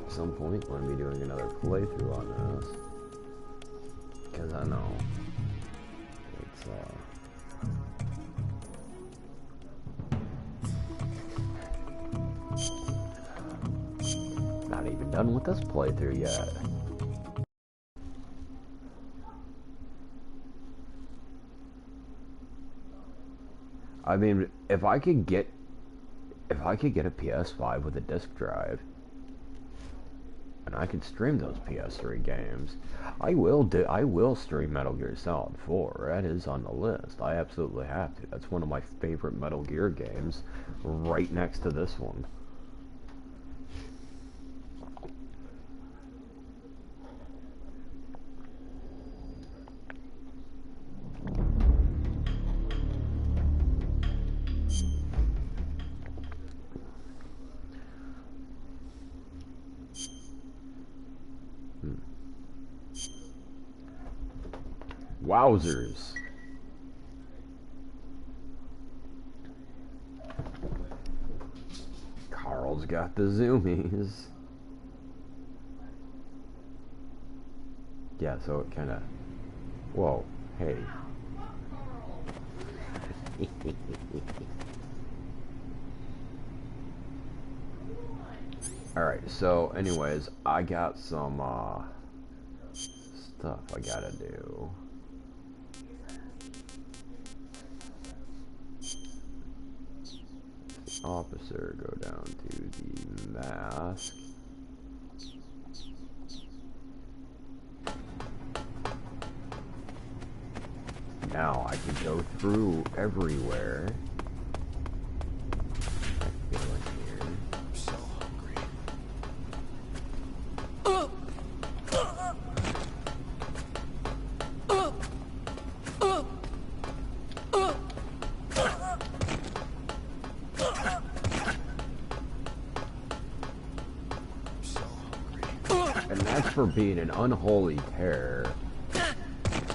at some point I'm going to be doing another playthrough on this. Because I know it's not even done with this playthrough yet. I mean, if I could get a PS5 with a disc drive, and I could stream those PS3 games, I will stream Metal Gear Solid 4. That is on the list. I absolutely have to. That's one of my favorite Metal Gear games, right next to this one. Wowzers. Carl's got the zoomies. Yeah, so it kind of... Whoa, hey. Alright, so anyways, I got some stuff I gotta do. Officer, go down to the mask. Now I can go through everywhere. I feel like here. I'm so hungry. And that's for being an unholy terror.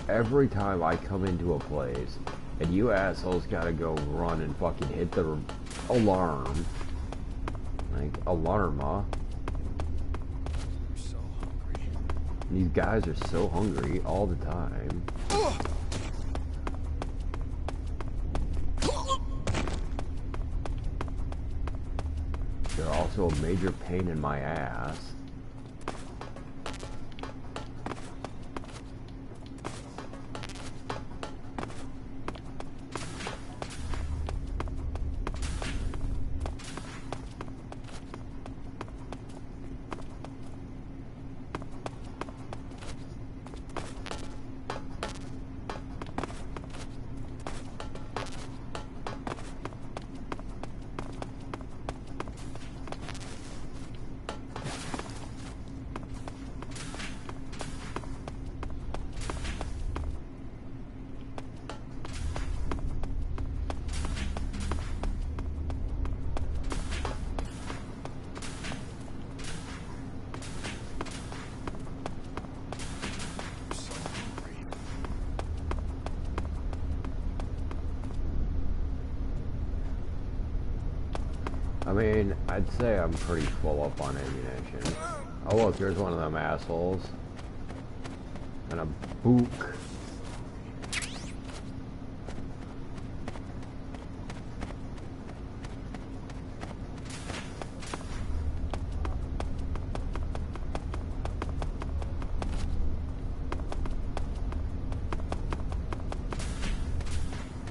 Every time I come into a place, and you assholes gotta go run and fucking hit the alarm. Like, alarm, huh? I'm so hungry. These guys are so hungry all the time. They're also a major pain in my ass. I mean, I'd say I'm pretty full up on ammunition. Oh look, there's one of them assholes. And a book.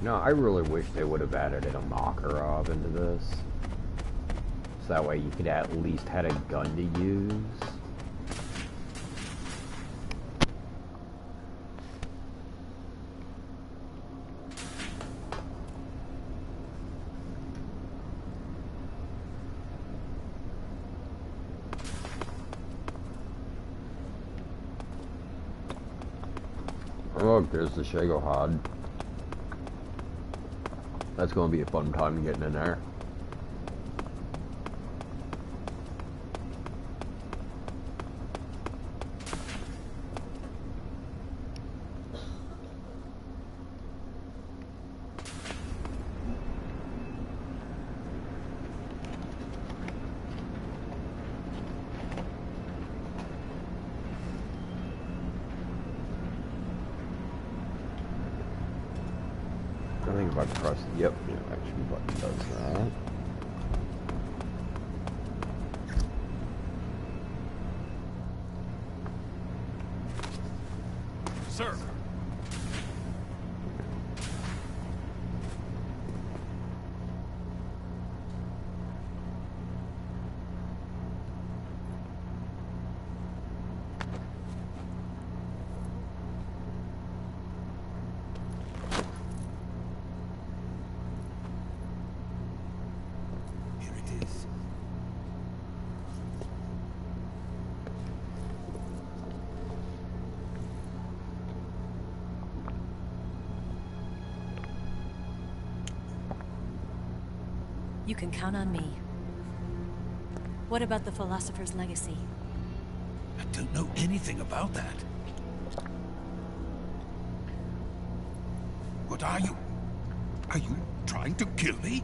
No, I really wish they would have added a Makarov into this. So that way you could at least had a gun to use. Oh, look, there's the Shagohod. That's going to be a fun time getting in there. if I press, yep, the action button does that. Sir. Here it is. You can count on me. What about the philosopher's legacy? I don't know anything about that. What are you? Are you trying to kill me?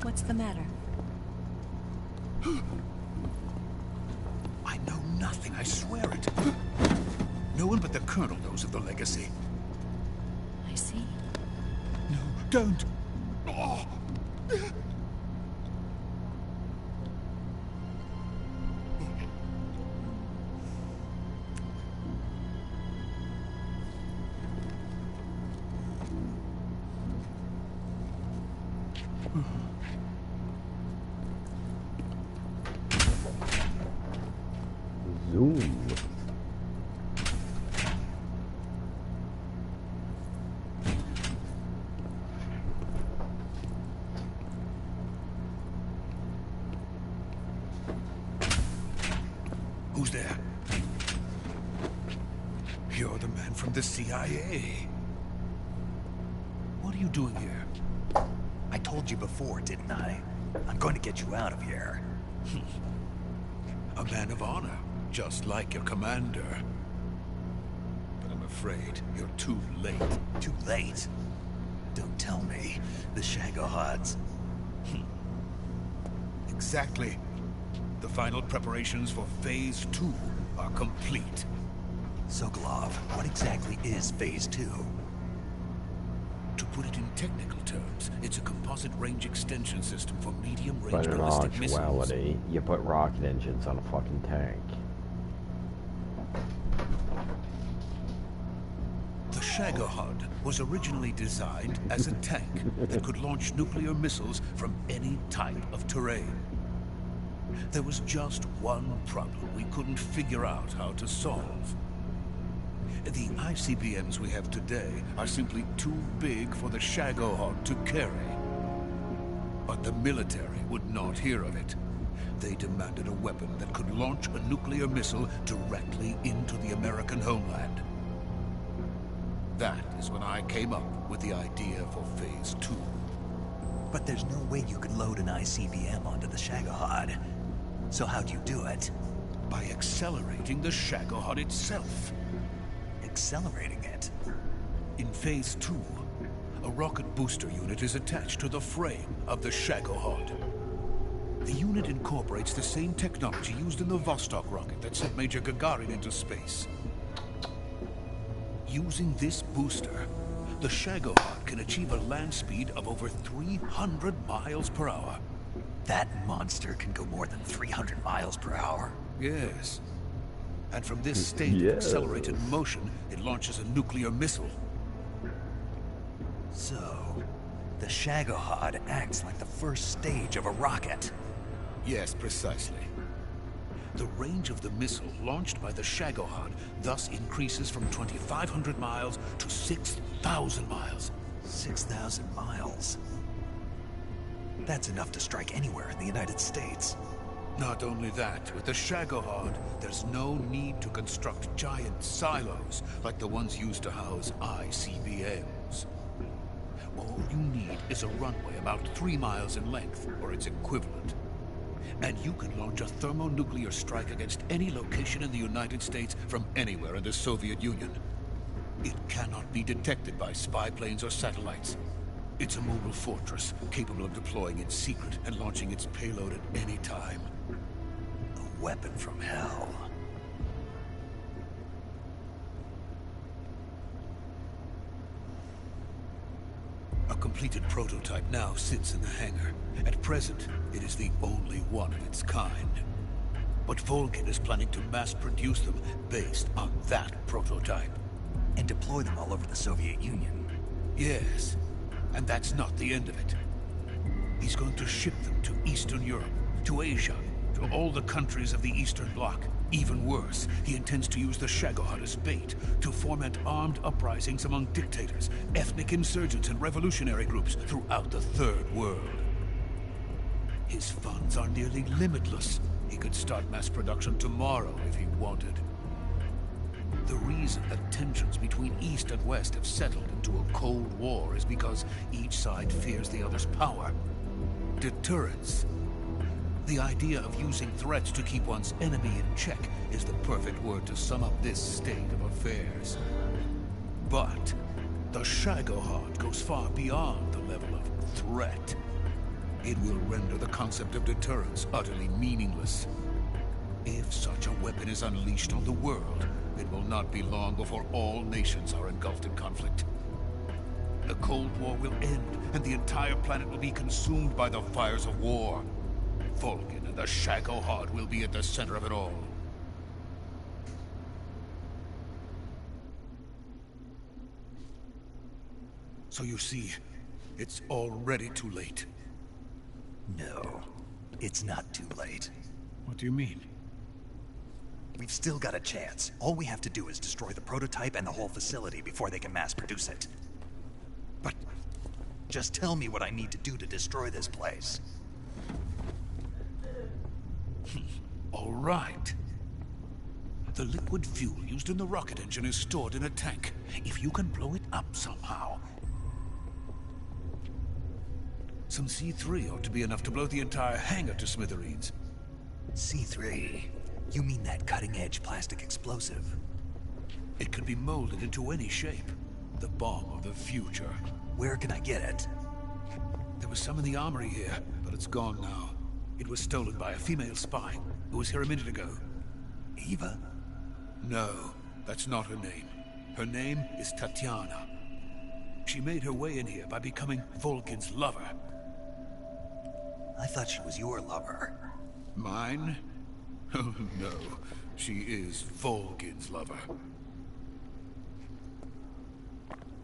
What's the matter? I know nothing, I swear it. No one but the Colonel knows of the legacy. I see. No, don't. Oh. Zoom. Who's there? You're the man from the CIA. What are you doing here? I told you before, didn't I? I'm going to get you out of here. A man of honor, just like your commander. But I'm afraid you're too late. Too late? Don't tell me. The Shagohods. Exactly. The final preparations for Phase 2 are complete. Sokolov, what exactly is Phase 2? To put it in technical terms, it's a composite range extension system for medium-range But in ballistic missiles. actuality, you put rocket engines on a fucking tank. The Shagohod was originally designed as a tank that could launch nuclear missiles from any type of terrain. There was just one problem we couldn't figure out how to solve. The ICBMs we have today are simply too big for the Shagohod to carry. But the military would not hear of it. They demanded a weapon that could launch a nuclear missile directly into the American homeland. That is when I came up with the idea for Phase 2. But there's no way you could load an ICBM onto the Shagohod. So how'd you do it? By accelerating the Shagohod itself. Accelerating it? In Phase 2, a rocket booster unit is attached to the frame of the Shagohod. The unit incorporates the same technology used in the Vostok rocket that sent Major Gagarin into space. Using this booster, the Shagohod can achieve a land speed of over 300 miles per hour. That monster can go more than 300 miles per hour. Yes. And from this state of accelerated motion, it launches a nuclear missile. So, the Shagohod acts like the first stage of a rocket. Yes, precisely. The range of the missile launched by the Shagohod thus increases from 2,500 miles to 6,000 miles. 6,000 miles? That's enough to strike anywhere in the United States. Not only that, with the Shagohod, there's no need to construct giant silos like the ones used to house ICBMs. All you need is a runway about 3 miles in length, or its equivalent. And you can launch a thermonuclear strike against any location in the United States from anywhere in the Soviet Union. It cannot be detected by spy planes or satellites. It's a mobile fortress, capable of deploying in secret and launching its payload at any time. A weapon from hell. A completed prototype now sits in the hangar. At present, it is the only one of its kind. But Volgin is planning to mass-produce them based on that prototype. And deploy them all over the Soviet Union. Yes, and that's not the end of it. He's going to ship them to Eastern Europe, to Asia, to all the countries of the Eastern Bloc. Even worse, he intends to use the Shagohod as bait to foment armed uprisings among dictators, ethnic insurgents, and revolutionary groups throughout the Third World. His funds are nearly limitless. He could start mass production tomorrow if he wanted. The reason that tensions between East and West have settled into a Cold War is because each side fears the other's power. Deterrence. The idea of using threats to keep one's enemy in check is the perfect word to sum up this state of affairs. But the Shagohod goes far beyond the level of threat. It will render the concept of deterrence utterly meaningless. If such a weapon is unleashed on the world, it will not be long before all nations are engulfed in conflict. The Cold War will end, and the entire planet will be consumed by the fires of war. Volgin and the Shagohod will be at the center of it all. So you see, it's already too late. No, it's not too late. What do you mean? We've still got a chance. All we have to do is destroy the prototype and the whole facility before they can mass produce it. But just tell me what I need to do to destroy this place. all right. The liquid fuel used in the rocket engine is stored in a tank. If you can blow it up somehow... Some C3 ought to be enough to blow the entire hangar to smithereens. C3? You mean that cutting-edge plastic explosive? It could be molded into any shape. The bomb of the future. Where can I get it? There was some in the armory here, but it's gone now. It was stolen by a female spy who was here a minute ago. Eva? No, that's not her name. Her name is Tatiana. She made her way in here by becoming Volgin's lover. I thought she was your lover. Mine? Oh, no. She is Volgin's lover.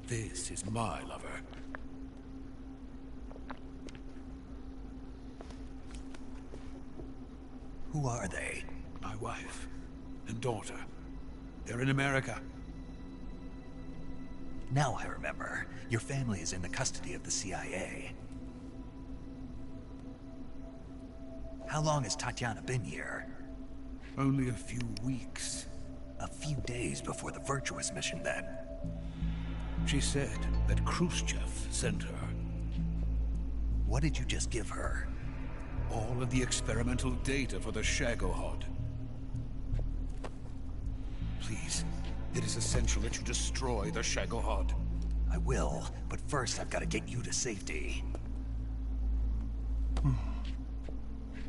This is my lover. Who are they? My wife and daughter. They're in America. Now I remember. Your family is in the custody of the CIA. How long has Tatiana been here? Only a few weeks. A few days before the Virtuous mission, then. She said that Khrushchev sent her. What did you just give her? All of the experimental data for the Shagohod. Please, it is essential that you destroy the Shagohod. I will, but first I've got to get you to safety.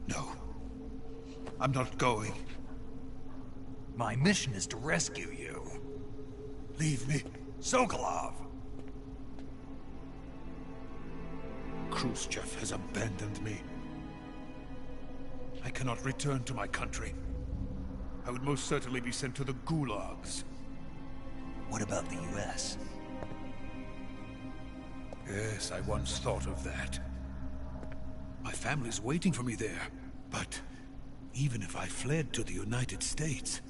No. I'm not going. My mission is to rescue you. Leave me. Sokolov! Khrushchev has abandoned me. I cannot return to my country. I would most certainly be sent to the gulags. What about the US? Yes, I once thought of that. My family's waiting for me there. But even if I fled to the United States,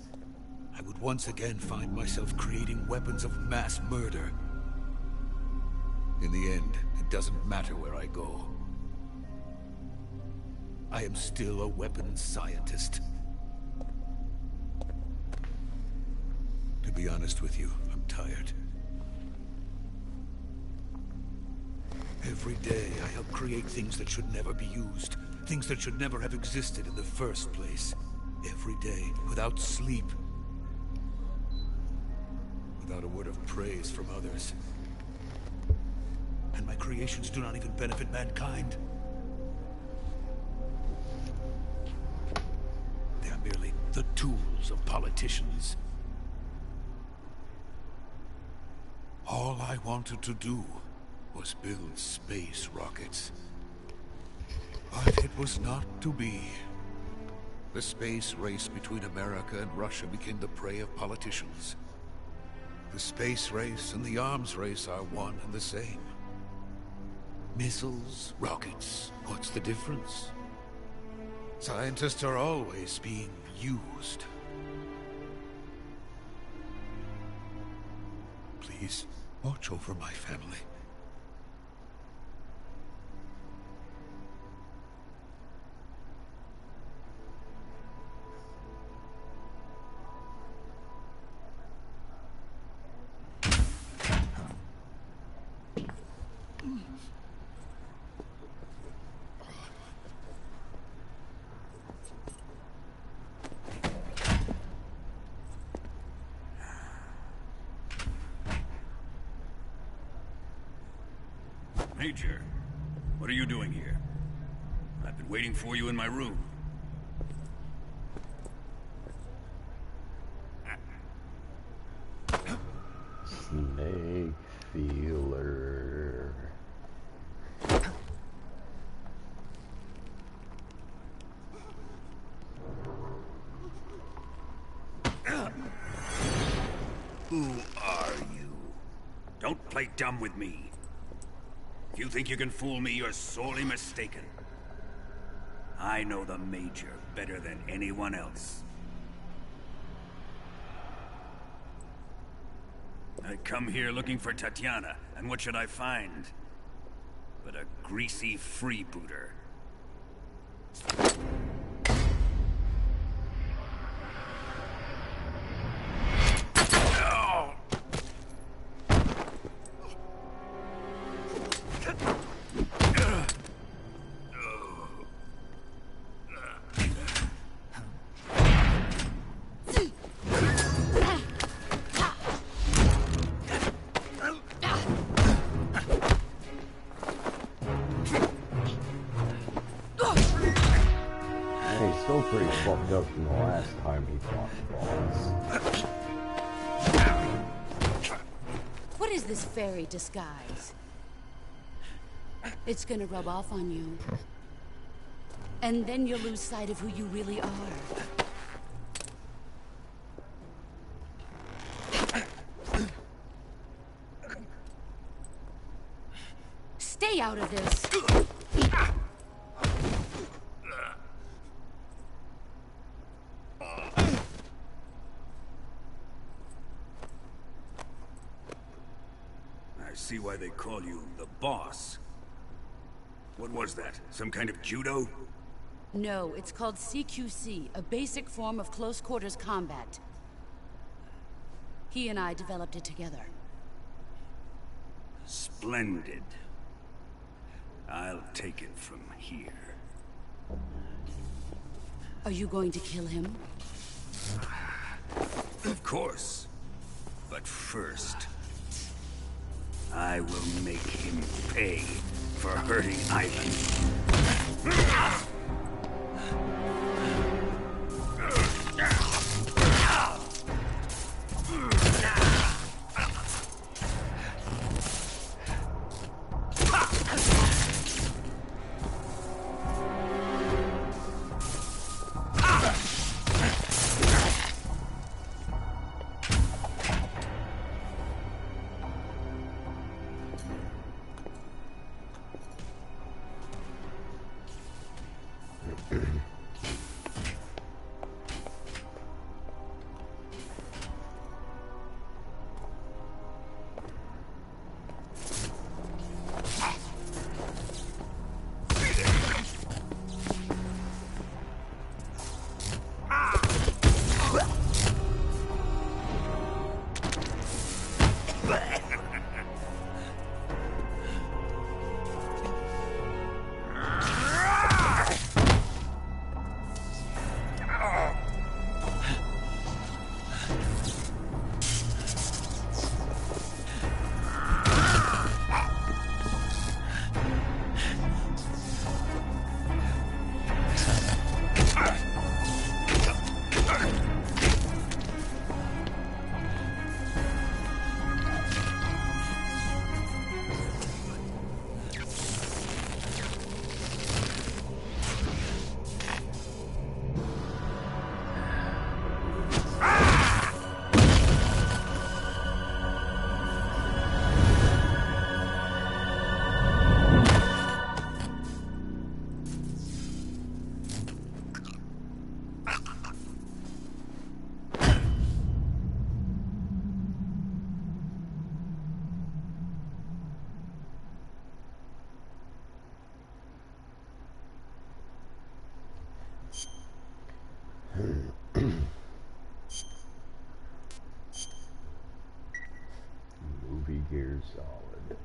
I would once again find myself creating weapons of mass murder. In the end, it doesn't matter where I go. I am still a weapons scientist. To be honest with you, I'm tired. Every day, I help create things that should never be used. Things that should never have existed in the first place. Every day, without sleep. Without a word of praise from others. And my creations do not even benefit mankind. They are merely the tools of politicians. All I wanted to do was build space rockets. But it was not to be. The space race between America and Russia became the prey of politicians. The space race and the arms race are one and the same. Missiles, rockets, what's the difference? Scientists are always being used. Please, watch over my family. Major, what are you doing here? I've been waiting for you in my room. Snake feeler. Who are you? Don't play dumb with me. If you think you can fool me, you're sorely mistaken. I know the Major better than anyone else. I come here looking for Tatiana, and what should I find? But a greasy freebooter. He's still pretty fucked up from the last time he fought the boss. What is this fairy disguise? It's gonna rub off on you. And then you'll lose sight of who you really are. Stay out of this! I see why they call you the boss. What was that? Some kind of judo? No, it's called CQC, a basic form of close quarters combat. He and I developed it together. Splendid. I'll take it from here. Are you going to kill him? Of course. But first, I will make him pay for hurting Ivan. Gear Solid.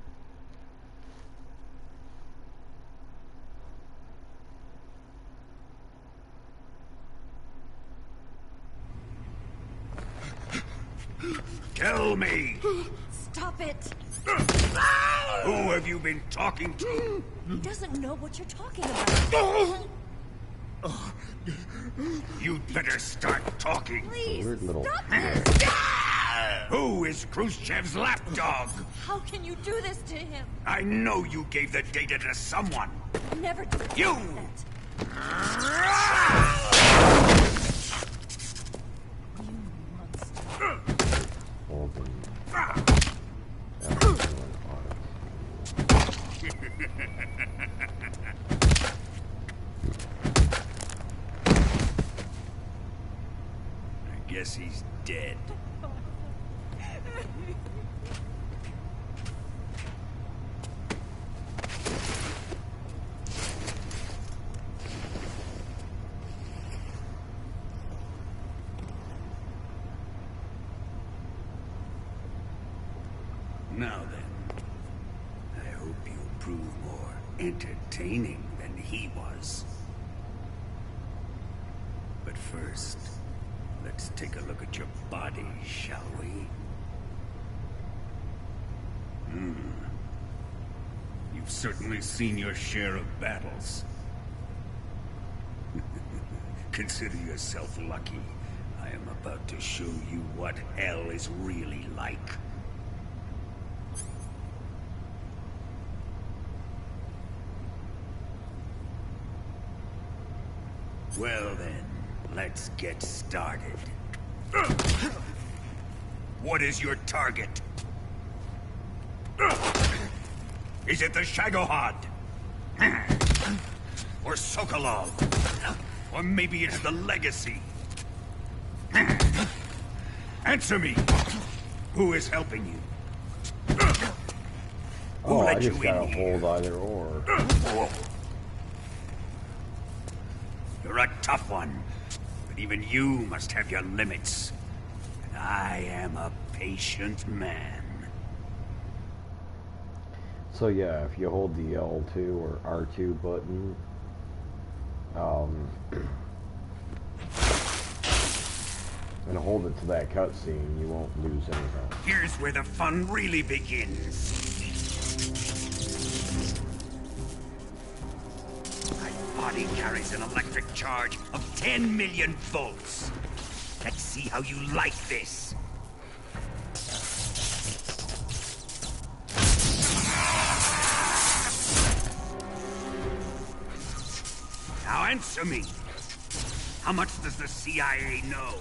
Tell me! Stop it! Who have you been talking to? He doesn't know what you're talking about. You'd better start talking. Please, Weird little. stop this! Who is Khrushchev's lapdog? How can you do this to him? I know you gave the data to someone. Never did You! that. You monster. Holding. I guess he's dead. Now then, I hope you'll prove more entertaining than he was. But first, let's take a look at your body, shall we? You've certainly seen your share of battles. Consider yourself lucky. I am about to show you what hell is really like. Well then, let's get started. What is your target? Is it the Shagohod? Or Sokolov? Or maybe it's the Legacy? Answer me! Who is helping you? Who Oh, I let just you in gotta here? hold either or. You're a tough one, but even you must have your limits. And I am a patient man. So yeah, if you hold the L2 or R2 button, and hold it to that cutscene, you won't lose anything. Here's where the fun really begins. My body carries an electric charge of 10 million volts. Let's see how you like this. Now answer me. How much does the CIA know?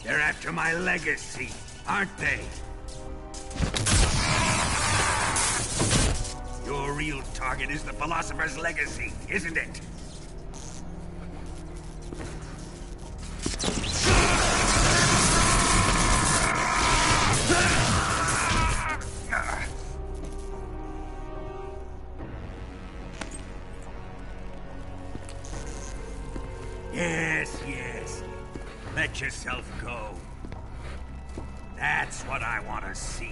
They're after my legacy, aren't they? Your real target is the Philosopher's Legacy, isn't it? Yes. Let yourself go. That's what I want to see.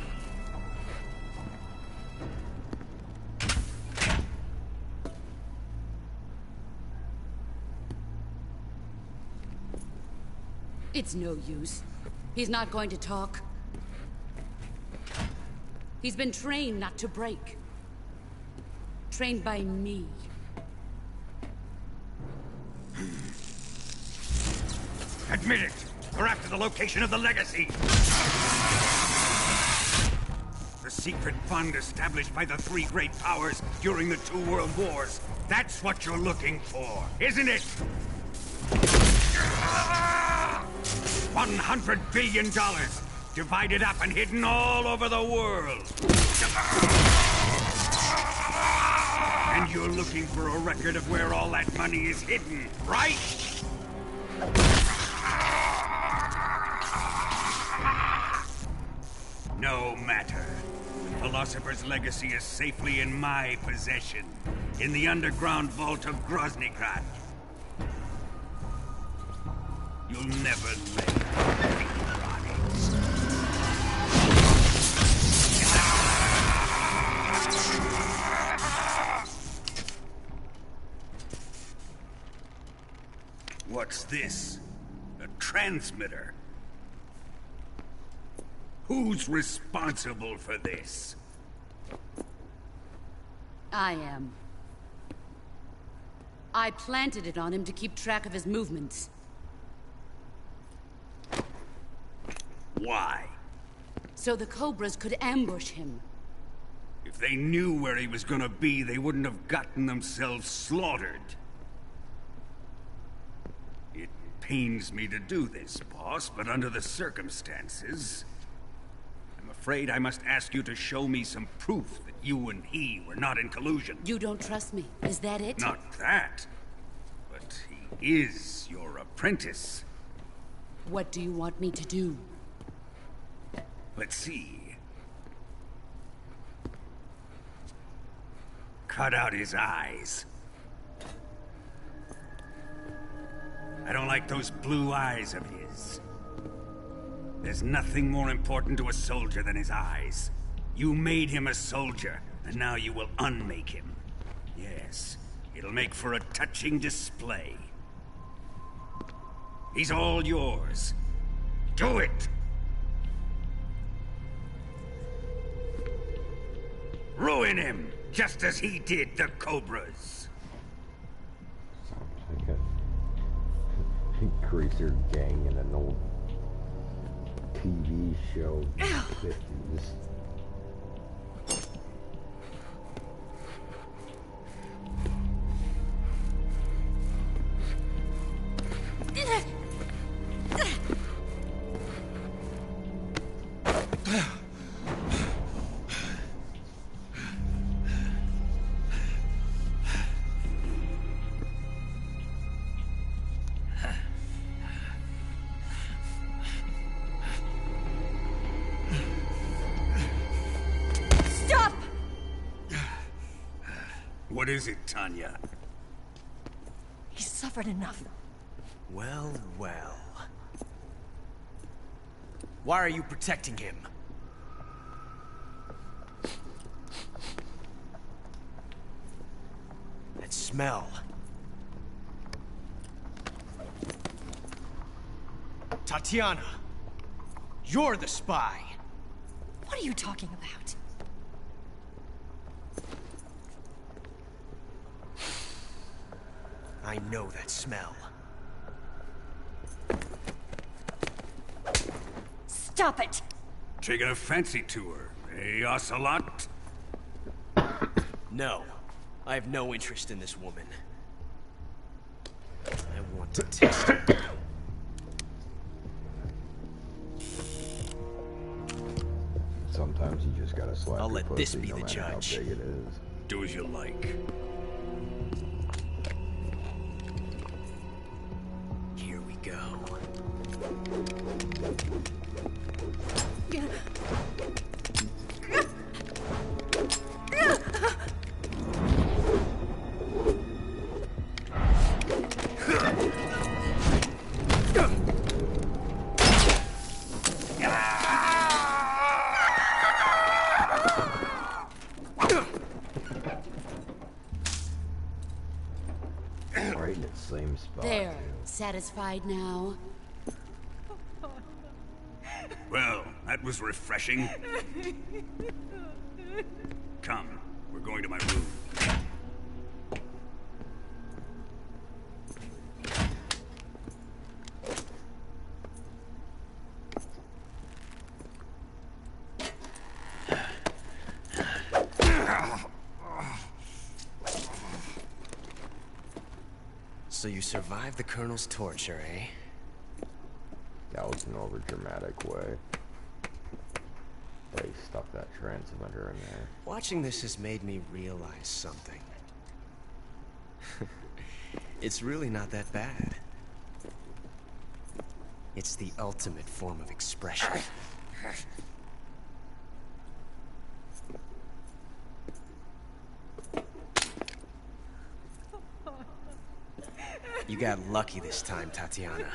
It's no use. He's not going to talk. He's been trained not to break. Trained by me. Admit it! We're after the location of the Legacy! The secret fund established by the three great powers during the 2 world wars. That's what you're looking for, isn't it? $100 billion, divided up and hidden all over the world. And you're looking for a record of where all that money is hidden, right? No matter. The Philosopher's Legacy is safely in my possession, in the underground vault of Groznyj. You'll never lay. What's this? A transmitter? Who's responsible for this? I am. I planted it on him to keep track of his movements. Why? So the Cobras could ambush him. If they knew where he was gonna be, they wouldn't have gotten themselves slaughtered. It pains me to do this, boss, but under the circumstances, I'm afraid I must ask you to show me some proof that you and he were not in collusion. You don't trust me, is that it? Not that, but he is your apprentice. What do you want me to do? Let's see. Cut out his eyes. I don't like those blue eyes of his. There's nothing more important to a soldier than his eyes. You made him a soldier, and now you will unmake him. Yes, it'll make for a touching display. He's all yours. Do it! Ruin him, just as he did the Cobras. Sounds like a greaser gang in an old TV show in the 50s. What is it, Tanya? He's suffered enough. Well, well. Why are you protecting him? That smell. Tatiana! You're the spy! What are you talking about? I know that smell. Stop it! Taking a fancy to her, eh, Ocelot? No. I have no interest in this woman. I want to taste her. Sometimes you just gotta slap I'll your let this pussy, be no the matter how judge. big it is. Do as you like. Here we go. Right in the same spot. There. Too. Satisfied now? Well, that was refreshing. Come, we're going to my room. So you survived the Colonel's torture, eh? That was an overdramatic way. They stuffed that transmitter in there. Watching this has made me realize something. It's really not that bad. It's the ultimate form of expression. You got lucky this time, Tatiana.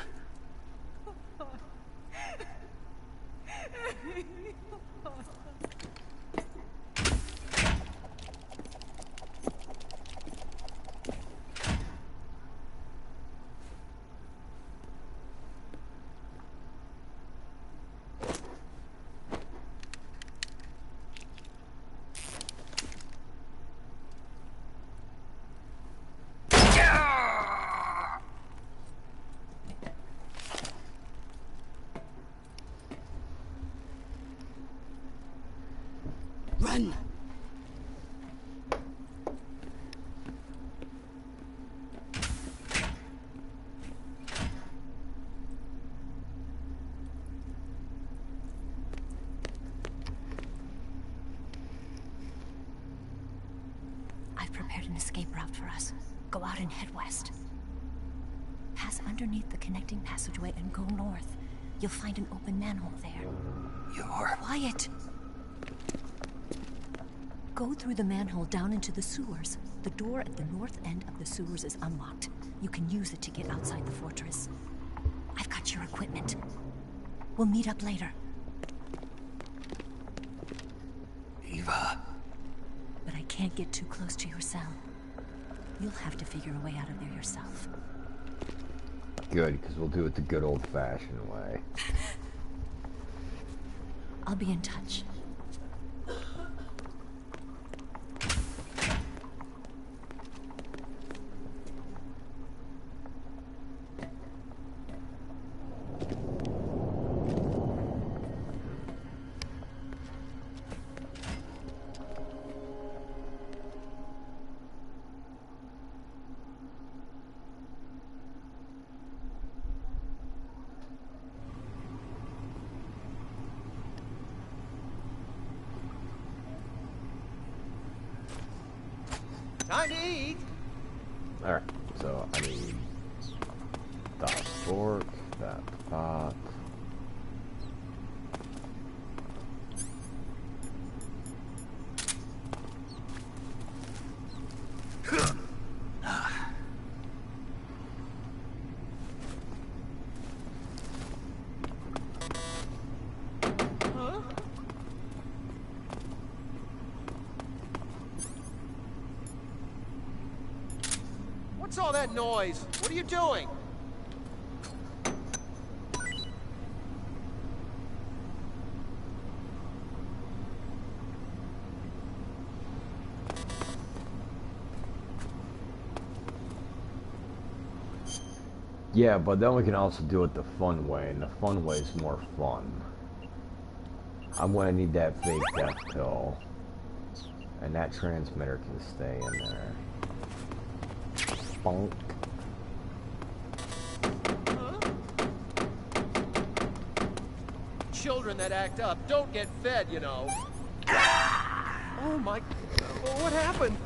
Run! I've prepared an escape route for us. Go out and head west. Pass underneath the connecting passageway and go north. You'll find an open manhole there. You're... Quiet! Go through the manhole down into the sewers. The door at the north end of the sewers is unlocked. You can use it to get outside the fortress. I've got your equipment. We'll meet up later. Eva... But I can't get too close to your cell. You'll have to figure a way out of there yourself. Good, because we'll do it the good old-fashioned way. I'll be in touch. Time to eat! Alright, so I need that fork, that pot. What's all that noise? What are you doing? Yeah, but then we can also do it the fun way, and the fun way is more fun. I'm gonna need that fake death pill. And that transmitter can stay in there. Bonk. Children that act up don't get fed, you know. Oh my... What happened?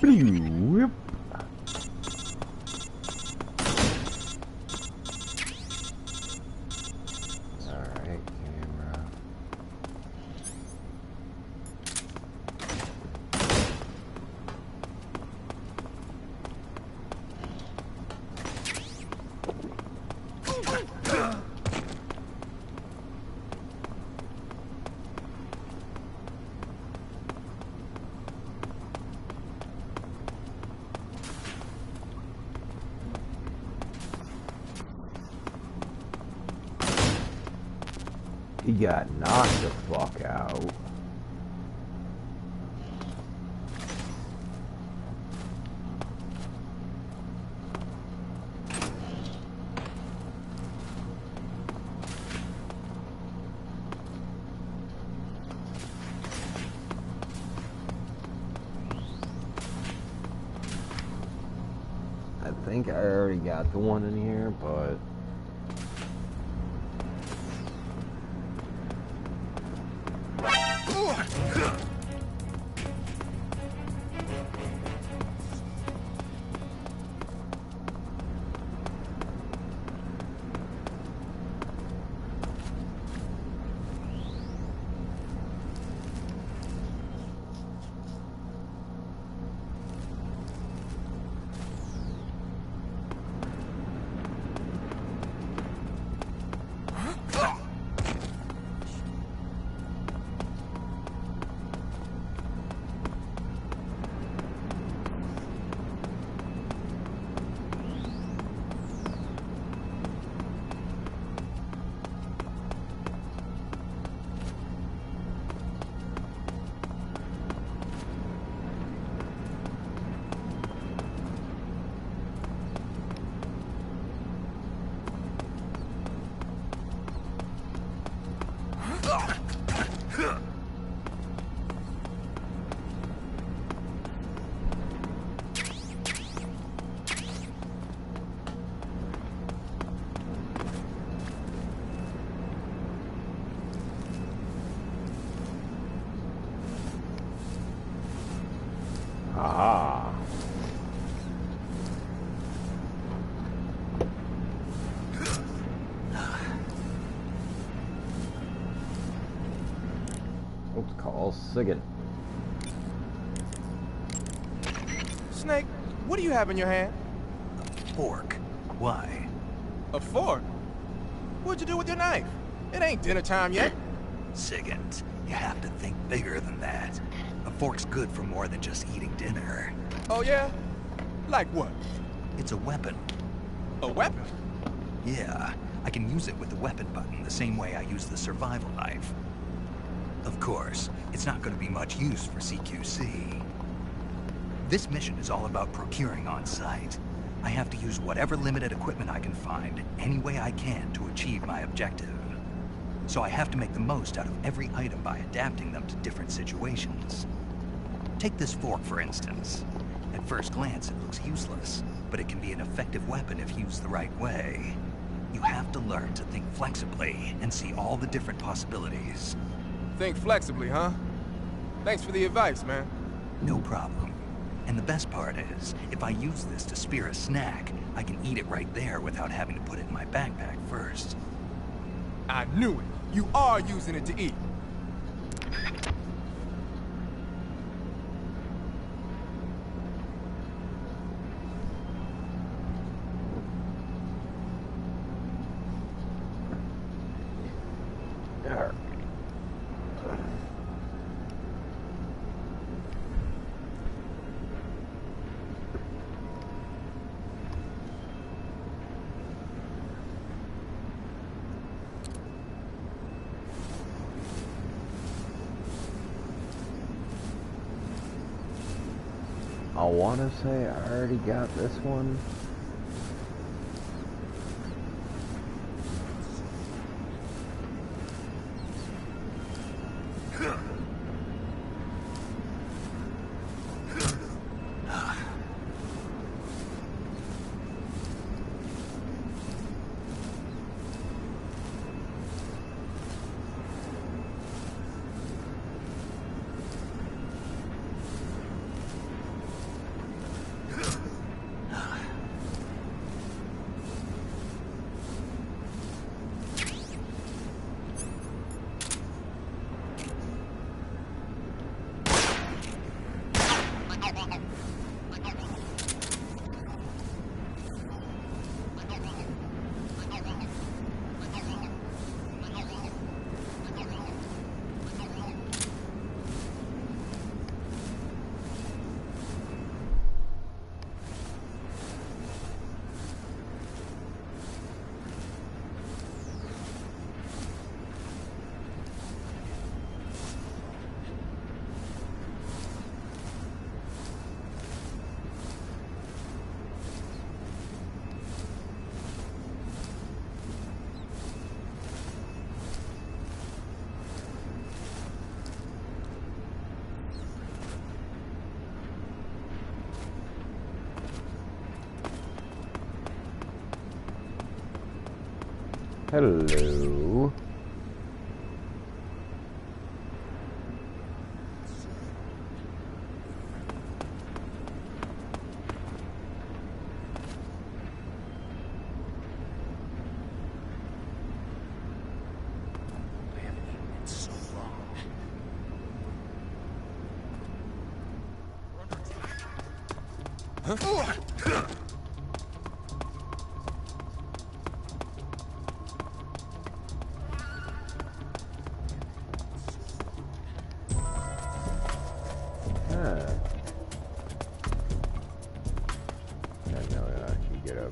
Whip. Alright, camera. He got knocked the fuck out. I think I already got the one in here, but... Call Sigan. Snake, what do you have in your hand? A fork. Why? A fork? What'd you do with your knife? It ain't dinner time yet. Siggins, you have to think bigger than that. A fork's good for more than just eating dinner. Oh yeah? Like what? It's a weapon. A weapon? Yeah, I can use it with the weapon button the same way I use the survival knife. Of course, it's not going to be much use for CQC. This mission is all about procuring on site. I have to use whatever limited equipment I can find, any way I can to achieve my objective. So I have to make the most out of every item by adapting them to different situations. Take this fork, for instance. At first glance, it looks useless, but it can be an effective weapon if used the right way. You have to learn to think flexibly and see all the different possibilities. Think flexibly, huh? Thanks for the advice, man. No problem. And the best part is, if I use this to spear a snack, I can eat it right there without having to put it in my backpack first. I knew it. You are using it to eat. I want to say I already got this one. Hello.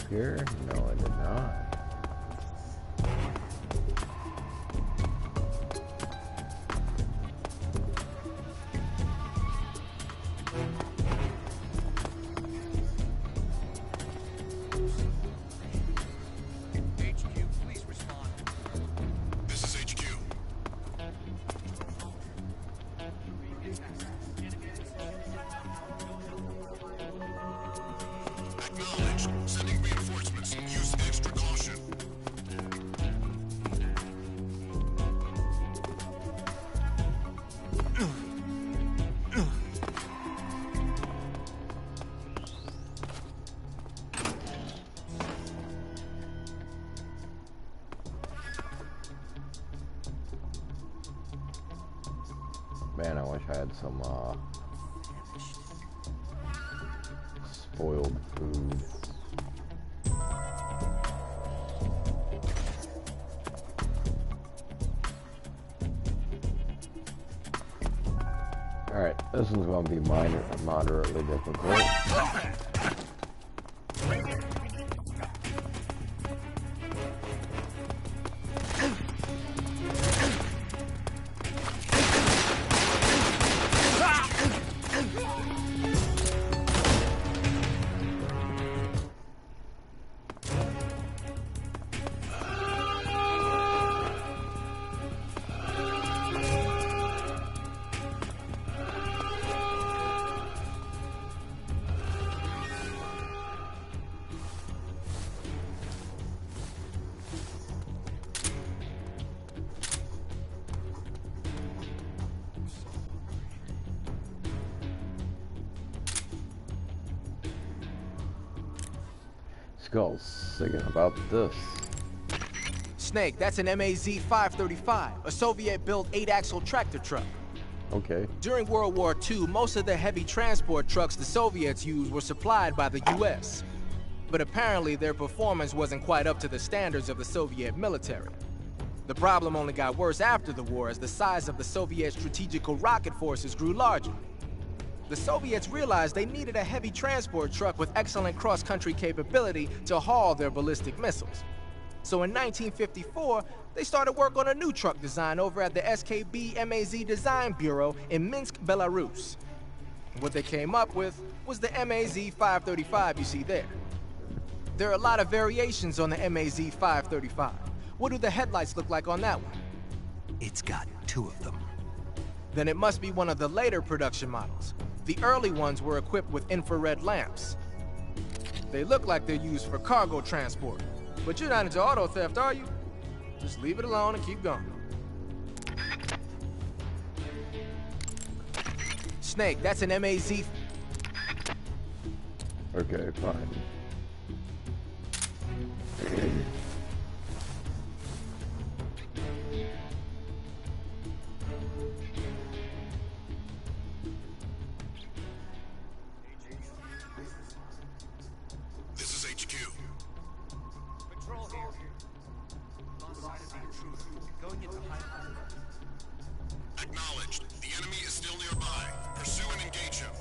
Here? No, I did not. HQ, please respond. This is HQ. Acknowledged. Sending reinforcements. Use extra caution. Man, I wish I had some spoiled food. Alright, this one's going to be moderately difficult. Skull's singing about this. Snake, that's an MAZ-535, a Soviet-built 8-axle tractor truck. Okay. During World War II, most of the heavy transport trucks the Soviets used were supplied by the US. But apparently their performance wasn't quite up to the standards of the Soviet military. The problem only got worse after the war as the size of the Soviet strategical rocket forces grew larger. The Soviets realized they needed a heavy transport truck with excellent cross-country capability to haul their ballistic missiles. So in 1954, they started work on a new truck design over at the SKB MAZ Design Bureau in Minsk, Belarus. What they came up with was the MAZ-535 you see there. There are a lot of variations on the MAZ-535. What do the headlights look like on that one? It's got 2 of them. Then it must be one of the later production models. The early ones were equipped with infrared lamps. They look like they're used for cargo transport. But you're not into auto theft, are you? Just leave it alone and keep going. Snake, that's an MAZ. Okay, fine. This is HQ. Patrol here. Lost sight of the intruder. Going into high. Acknowledged. The enemy is still nearby. Pursue and engage him.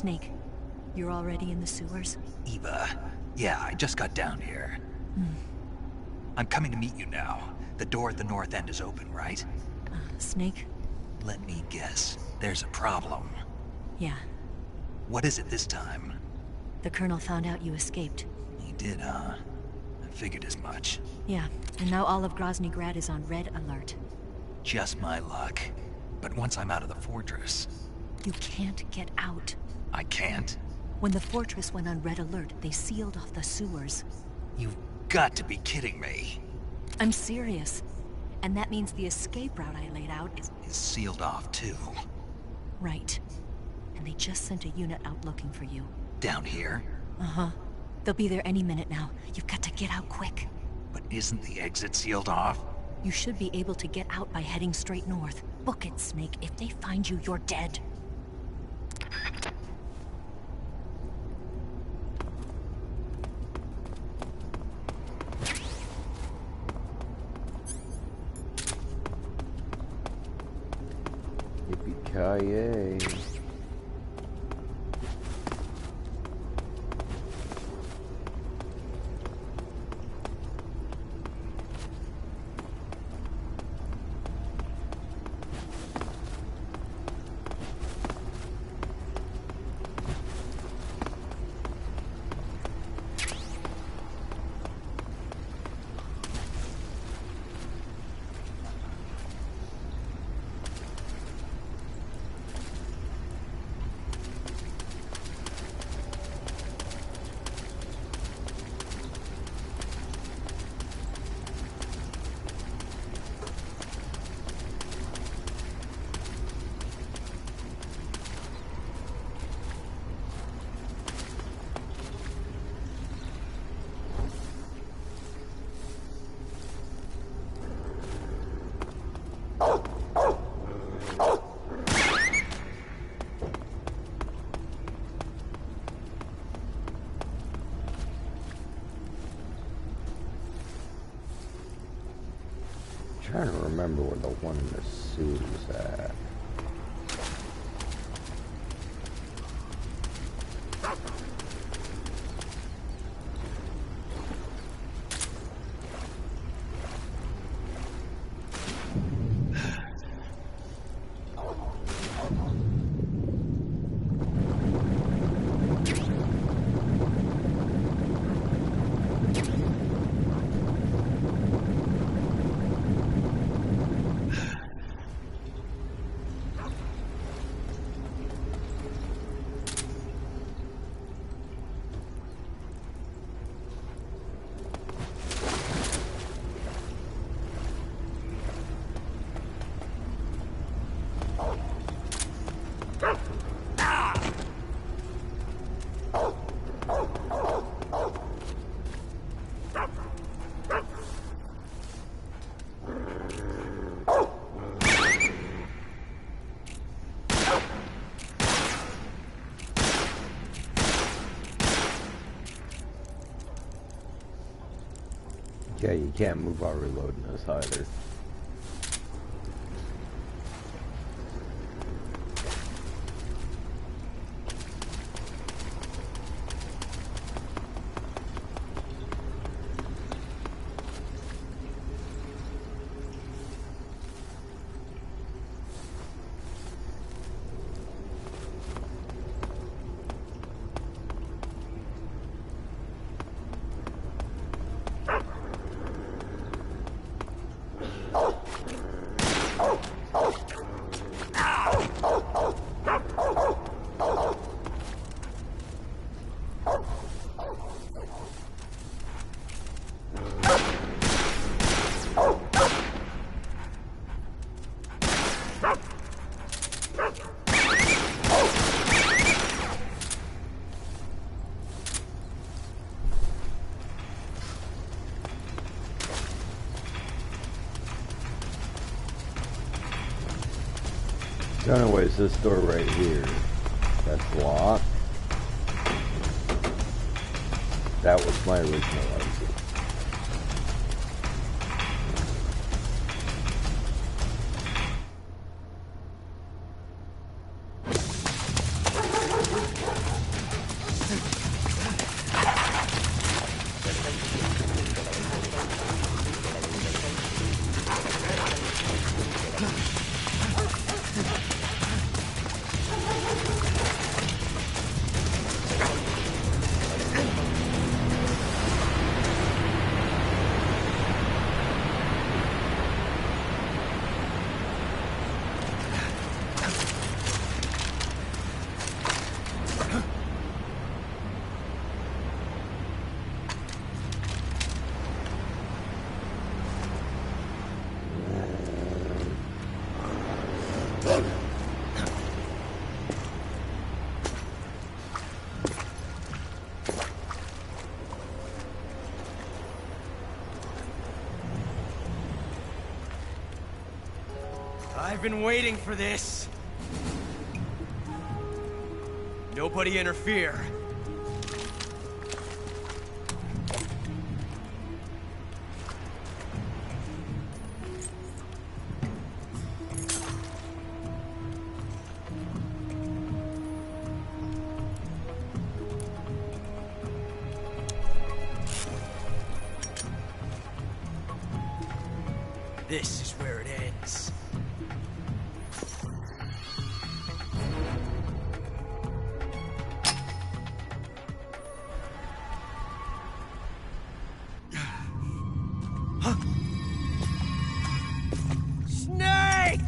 Snake, you're already in the sewers? Eva, yeah, I just got down here. I'm coming to meet you now. The door at the north end is open, right? Snake? Let me guess. There's a problem. Yeah. What is it this time? The Colonel found out you escaped. He did, huh? I figured as much. Yeah, and now all of Groznyj Grad is on red alert. Just my luck. But once I'm out of the fortress... You can't get out. I can't? When the fortress went on red alert, they sealed off the sewers. You've got to be kidding me. I'm serious. And that means the escape route I laid out is sealed off, too. Right. And they just sent a unit out looking for you. Down here? Uh-huh. They'll be there any minute now. You've got to get out quick. But isn't the exit sealed off? You should be able to get out by heading straight north. Book it, Snake. If they find you, you're dead. Yippee-ki-yay. Trying to remember where the one in the suit is at. Yeah, you can't move while reloading this either. So anyways, this door right here, that's locked. That was my original exit. I've been waiting for this. Nobody interfere. This is where it ends. Snake!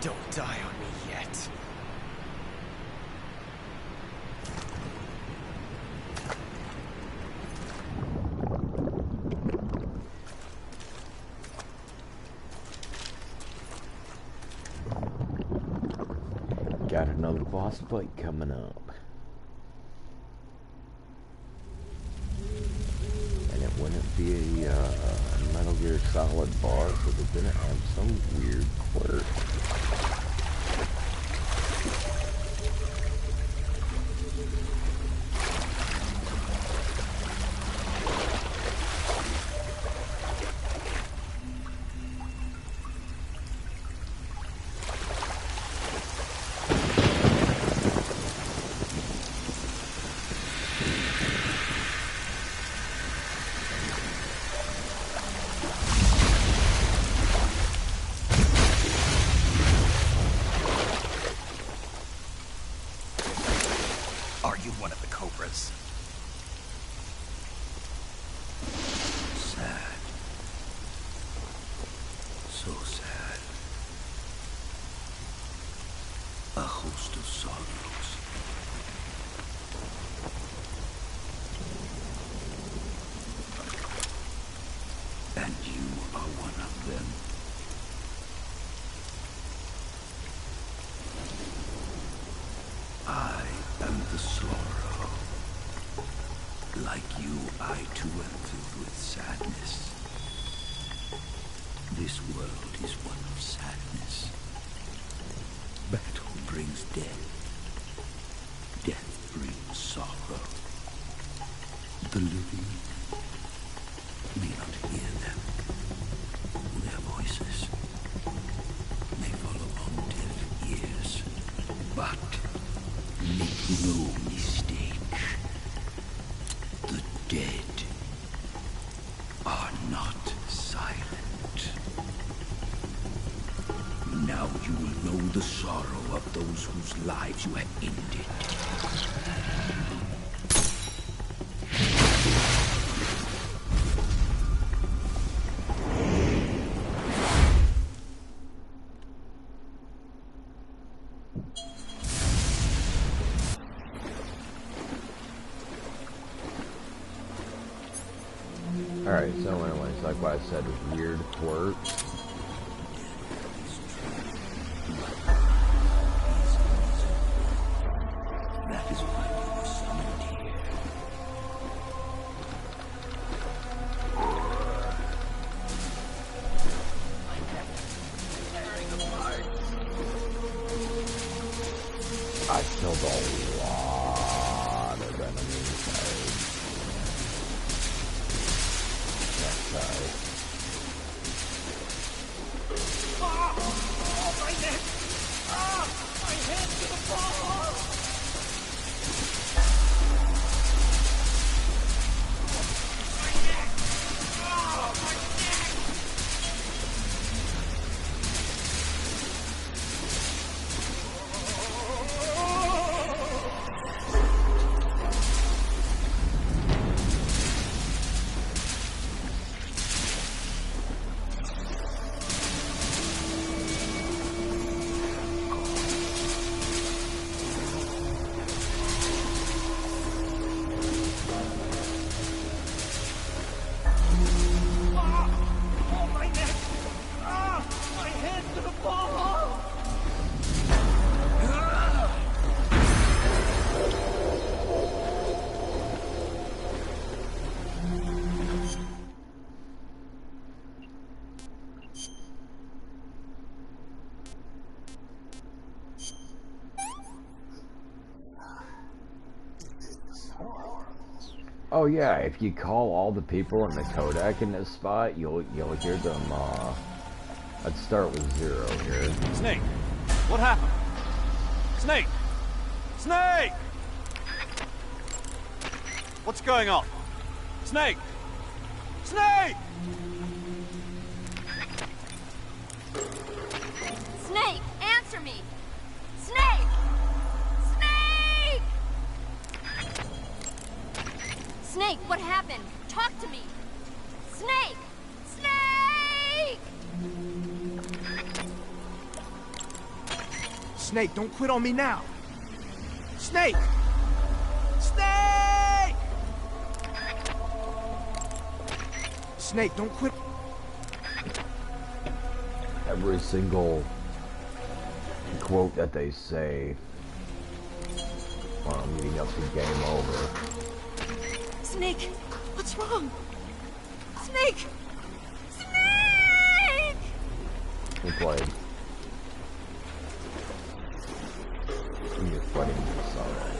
Don't die on me yet. Got another boss fight coming up. And it wouldn't be a Metal Gear Solid boss if it didn't have some weird quirk. Are you one of the Cobras? Sad. So sad. A host of sorrows. And you are one of them. I am the sorrow. Like you, I too am filled with sadness. This world is one of sadness. Battle brings death. Death brings sorrow. The living may not hear them. Their voices may fall upon deaf ears. But make no mistake. The dead are not silent. Now you will know the sorrow of those whose lives you have ended. Alright, so anyways, like what I said, weird quirks. That is why you were summoned here. I killed a lot of enemies. That side. Oh yeah, if you call all the people in the Kodak in this spot, you'll hear them. Let's start with 0 here. Snake, what happened? Snake, Snake! What's going on? Snake, Snake! Snake, answer me! Snake! Snake! Snake, what happened? Talk to me! Snake! Snake! Snake, don't quit on me now! Snake! Snake! Snake, don't quit. Every single quote that they say while I'm leading up to game over. Snake, what's wrong? Snake! Snake! We played. When you're fighting this already.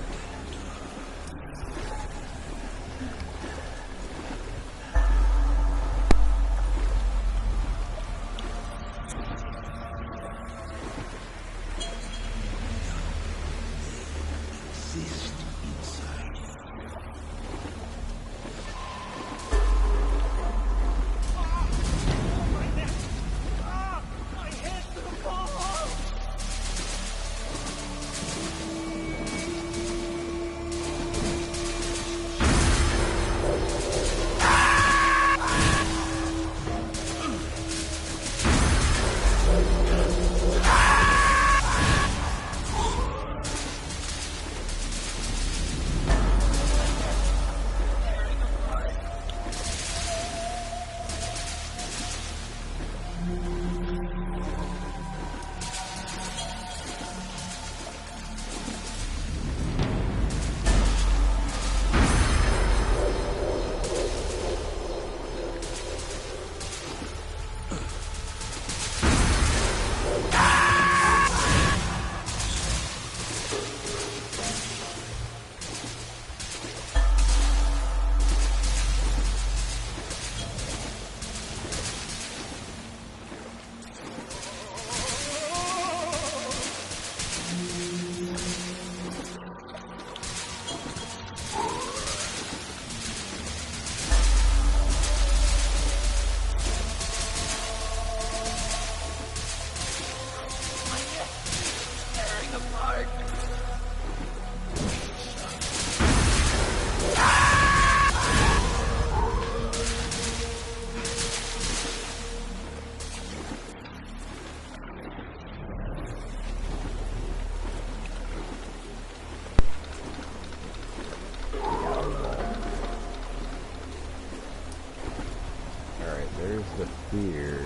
There's the fear.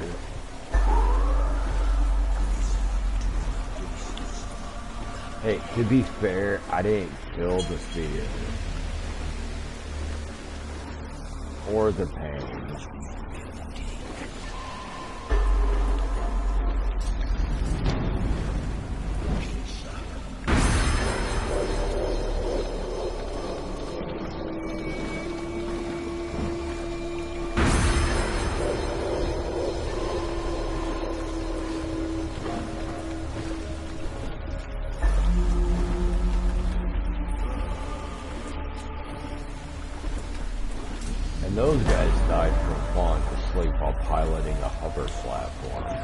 Hey, to be fair, I didn't kill the fear. Or the pain. And those guys died from falling asleep while piloting a hover platform.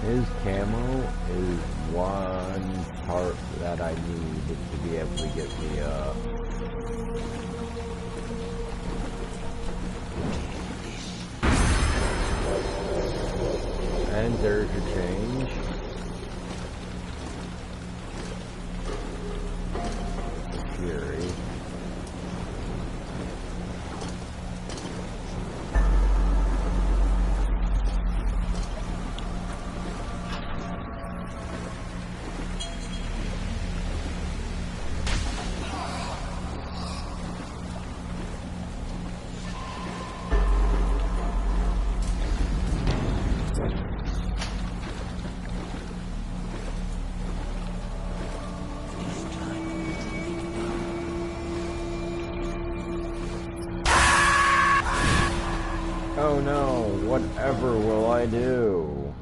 His camo is one part that I need to be able to get me and there's your change. Fury. Oh no, whatever will I do?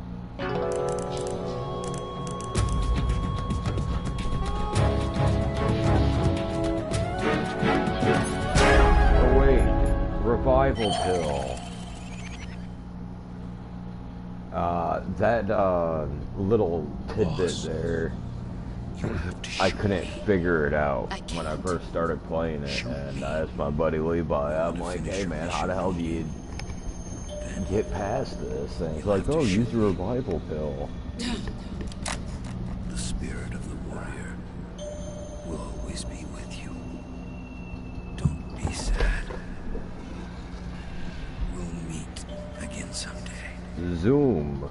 Oh wait, revival pill. That little tidbit there, I couldn't figure it out when I first started playing it, and I asked my buddy Levi, I'm like, hey man, how the hell do you get past this? And he's like, oh, use the revival pill. The spirit of the warrior will always be with you. Don't be sad. We'll meet again someday. Zoom.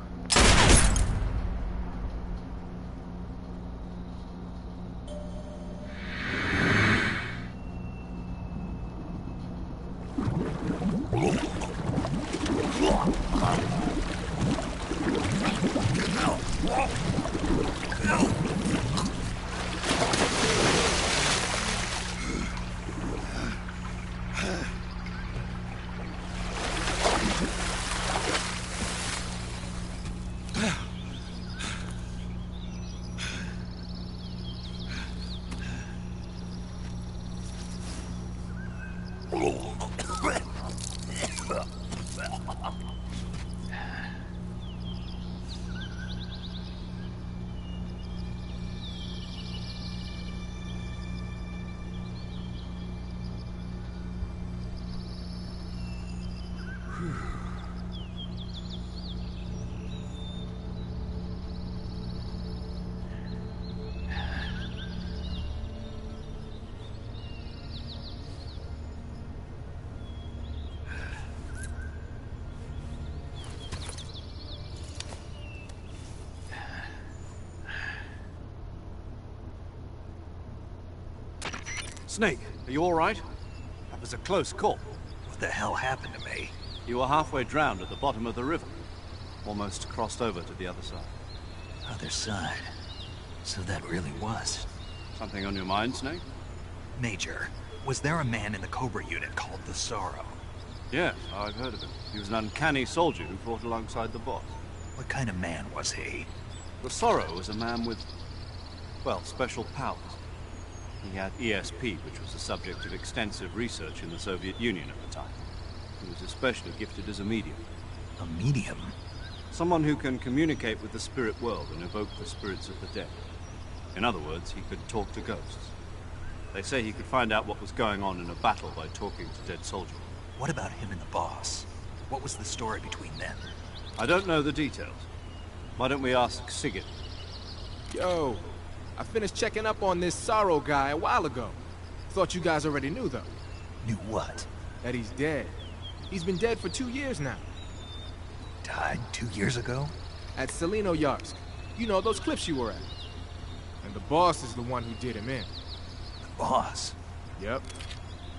Snake, are you all right? That was a close call. What the hell happened to me? You were halfway drowned at the bottom of the river. Almost crossed over to the other side. Other side. So that really was. Something on your mind, Snake? Major, was there a man in the Cobra unit called the Sorrow? Yes, I've heard of him. He was an uncanny soldier who fought alongside the boss. What kind of man was he? The Sorrow was a man with, well, special powers. He had ESP, which was the subject of extensive research in the Soviet Union at the time. He was especially gifted as a medium. A medium? Someone who can communicate with the spirit world and evoke the spirits of the dead. In other words, he could talk to ghosts. They say he could find out what was going on in a battle by talking to dead soldiers. What about him and the boss? What was the story between them? I don't know the details. Why don't we ask Sigurd? Yo, I finished checking up on this Sorrow guy a while ago. Thought you guys already knew, though. Knew what? That he's dead. He's been dead for 2 years now. Died 2 years ago? At Selino-Yarsk. You know, those cliffs you were at. And the boss is the one who did him in. The boss? Yep.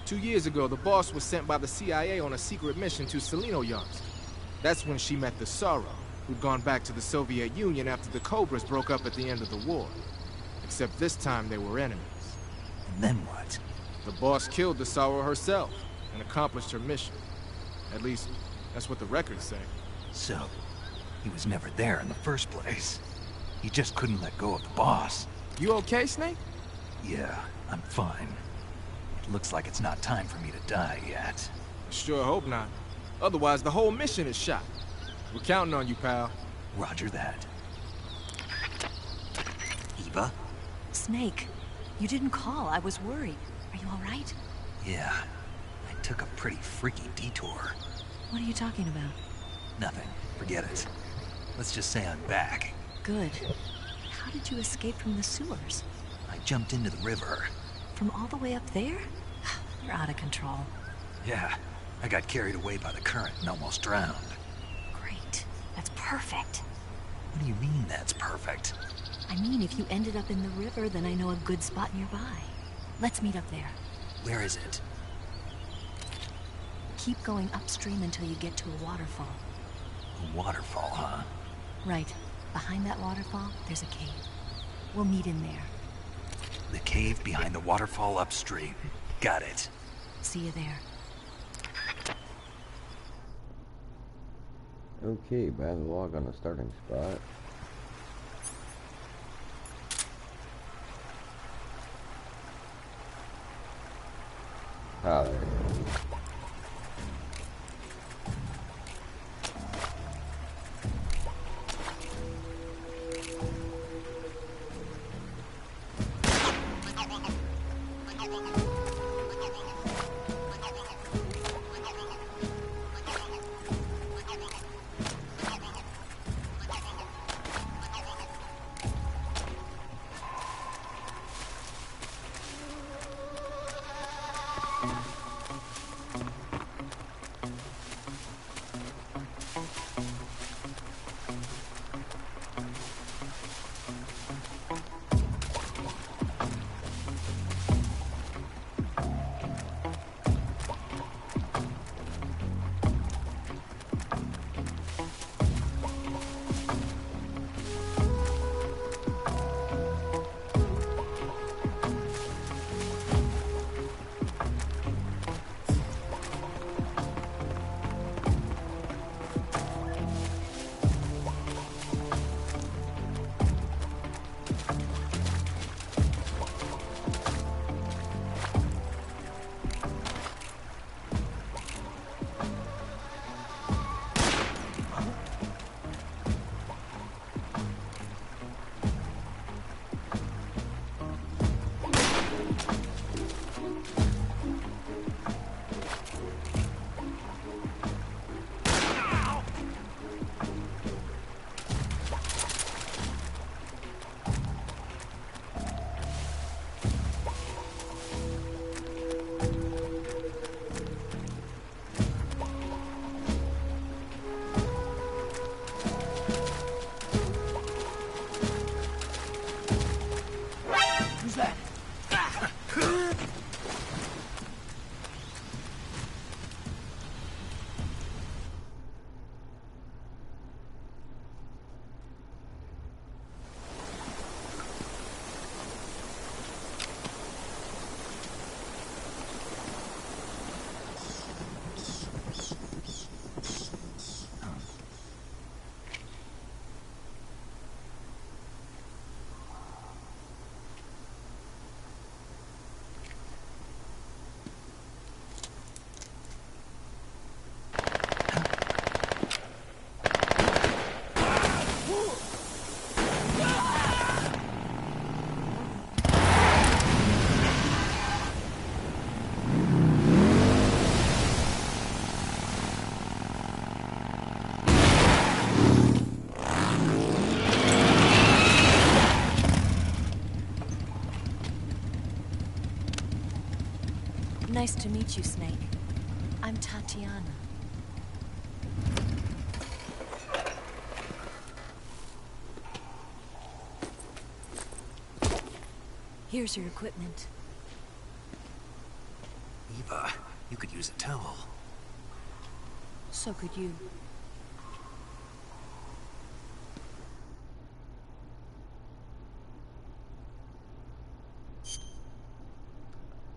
2 years ago, the boss was sent by the CIA on a secret mission to Selino-Yarsk. That's when she met the Sorrow, who'd gone back to the Soviet Union after the Cobras broke up at the end of the war. Except this time they were enemies. And then what? The boss killed the Sorrow herself and accomplished her mission. At least, that's what the records say. So, he was never there in the first place. He just couldn't let go of the boss. You okay, Snake? Yeah, I'm fine. It looks like it's not time for me to die yet. I sure hope not. Otherwise, the whole mission is shot. We're counting on you, pal. Roger that. Eva? Snake, you didn't call. I was worried. Are you all right? Yeah, I took a pretty freaky detour. What are you talking about? Nothing. Forget it. Let's just say I'm back. Good. How did you escape from the sewers? I jumped into the river. From all the way up there? You're out of control. Yeah, I got carried away by the current and almost drowned. Great. That's perfect. What do you mean that's perfect? I mean, if you ended up in the river, then I know a good spot nearby. Let's meet up there. Where is it? Keep going upstream until you get to a waterfall. A waterfall, huh? Right. Behind that waterfall, there's a cave. We'll meet in there. The cave behind the waterfall upstream. Got it. See you there. Okay, bad log on the starting spot. Ah, there. Nice to meet you, Snake. I'm Tatiana. Here's your equipment. Eva, you could use a towel. So could you.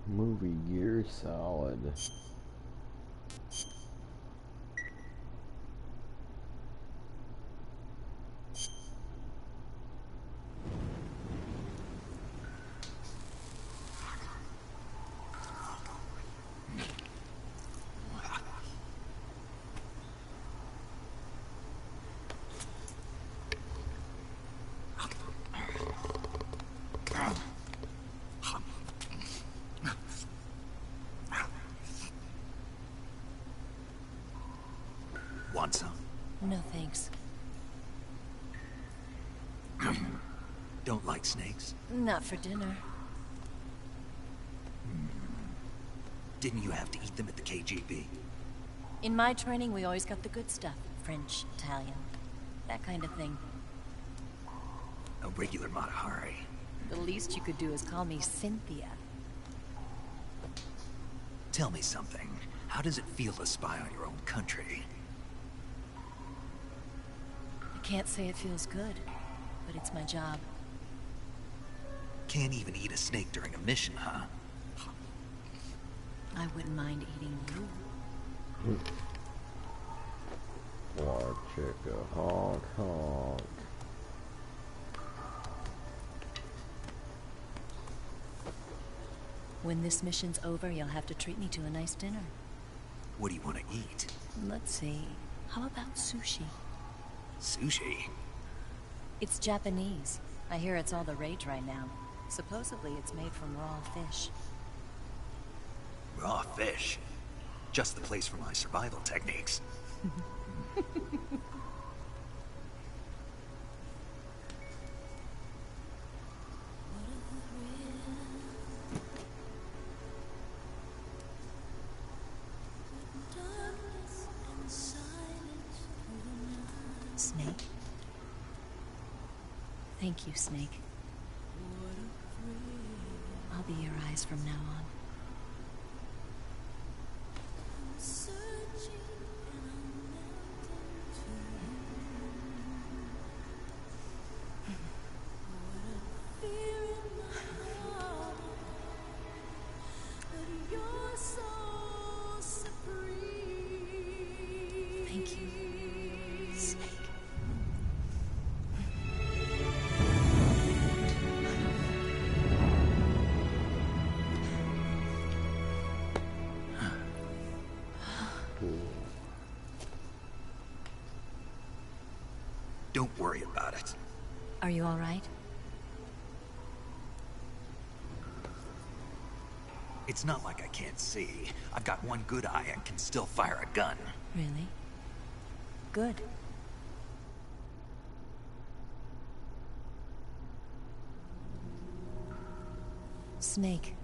Movie gear solid. Want some? No thanks. Don't like snakes? Not for dinner. Didn't you have to eat them at the KGB? In my training, we always got the good stuff. French, Italian, that kind of thing. A regular Matahari. The least you could do is call me Cynthia. Tell me something. How does it feel to spy on your own country? I can't say it feels good, but it's my job. Can't even eat a snake during a mission, huh? I wouldn't mind eating you. Hot chicka, honk, honk. When this mission's over, you'll have to treat me to a nice dinner. What do you want to eat? Let's see. How about sushi? Sushi? It's Japanese. I hear it's all the rage right now. Supposedly it's made from raw fish. Raw fish? Just the place for my survival techniques. Snake? Thank you, Snake. I'll be your eyes from now on. Thank you, Snake. Don't worry about it. Are you all right? It's not like I can't see. I've got one good eye and can still fire a gun. Really? Good. Snake,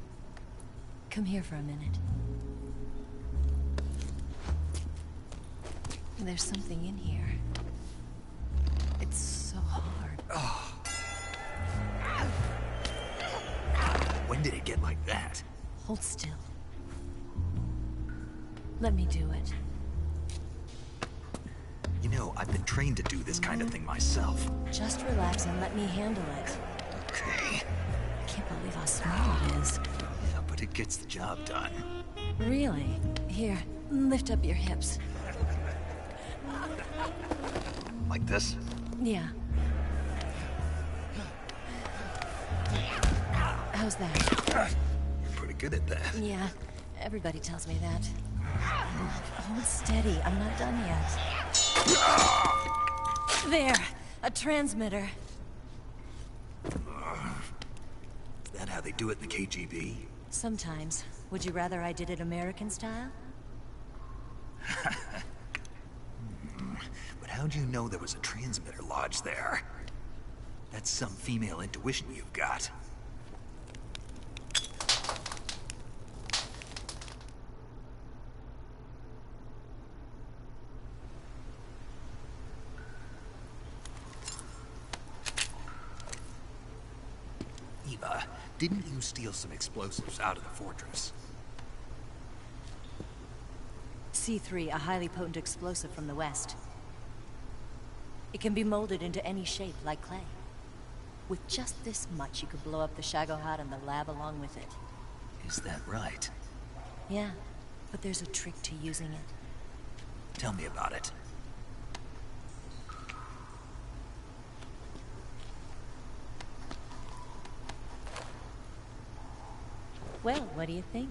come here for a minute. There's something in here. It's so hard. Oh. When did it get like that? Hold still. Let me do it. You know, I've been trained to do this kind of thing myself. Just relax and let me handle it. Okay. I can't believe how small it is. Yeah, but it gets the job done. Really? Here, lift up your hips. Like this? Yeah. How's that? You're pretty good at that. Yeah, everybody tells me that. Hold steady, I'm not done yet. There, a transmitter. Is that how they do it in the KGB? Sometimes. Would you rather I did it American style? But how'd you know there was a transmitter lodged there? That's some female intuition you've got. Eva, didn't you steal some explosives out of the fortress? C3, a highly potent explosive from the west. It can be molded into any shape, like clay. With just this much, you could blow up the Shagohod and the lab along with it. Is that right? Yeah, but there's a trick to using it. Tell me about it. Well, what do you think?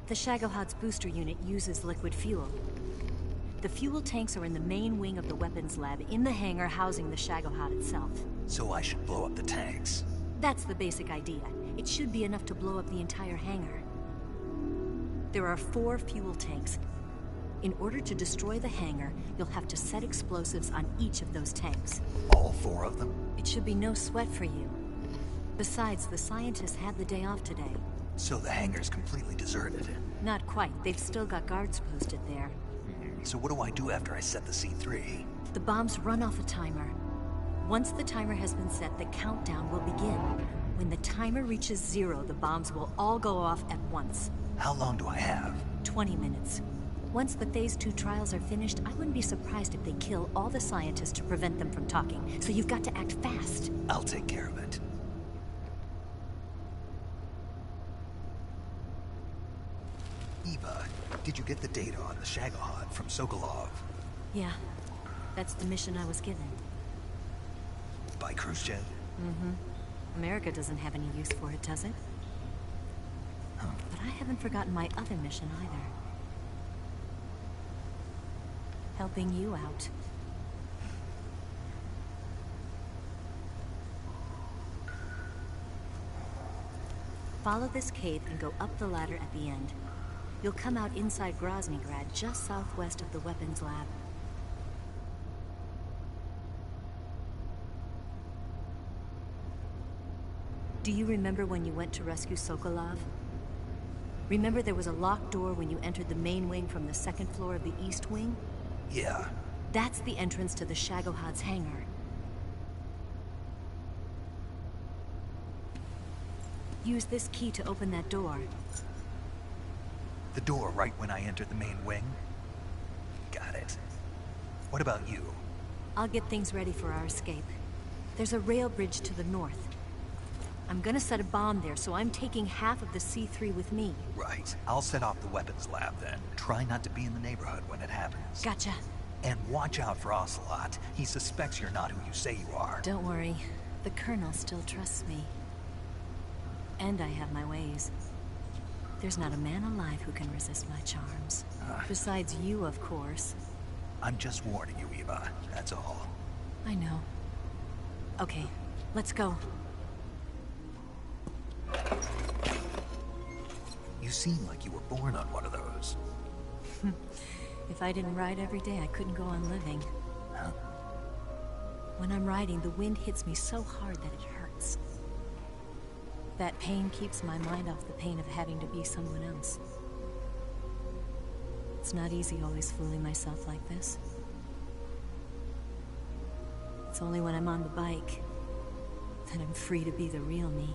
The Shagohod's booster unit uses liquid fuel. The fuel tanks are in the main wing of the weapons lab in the hangar housing the Shagohod itself. So I should blow up the tanks. That's the basic idea. It should be enough to blow up the entire hangar. There are 4 fuel tanks. In order to destroy the hangar, you'll have to set explosives on each of those tanks. All 4 of them? It should be no sweat for you. Besides, the scientists had the day off today. So the hangar's completely deserted. Not quite. They've still got guards posted there. So what do I do after I set the C3? The bombs run off a timer. Once the timer has been set, the countdown will begin. When the timer reaches 0, the bombs will all go off at once. How long do I have? 20 minutes. Once the Phase 2 trials are finished, I wouldn't be surprised if they kill all the scientists to prevent them from talking. So you've got to act fast. I'll take care of it. Eva, did you get the data on the Shagohod from Sokolov? Yeah, that's the mission I was given. By Khrushchev? Mm-hmm. America doesn't have any use for it, does it? Huh. But I haven't forgotten my other mission either. Helping you out. Follow this cave and go up the ladder at the end. You'll come out inside Groznyj, Grad, just southwest of the weapons lab. Do you remember when you went to rescue Sokolov? Remember there was a locked door when you entered the main wing from the 2nd floor of the east wing? Yeah. That's the entrance to the Shagohod's hangar. Use this key to open that door. The door right when I entered the main wing? Got it. What about you? I'll get things ready for our escape. There's a rail bridge to the north. I'm gonna set a bomb there, so I'm taking half of the C3 with me. Right. I'll set off the weapons lab then. Try not to be in the neighborhood when it happens. Gotcha. And watch out for Ocelot. He suspects you're not who you say you are. Don't worry. The Colonel still trusts me. And I have my ways. There's not a man alive who can resist my charms. Besides you, of course. I'm just warning you, Eva. That's all. I know. Okay, let's go. You seem like you were born on one of those. If I didn't ride every day, I couldn't go on living. Huh? When I'm riding, the wind hits me so hard that it hurts. That pain keeps my mind off the pain of having to be someone else. It's not easy always fooling myself like this. It's only when I'm on the bike that I'm free to be the real me.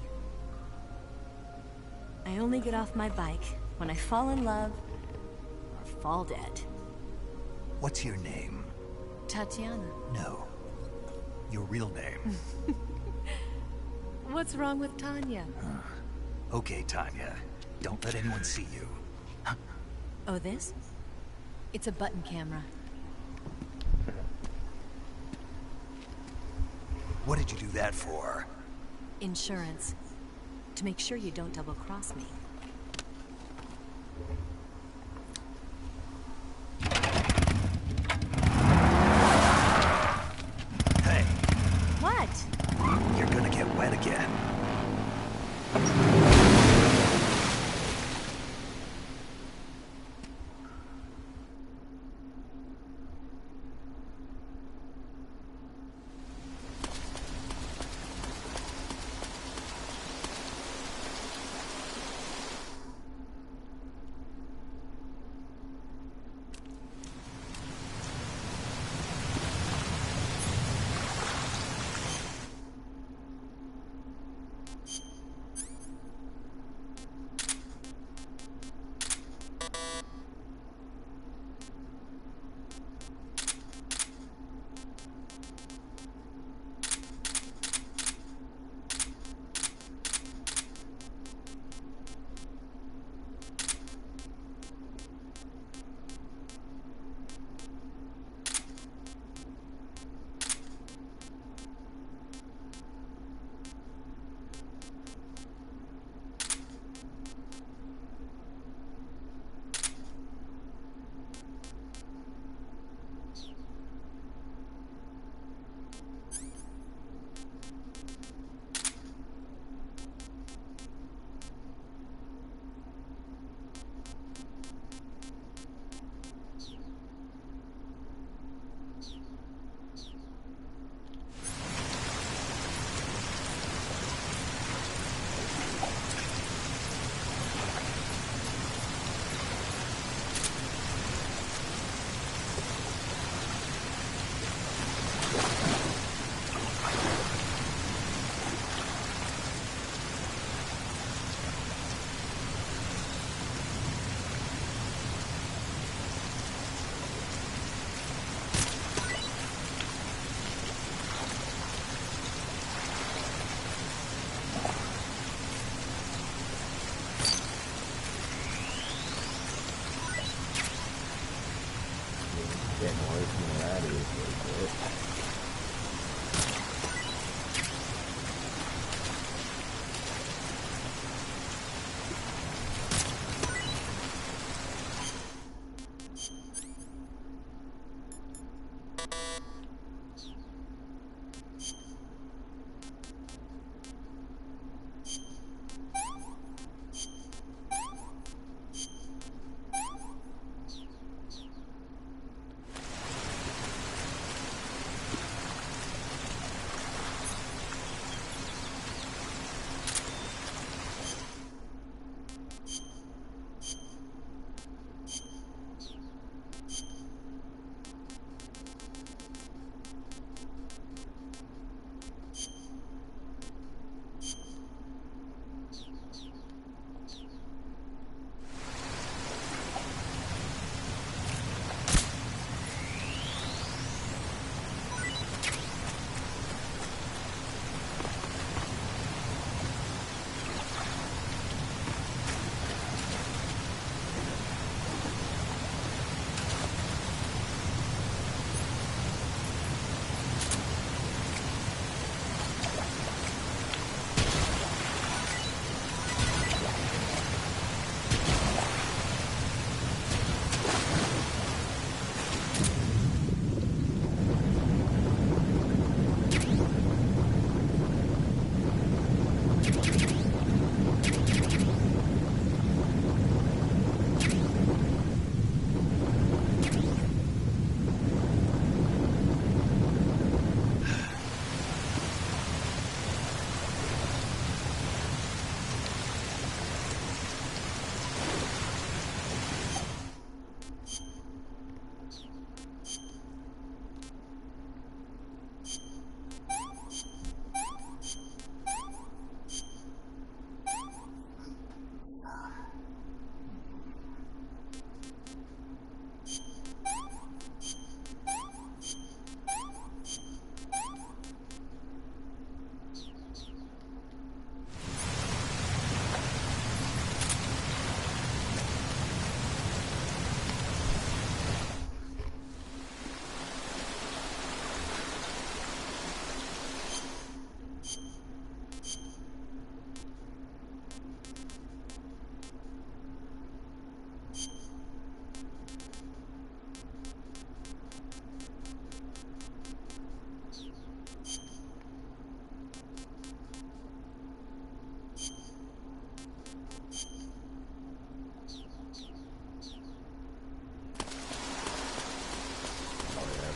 I only get off my bike when I fall in love or fall dead. What's your name? Tatiana. No. Your real name. What's wrong with Tanya? Okay, Tanya. Don't let anyone see you. Oh, this? It's a button camera. What did you do that for? Insurance. To make sure you don't double-cross me. Hey. What? You're gonna get wet again. That is it.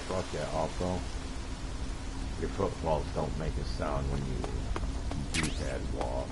Fuck yeah, also, your footfalls don't make a sound when you D-pad walk.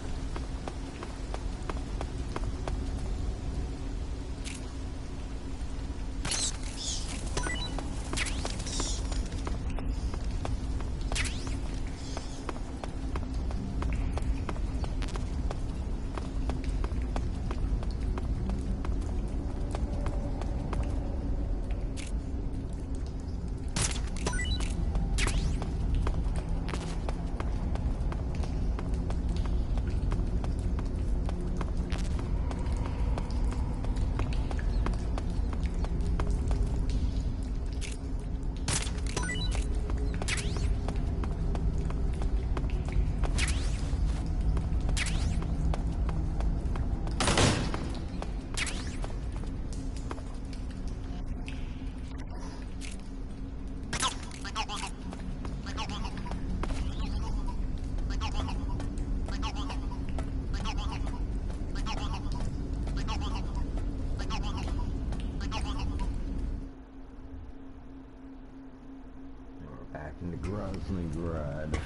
Back into Groznyj Grad.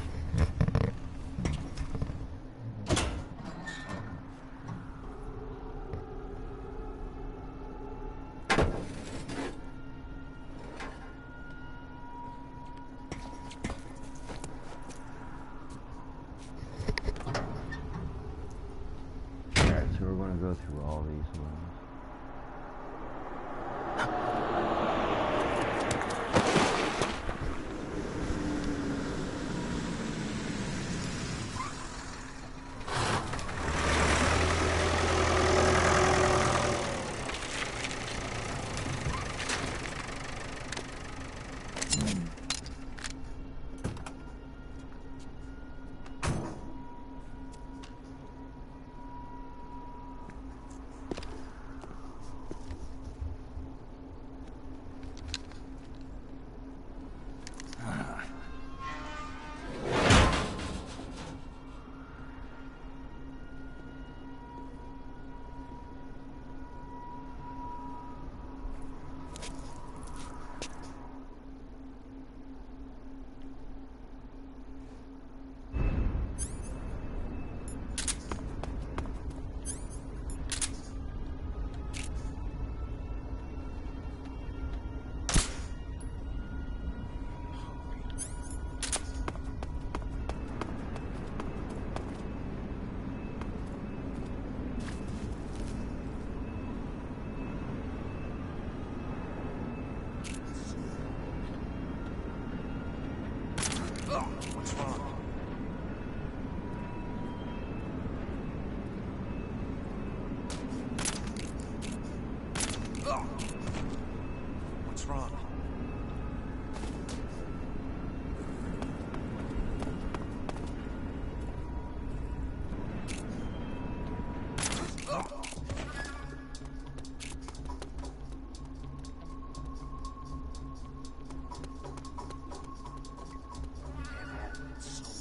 Alright, so we're going to go through all these ones. What's wrong? What's wrong? So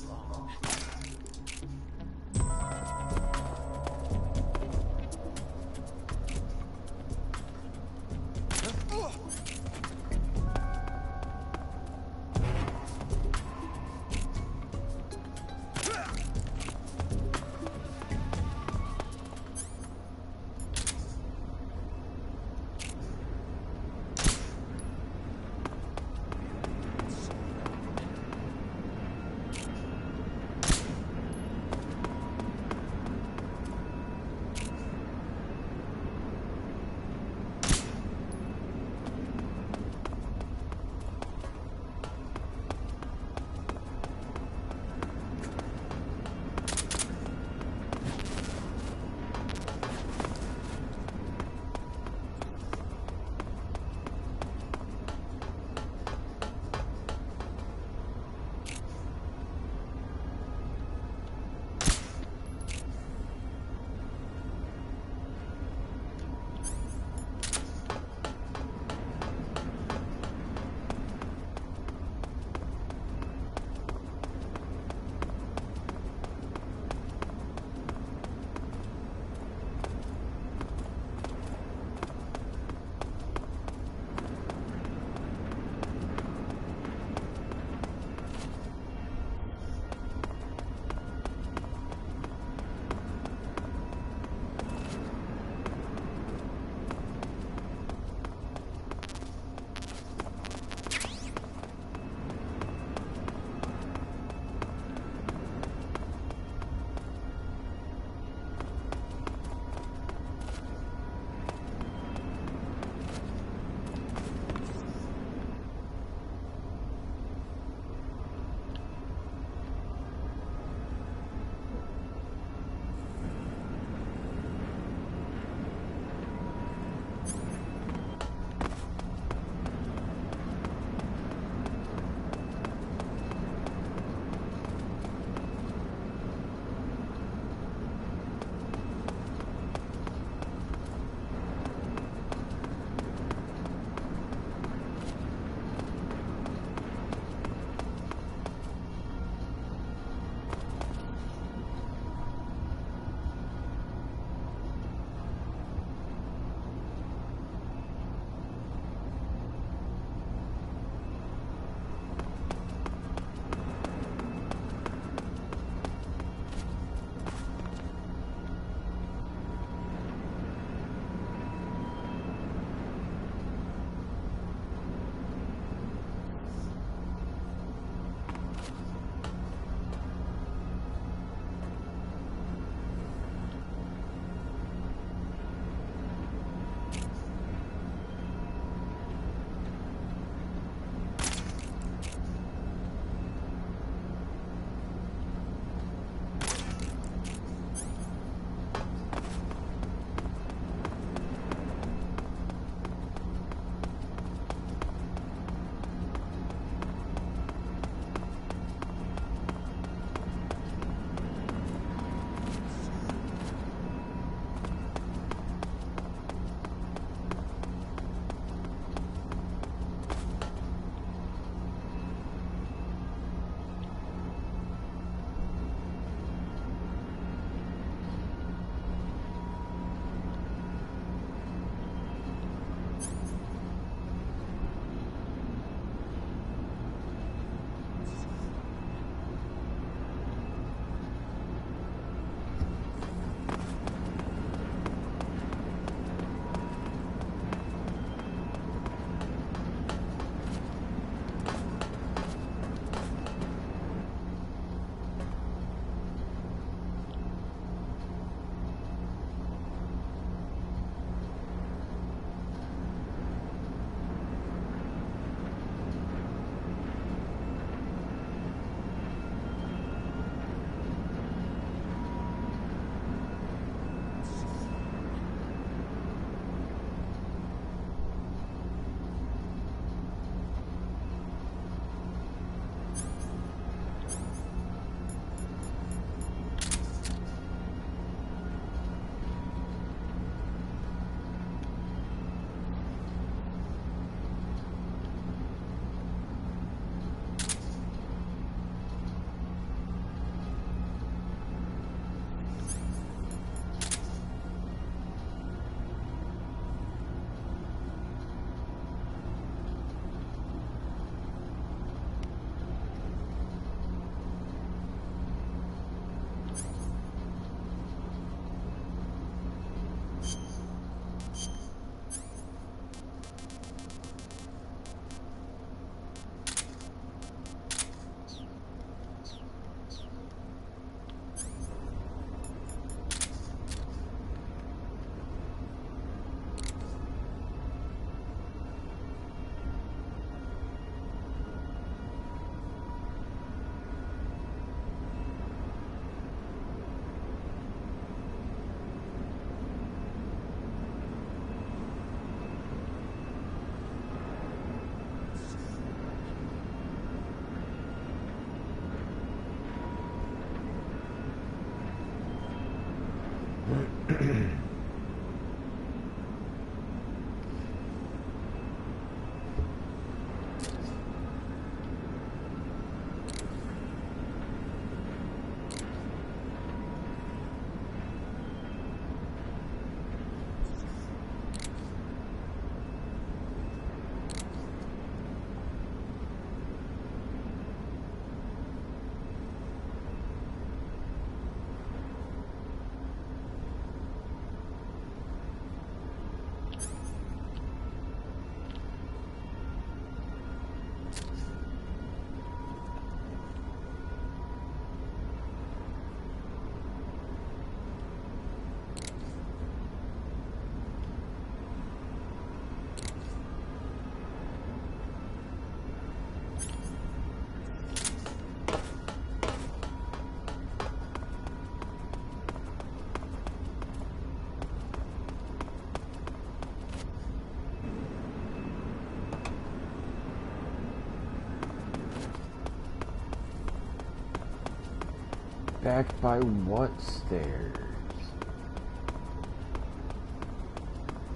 Back by what stairs?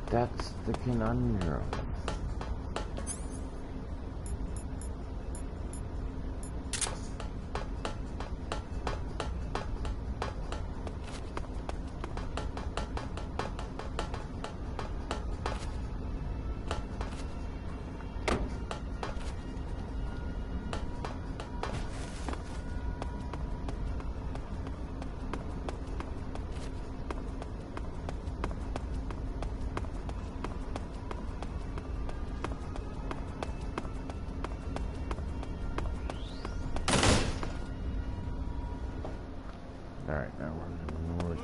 That's the conundrum. Alright, now we're in the north.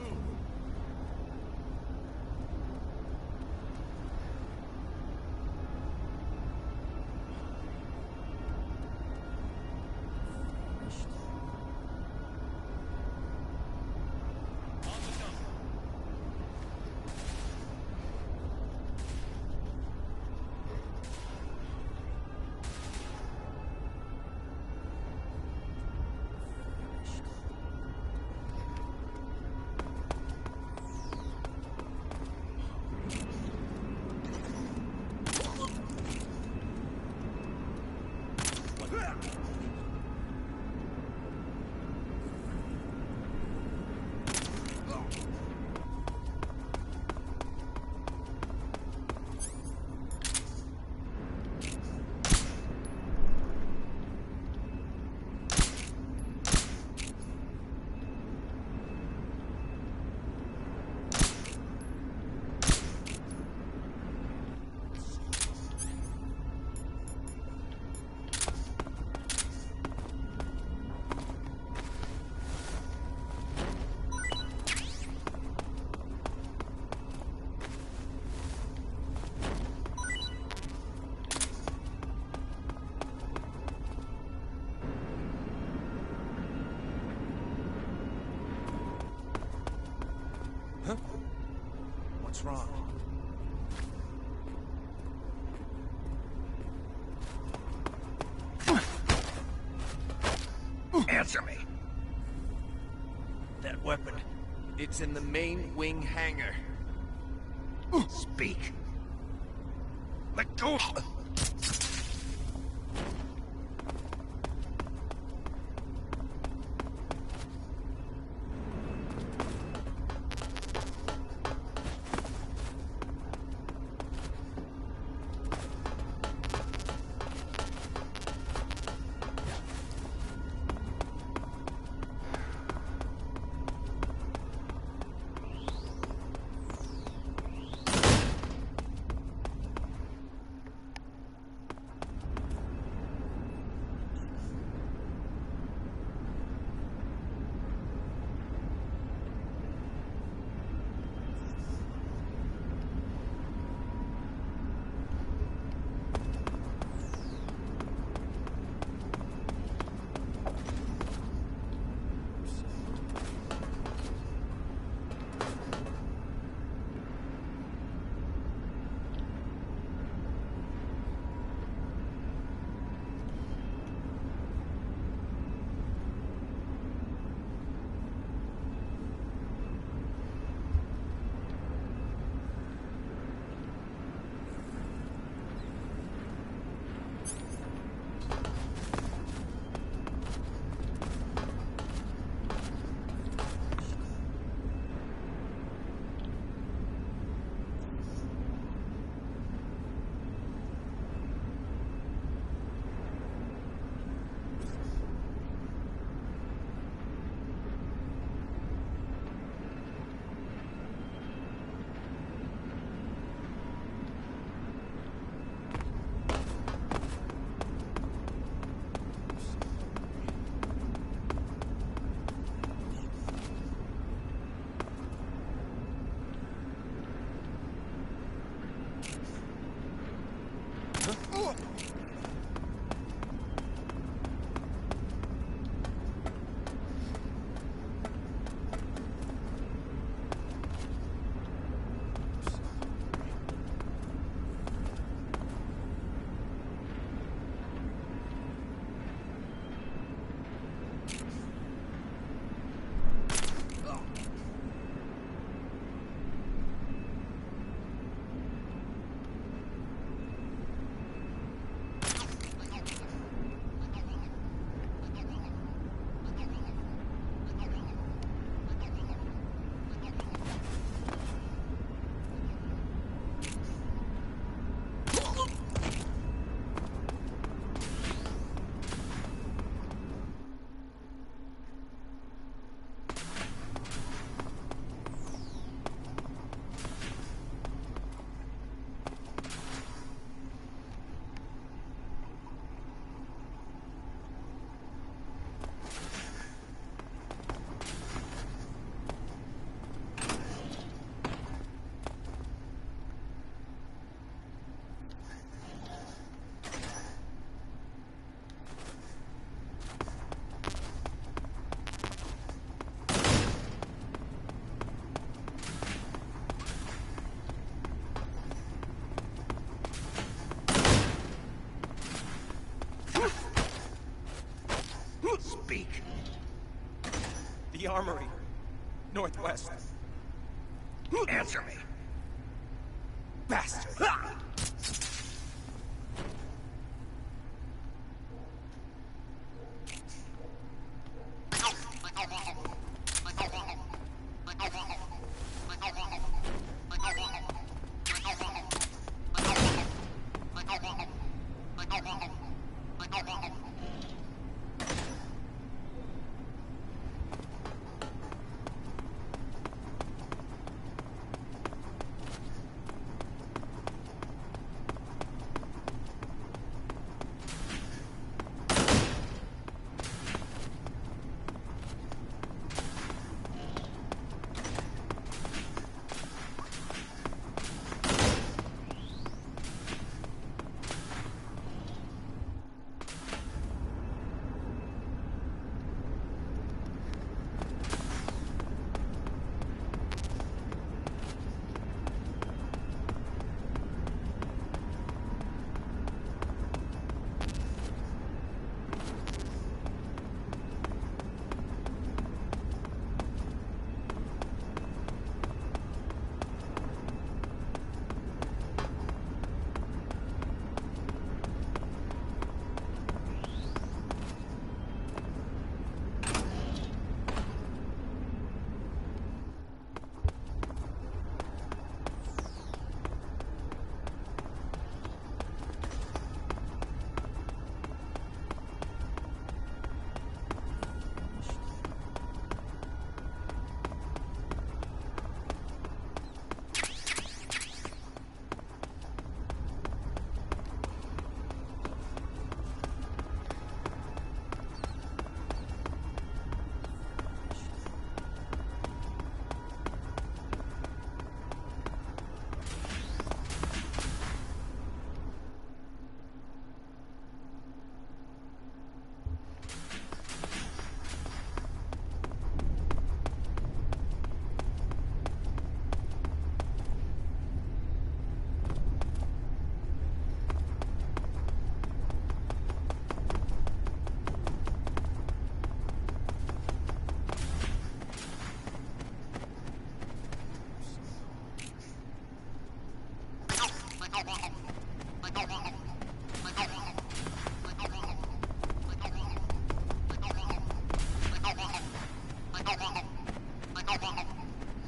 What's wrong? Answer me. That weapon, it's in the main wing hangar. Speak. Let go. Speak. The armory. Northwest. Answer me. Bastard!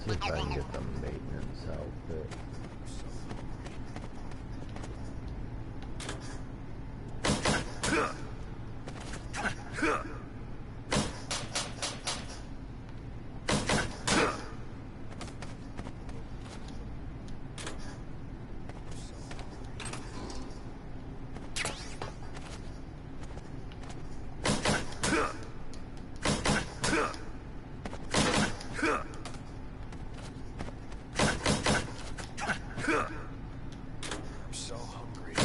See if I can get the maintenance outfit. I'm so hungry.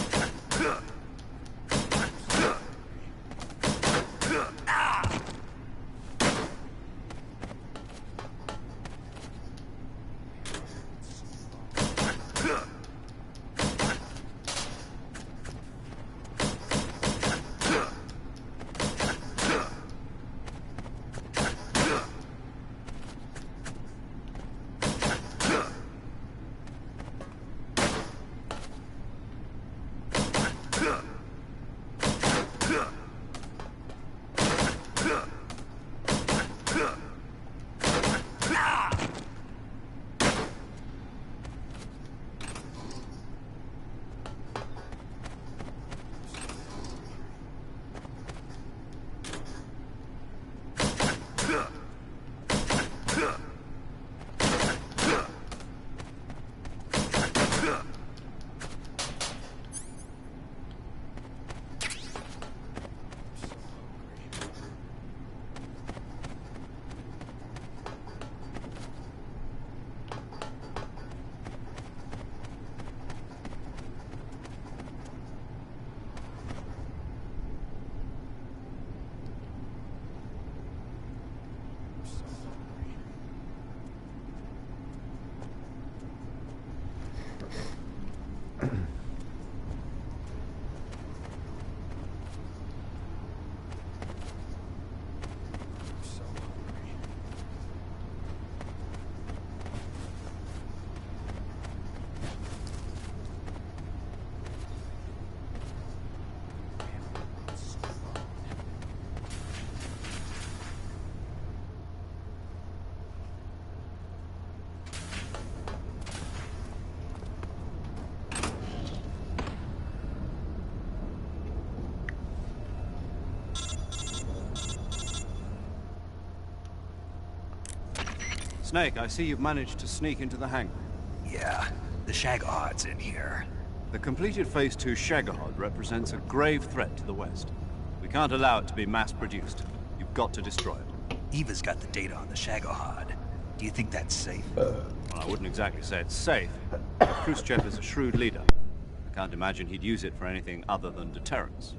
Snake, I see you've managed to sneak into the hangar. Yeah, the Shagahard's in here. The completed Phase 2 Shagahod represents a grave threat to the West. We can't allow it to be mass-produced. You've got to destroy it. Eva's got the data on the Shagahod. Do you think that's safe? Well, I wouldn't exactly say it's safe. But Khrushchev is a shrewd leader. I can't imagine he'd use it for anything other than deterrence.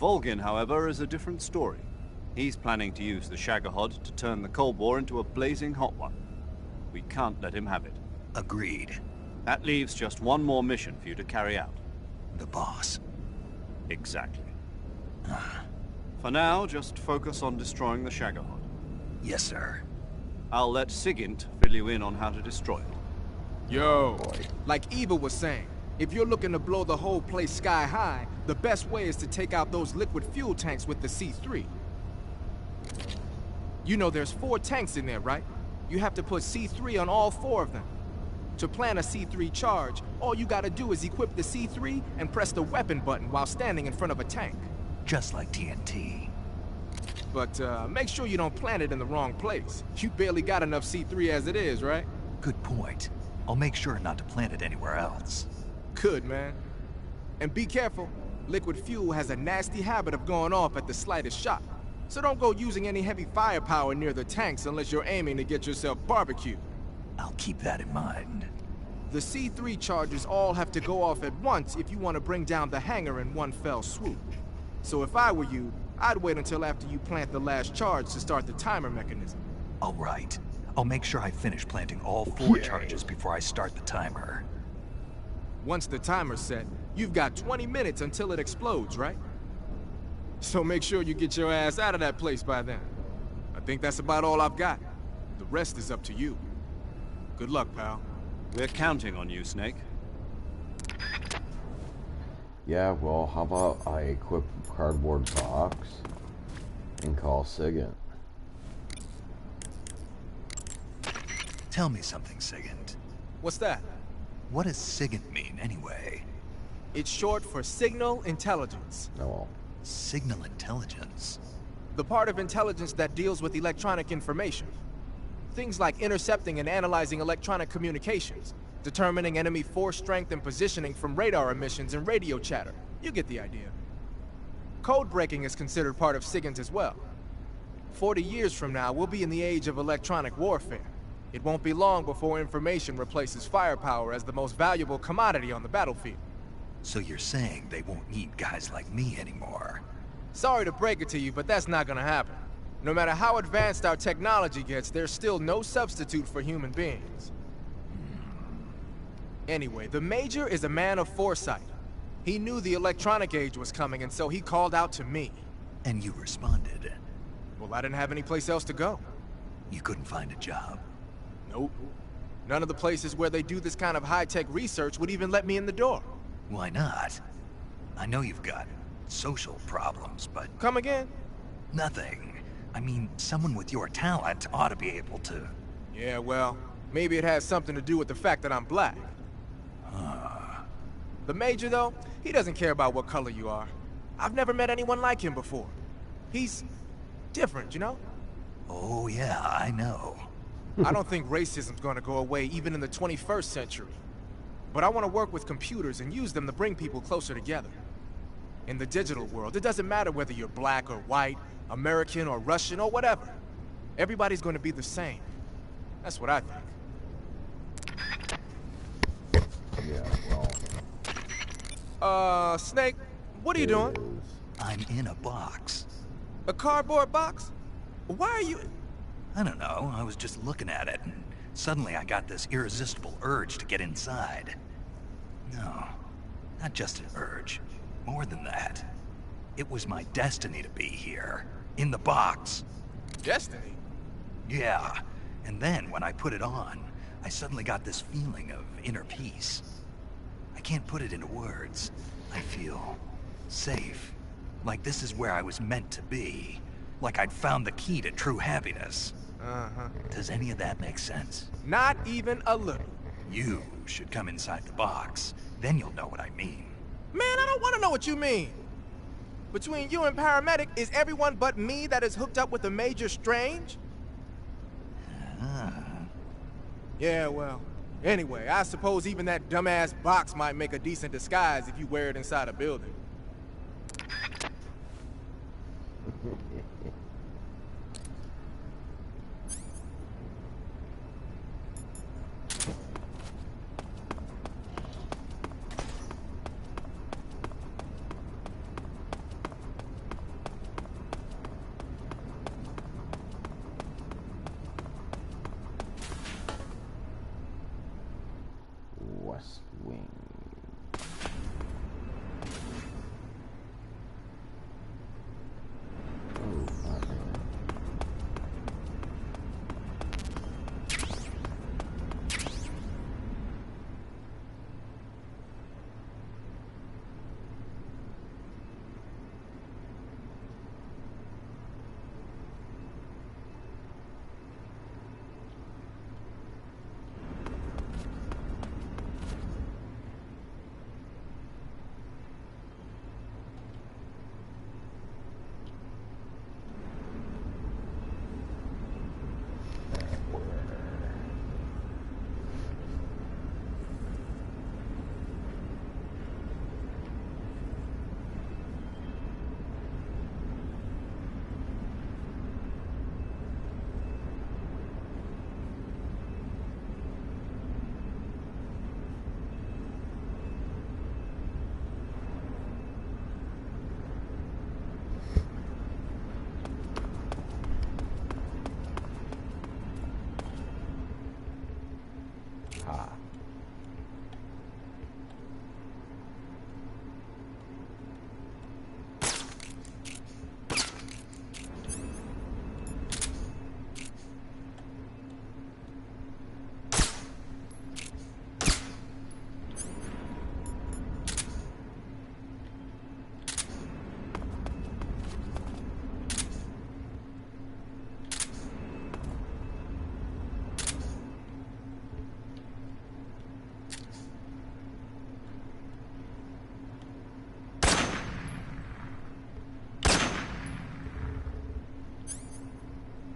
Volgin, however, is a different story. He's planning to use the Shagahod to turn the Cold War into a blazing hot one. We can't let him have it. Agreed. That leaves just one more mission for you to carry out. The boss. Exactly. For now, just focus on destroying the Shagahod. Yes, sir. I'll let Sigint fill you in on how to destroy it. Yo, like Eva was saying, if you're looking to blow the whole place sky high, the best way is to take out those liquid fuel tanks with the C3. You know there's 4 tanks in there, right? You have to put C3 on all 4 of them. To plant a C3 charge, all you gotta do is equip the C3 and press the weapon button while standing in front of a tank. Just like TNT. But make sure you don't plant it in the wrong place. You barely got enough C3 as it is, right? Good point. I'll make sure not to plant it anywhere else. Good, man. And be careful. Liquid fuel has a nasty habit of going off at the slightest shock. So don't go using any heavy firepower near the tanks unless you're aiming to get yourself barbecued. I'll keep that in mind. The C3 charges all have to go off at once if you want to bring down the hangar in one fell swoop. So if I were you, I'd wait until after you plant the last charge to start the timer mechanism. All right. I'll make sure I finish planting all 4 charges before I start the timer. Once the timer's set, you've got 20 minutes until it explodes, right? So make sure you get your ass out of that place by then. I think that's about all I've got. The rest is up to you. Good luck, pal. We're counting on you, Snake. Yeah, well, how about I equip a cardboard box and call Sigint? Tell me something, Sigint. What's that? What does Sigint mean, anyway? It's short for Signal Intelligence. Oh, well. Signal Intelligence? The part of intelligence that deals with electronic information. Things like intercepting and analyzing electronic communications, determining enemy force strength and positioning from radar emissions and radio chatter. You get the idea. Code breaking is considered part of SIGINT as well. 40 years from now, we'll be in the age of electronic warfare. It won't be long before information replaces firepower as the most valuable commodity on the battlefield. So you're saying they won't need guys like me anymore? Sorry to break it to you, but that's not gonna happen. No matter how advanced our technology gets, there's still no substitute for human beings. Anyway, the Major is a man of foresight. He knew the electronic age was coming, and so he called out to me. And you responded? Well, I didn't have any place else to go. You couldn't find a job? Nope. None of the places where they do this kind of high-tech research would even let me in the door. Why not? I know you've got social problems, but... Come again? Nothing. I mean, someone with your talent ought to be able to... Yeah, well, maybe it has something to do with the fact that I'm black. The Major, though, he doesn't care about what color you are. I've never met anyone like him before. He's different, you know? Oh, yeah, I know. I don't think racism's gonna go away even in the 21st century. But I want to work with computers and use them to bring people closer together. In the digital world, it doesn't matter whether you're black or white, American or Russian or whatever. Everybody's gonna be the same. That's what I think. Yeah, well... Snake, what are you doing? I'm in a box. A cardboard box? Why are you... I don't know, I was just looking at it, and suddenly I got this irresistible urge to get inside. No, not just an urge. More than that. It was my destiny to be here. In the box. Destiny? Yeah, and then when I put it on, I suddenly got this feeling of inner peace. I can't put it into words. I feel safe. Like this is where I was meant to be. Like I'd found the key to true happiness. Uh-huh. Does any of that make sense? Not even a little. You should come inside the box. Then you'll know what I mean. Man, I don't want to know what you mean. Between you and Paramedic, is everyone but me that is hooked up with the Major strange? Ah. Yeah, well, anyway, I suppose even that dumbass box might make a decent disguise if you wear it inside a building. West Wing. Oh, okay.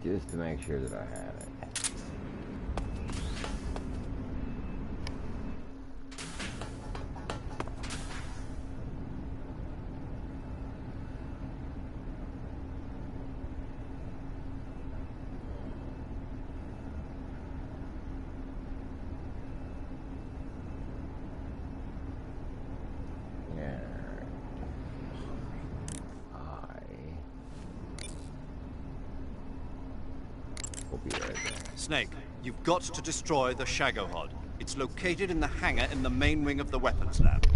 Just to make sure that I had it. Snake, you've got to destroy the Shagohod. It's located in the hangar in the main wing of the weapons lab.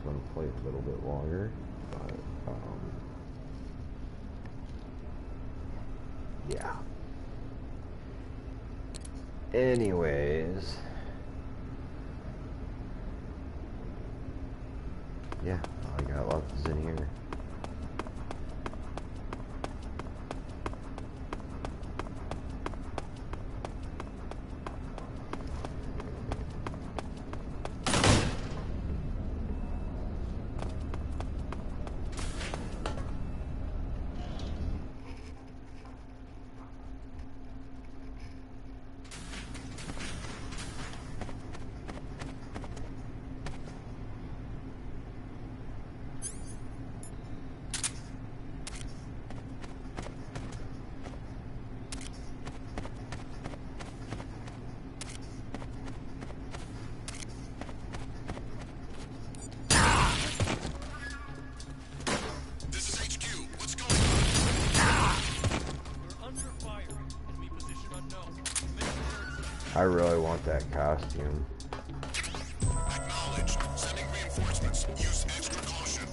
want to play a little bit longer, but yeah. Anyways, yeah, all I got left is in here. I really want that costume. Acknowledged. Sending reinforcements. Use extra caution.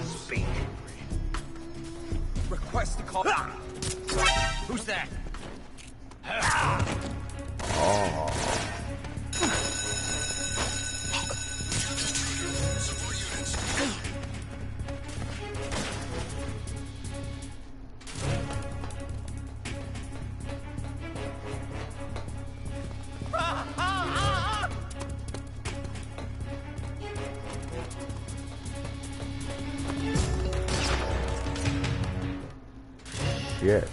Speak. Request to call. Who's that? Oh. Shit.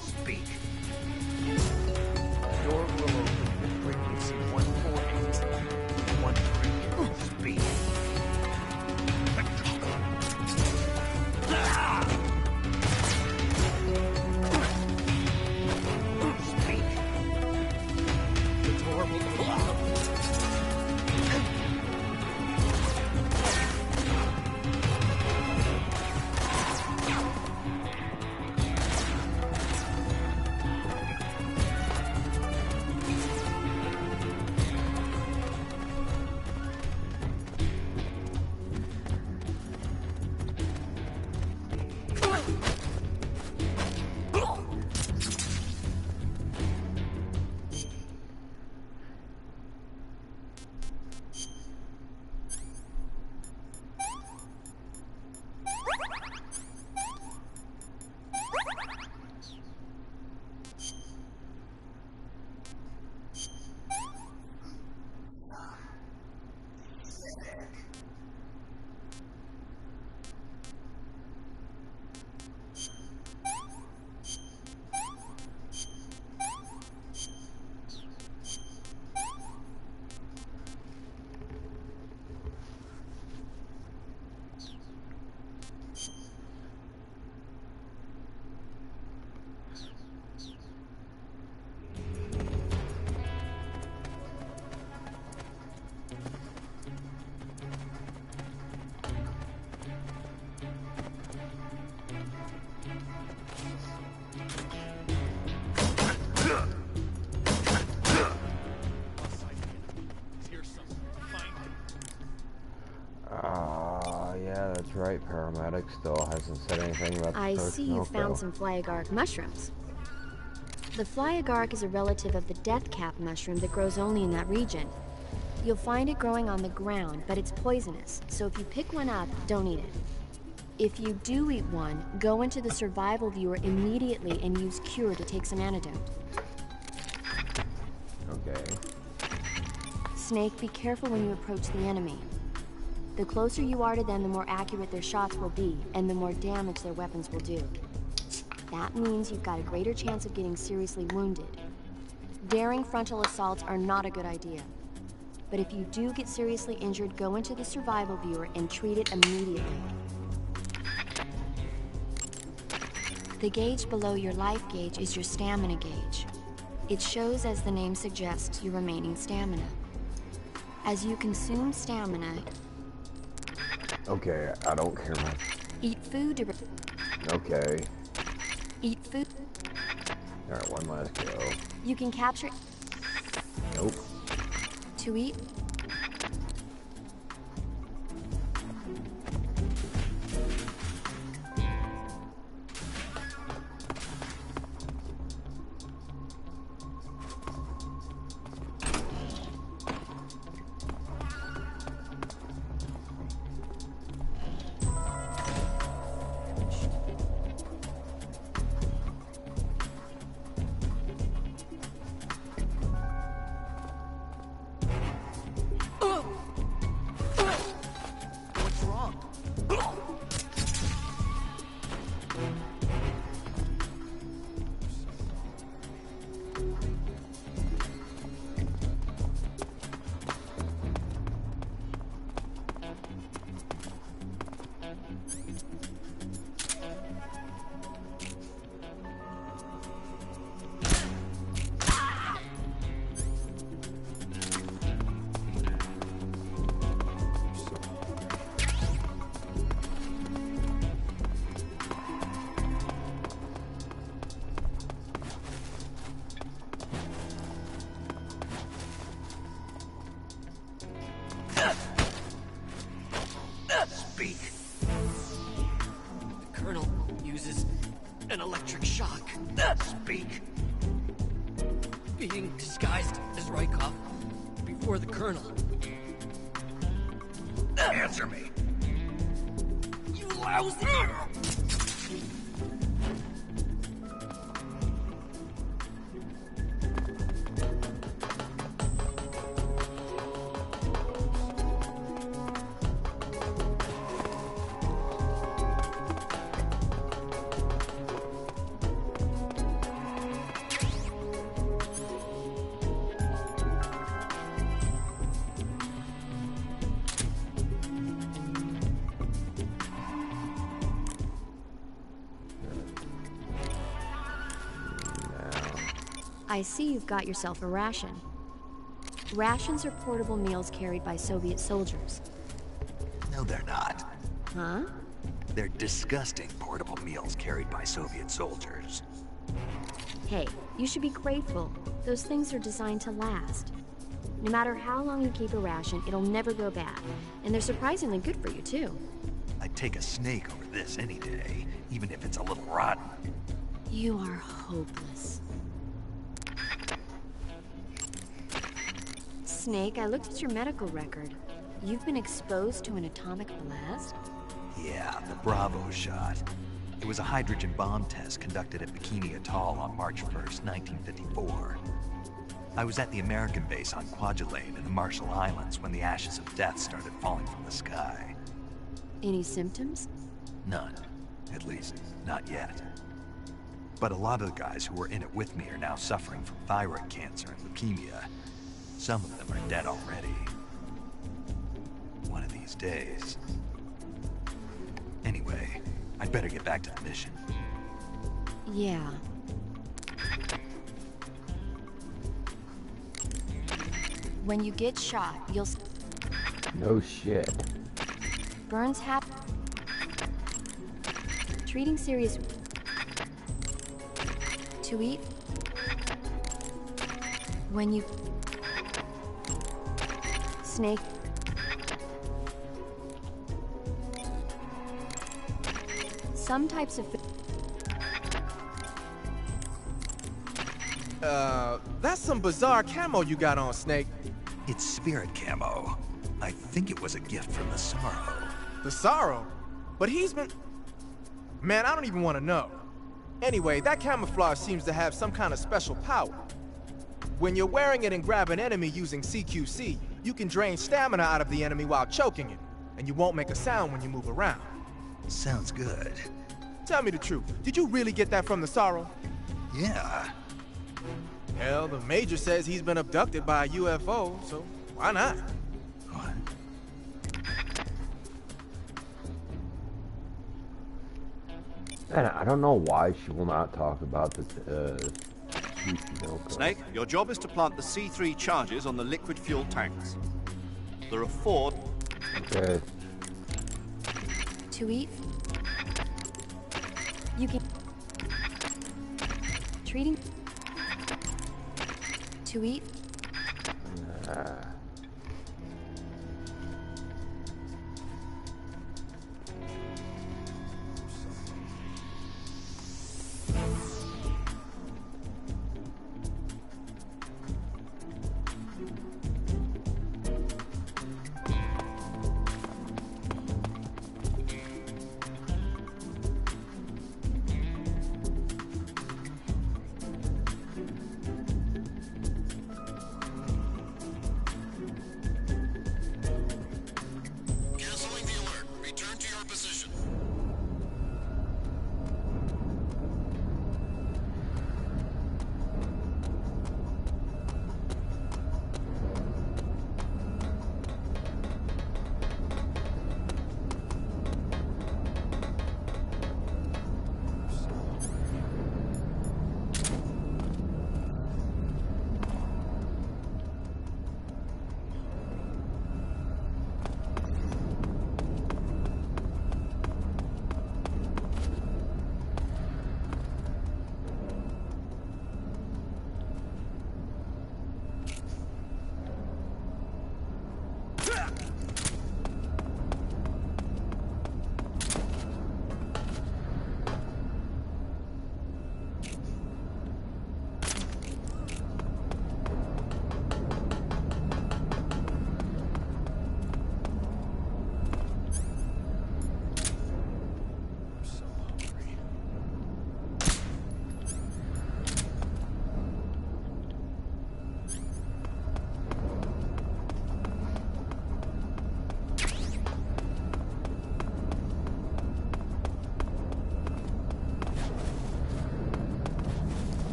Speak. Door will open with frequency 148. 13. Speak. Speak. The door will open. Yeah, that's right. Paramedic still hasn't said anything about the I see you found some Flyagark mushrooms. The Flyagark is a relative of the deathcap mushroom that grows only in that region. You'll find it growing on the ground, but it's poisonous, so if you pick one up, don't eat it. If you do eat one, go into the survival viewer immediately and use Cure to take some antidote. Okay. Snake, be careful when you approach the enemy. The closer you are to them, the more accurate their shots will be, and the more damage their weapons will do. That means you've got a greater chance of getting seriously wounded. Daring frontal assaults are not a good idea. But if you do get seriously injured, go into the survival viewer and treat it immediately. The gauge below your life gauge is your stamina gauge. It shows, as the name suggests, your remaining stamina. As you consume stamina... Okay, I don't care much. Eat food to... Okay. Eat food... Alright, one last go. You can capture... Nope. To eat... What's wrong? Speak. The Colonel uses an electric shock. Speak. Being disguised as Rykov before the Colonel. Answer me. You lousy! I see you've got yourself a ration. Rations are portable meals carried by Soviet soldiers. No, they're not. Huh? They're disgusting portable meals carried by Soviet soldiers. Hey, you should be grateful. Those things are designed to last. No matter how long you keep a ration, it'll never go bad. And they're surprisingly good for you, too. I'd take a snake over this any day, even if it's a little rotten. You are hopeless. Snake, I looked at your medical record. You've been exposed to an atomic blast? Yeah, the Bravo shot. It was a hydrogen bomb test conducted at Bikini Atoll on March 1st, 1954. I was at the American base on Kwajalein in the Marshall Islands when the ashes of death started falling from the sky. Any symptoms? None. At least, not yet. But a lot of the guys who were in it with me are now suffering from thyroid cancer and leukemia. Some of them are dead already. One of these days. Anyway, I'd better get back to the mission. Yeah. When you get shot, you'll... No shit. Burns happen. Treating serious... To eat? When you... Snake. Some types of... That's some bizarre camo you got on, Snake. It's spirit camo. I think it was a gift from the Sorrow. The Sorrow? But he's been... Man, I don't even want to know. Anyway, that camouflage seems to have some kind of special power. When you're wearing it and grab an enemy using CQC, you can drain stamina out of the enemy while choking it, and you won't make a sound when you move around. Sounds good. Tell me the truth, did you really get that from the Sorrow? Yeah. Hell, the Major says he's been abducted by a UFO, so why not? What? And I don't know why she will not talk about the Snake, your job is to plant the C3 charges on the liquid fuel tanks. There are 4. Okay. To eat? You can... Treating? To eat?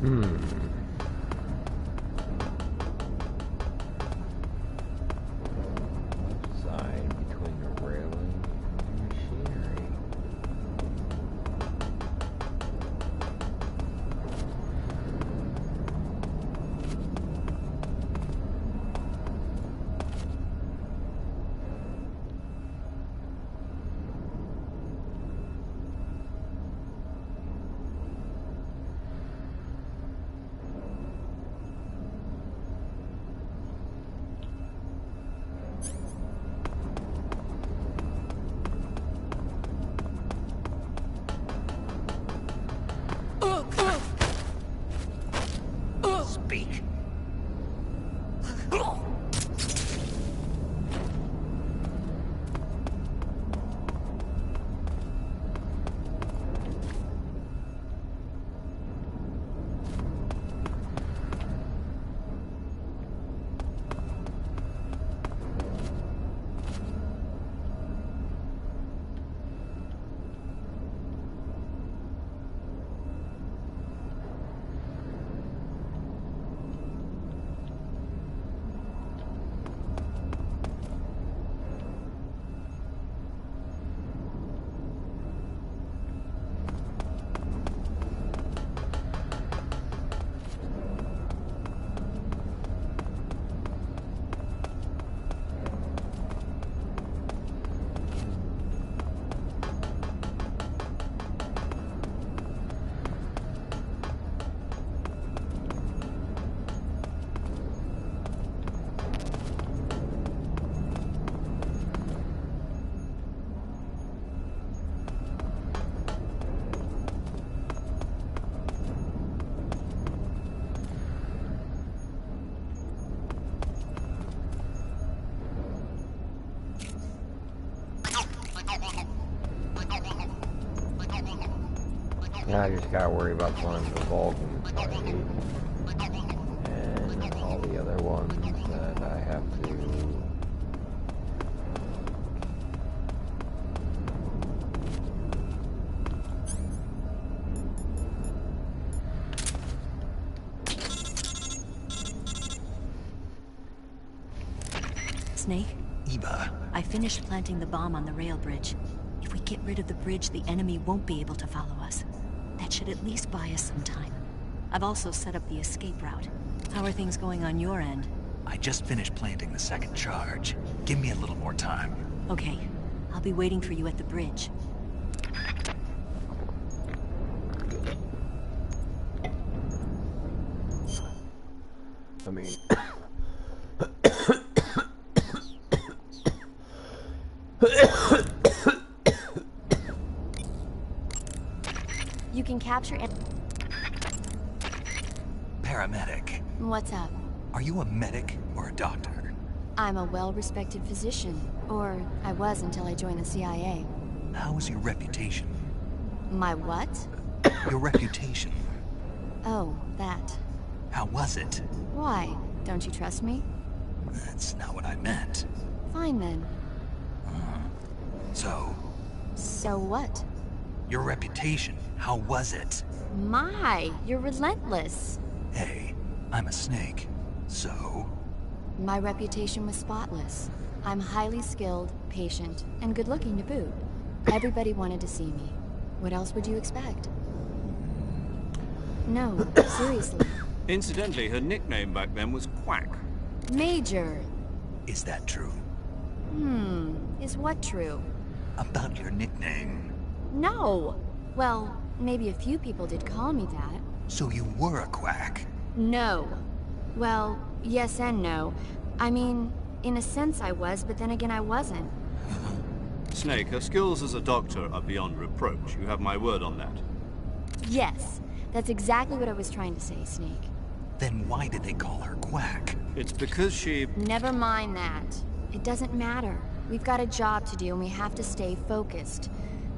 Side between the railing and the machinery. Speak. Now I just gotta worry about finding the Vulcan fight and all the other ones that I have to. Snake? Eva. I finished planting the bomb on the rail bridge. If we get rid of the bridge, the enemy won't be able to follow us. That should at least buy us some time. I've also set up the escape route. How are things going on your end? I just finished planting the second charge. Give me a little more time. Okay. I'll be waiting for you at the bridge. I mean... You can capture Paramedic. What's up? Are you a medic or a doctor? I'm a well-respected physician. Or I was until I joined the CIA. How is your reputation? My what? Your reputation. Oh, that. How was it? Why? Don't you trust me? That's not what I meant. Fine then. So? So what? Your reputation. How was it? My, you're relentless. Hey, I'm a snake. So? My reputation was spotless. I'm highly skilled, patient, and good-looking to boot. Everybody wanted to see me. What else would you expect? No, seriously. Incidentally, her nickname back then was Quack. Major. Is that true? Is what true? About your nickname. No. Well, maybe a few people did call me that. So you were a quack? No. Well, yes and no. I mean, in a sense I was, but then again I wasn't. Snake, her skills as a doctor are beyond reproach. You have my word on that. Yes. That's exactly what I was trying to say, Snake. Then why did they call her Quack? It's because she... Never mind that. It doesn't matter. We've got a job to do and we have to stay focused.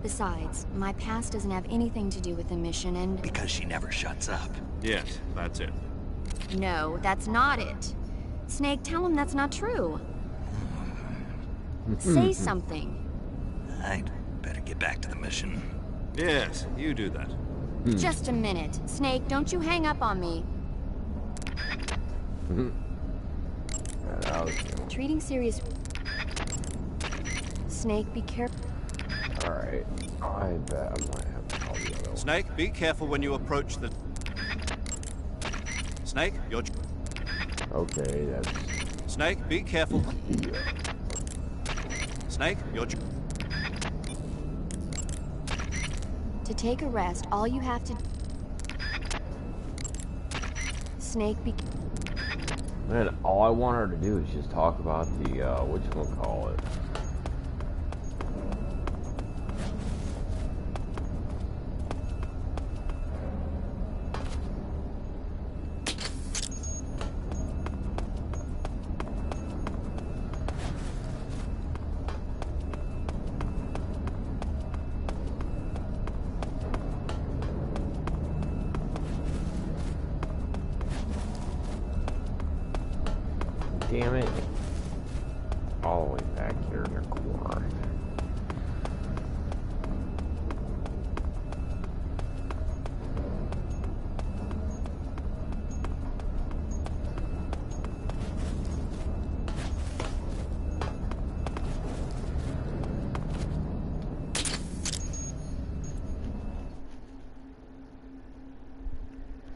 Besides, my past doesn't have anything to do with the mission and... Because she never shuts up. Yes, that's it. No, that's not it. Snake, tell him that's not true. Say something. I'd better get back to the mission. Yes, you do that. Just a minute. Snake, don't you hang up on me. Treating serious... Snake, be careful. Alright. I bet I might have to call the other one. Snake, be careful when you approach the... Snake, you're... Okay, that's... Snake, be careful. Yeah. Snake, you're... To take a rest, all you have to... Snake, be... Man, all I want her to do is just talk about the, whatchamacallit. Damn it. All the way back here in the corner.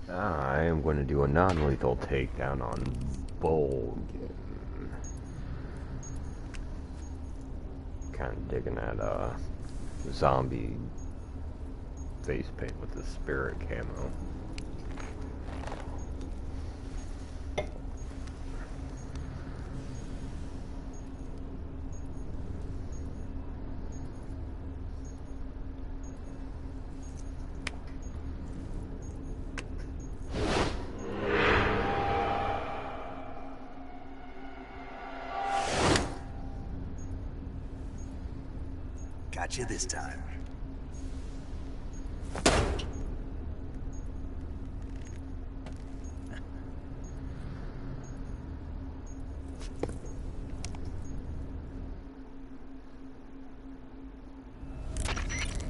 I am going to do a non-lethal takedown on Bolgan. Kind of digging that zombie face paint with the spirit camo. Got you this time.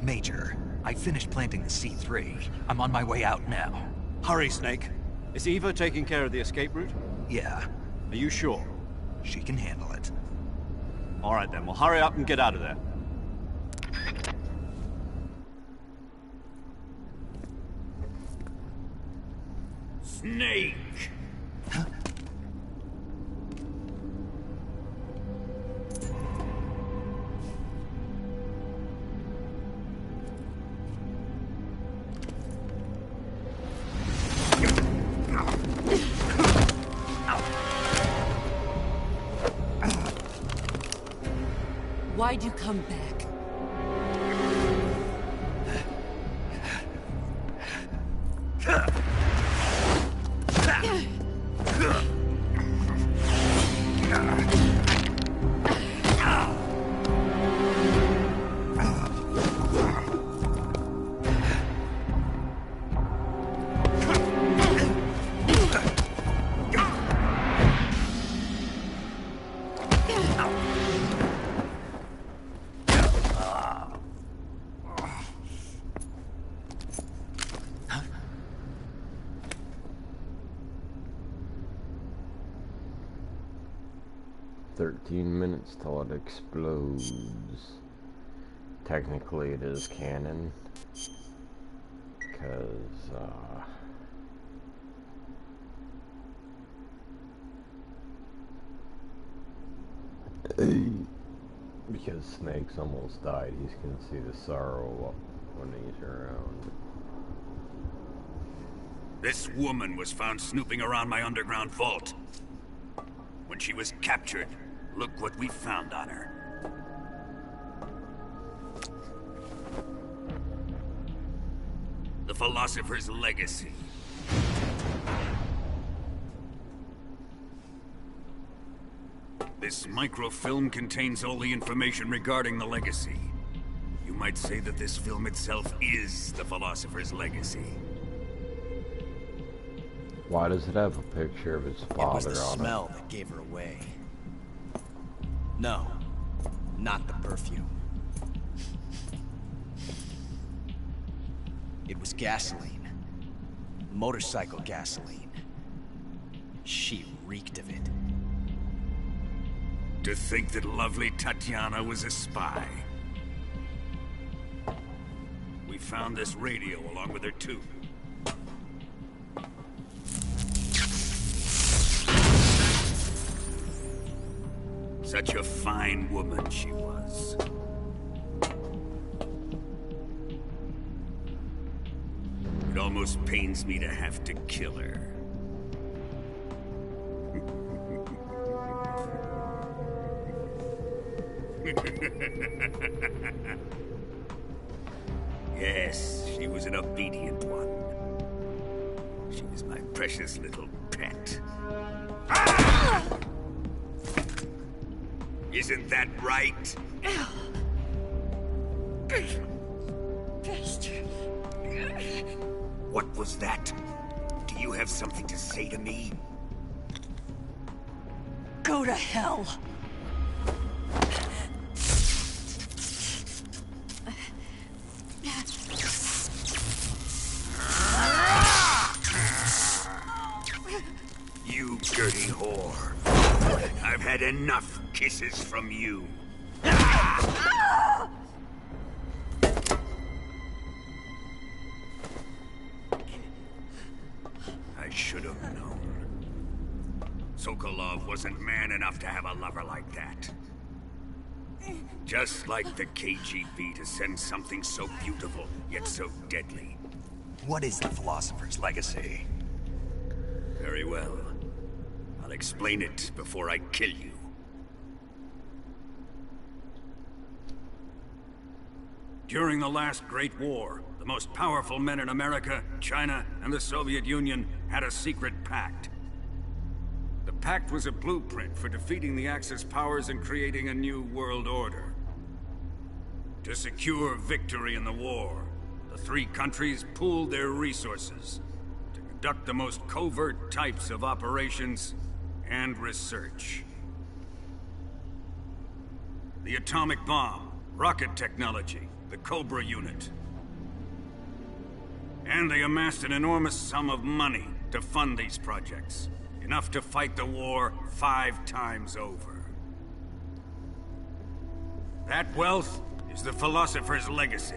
Major, I finished planting the C3. I'm on my way out now. Hurry, Snake. Is Eva taking care of the escape route? Yeah. Are you sure? She can handle it. All right then, well hurry up and get out of there. Snake! Why'd you come back? Minutes till it explodes. Technically it is canon. Because, because Snake's almost died. He's gonna see the sorrow when he's around. This woman was found snooping around my underground vault. When she was captured, look what we found on her. The Philosopher's Legacy. This microfilm contains all the information regarding the Legacy. You might say that this film itself is the Philosopher's Legacy. Why does it have a picture of his father on it? It was the smell that gave her away. No, not the perfume. It was gasoline. Motorcycle gasoline. She reeked of it. To think that lovely Tatiana was a spy. We found this radio along with her too. Such a fine woman she was. It almost pains me to have to kill her. Yes, she was an obedient one. She was my precious little pet. Ah! Isn't that right? What was that? Do you have something to say to me? Go to hell. You dirty whore. I've had enough kisses from you. I should have known. Sokolov wasn't man enough to have a lover like that. Just like the KGB to send something so beautiful, yet so deadly. What is the Philosopher's Legacy? Very well. I'll explain it before I kill you. During the last Great War, the most powerful men in America, China, and the Soviet Union had a secret pact. The pact was a blueprint for defeating the Axis powers and creating a new world order. To secure victory in the war, the three countries pooled their resources to conduct the most covert types of operations and research. The atomic bomb, rocket technology, the Cobra unit. And they amassed an enormous sum of money to fund these projects. Enough to fight the war 5 times over. That wealth is the Philosopher's Legacy.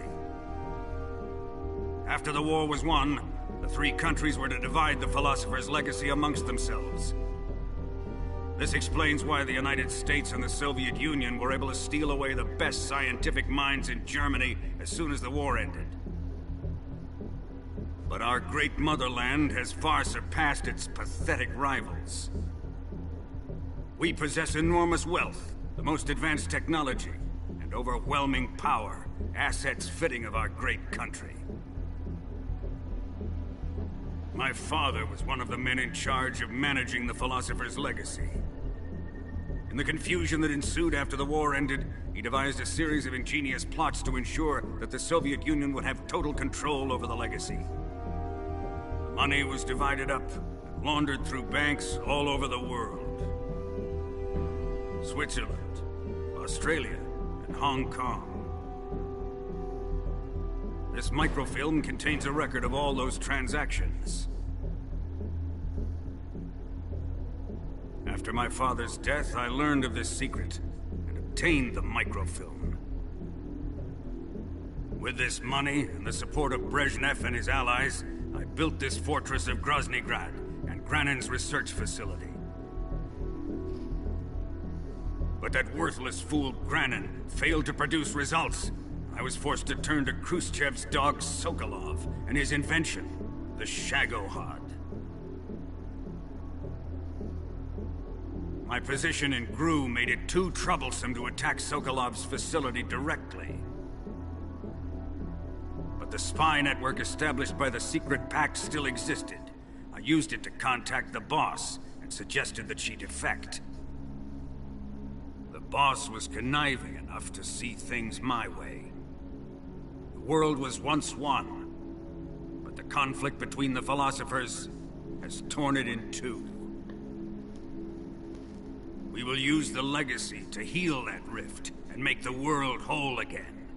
After the war was won, the three countries were to divide the Philosopher's Legacy amongst themselves. This explains why the United States and the Soviet Union were able to steal away the best scientific minds in Germany as soon as the war ended. But our great motherland has far surpassed its pathetic rivals. We possess enormous wealth, the most advanced technology, and overwhelming power, assets fitting of our great country. My father was one of the men in charge of managing the Philosopher's Legacy. In the confusion that ensued after the war ended, he devised a series of ingenious plots to ensure that the Soviet Union would have total control over the Legacy. The money was divided up and laundered through banks all over the world. Switzerland, Australia, and Hong Kong. This microfilm contains a record of all those transactions. After my father's death, I learned of this secret and obtained the microfilm. With this money and the support of Brezhnev and his allies, I built this fortress of Groznyj Grad and Granin's research facility. But that worthless fool Granin failed to produce results. I was forced to turn to Khrushchev's dog Sokolov and his invention, the Shagohod. My position in GRU made it too troublesome to attack Sokolov's facility directly. But the spy network established by the secret pact still existed. I used it to contact the boss and suggested that she defect. The boss was conniving enough to see things my way. The world was once one, but the conflict between the philosophers has torn it in two. We will use the legacy to heal that rift and make the world whole again.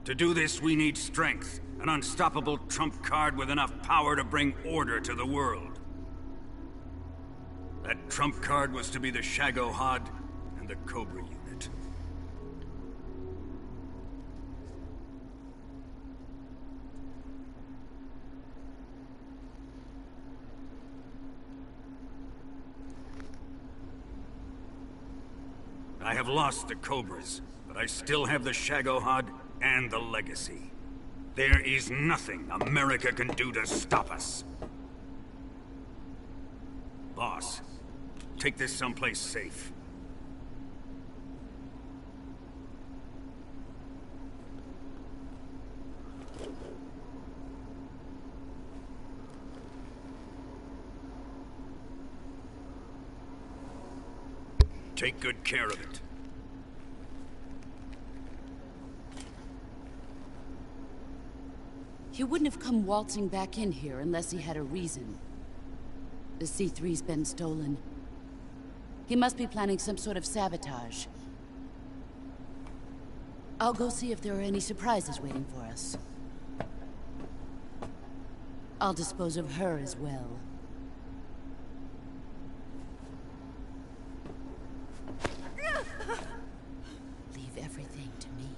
To do this, we need strength. An unstoppable trump card with enough power to bring order to the world. That trump card was to be the Shagohod and the Cobra unit. I have lost the Cobras, but I still have the Shagohod and the Legacy. There is nothing America can do to stop us. Boss, take this someplace safe. Take good care of it. He wouldn't have come waltzing back in here unless he had a reason. The C3's been stolen. He must be planning some sort of sabotage. I'll go see if there are any surprises waiting for us. I'll dispose of her as well. Leave everything to me.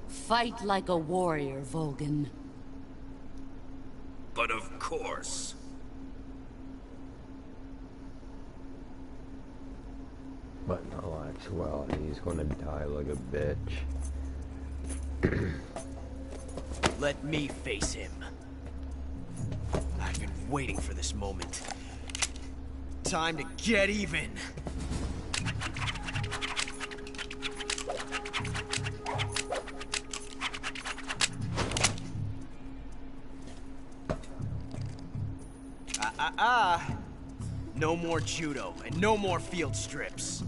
Fight like a warrior, Volgan. But of course. But in all actuality, he's gonna die like a bitch. Let me face him. I've been waiting for this moment. Time to get even. No more judo, and no more field strips.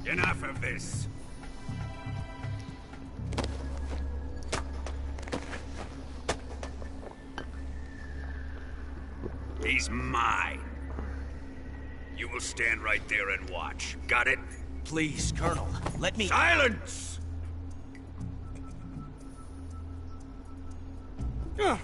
Enough of this. He's mine. You will stand right there and watch. Got it? Please, Colonel, let me— Silence! Huh?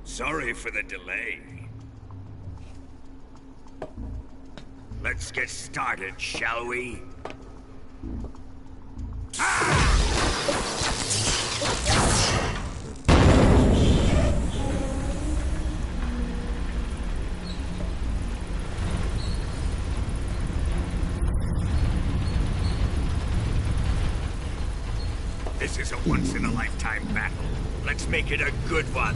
Sorry for the delay. Let's get started, shall we? This is a once-in-a-lifetime battle. Let's make it a good one.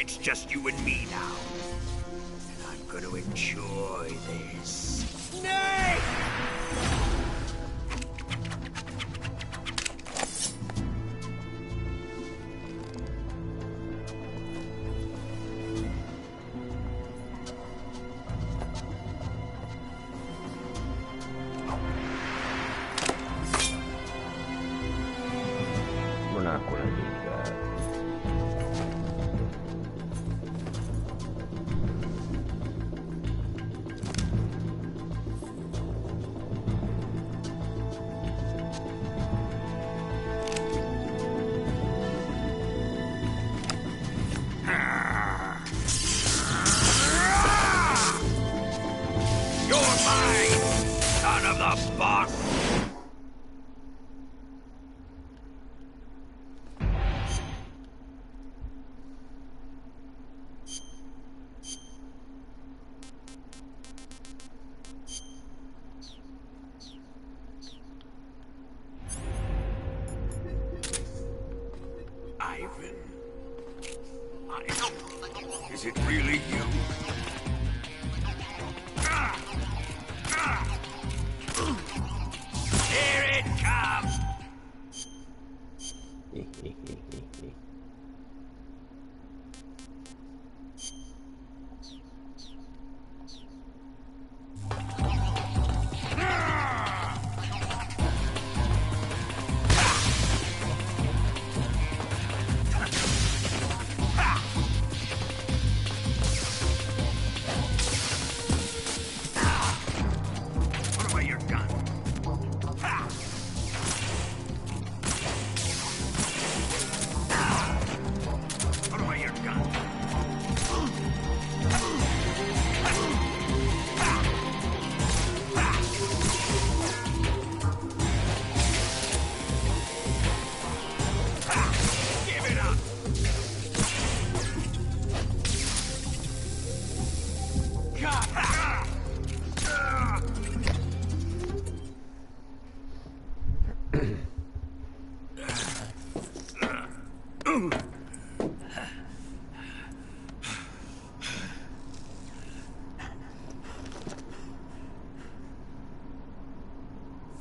It's just you and me now. And I'm gonna enjoy this. Snake! of the boss! Ivan. Is it really you? Here it comes! Put away your gun. Put away your gun. Give it up.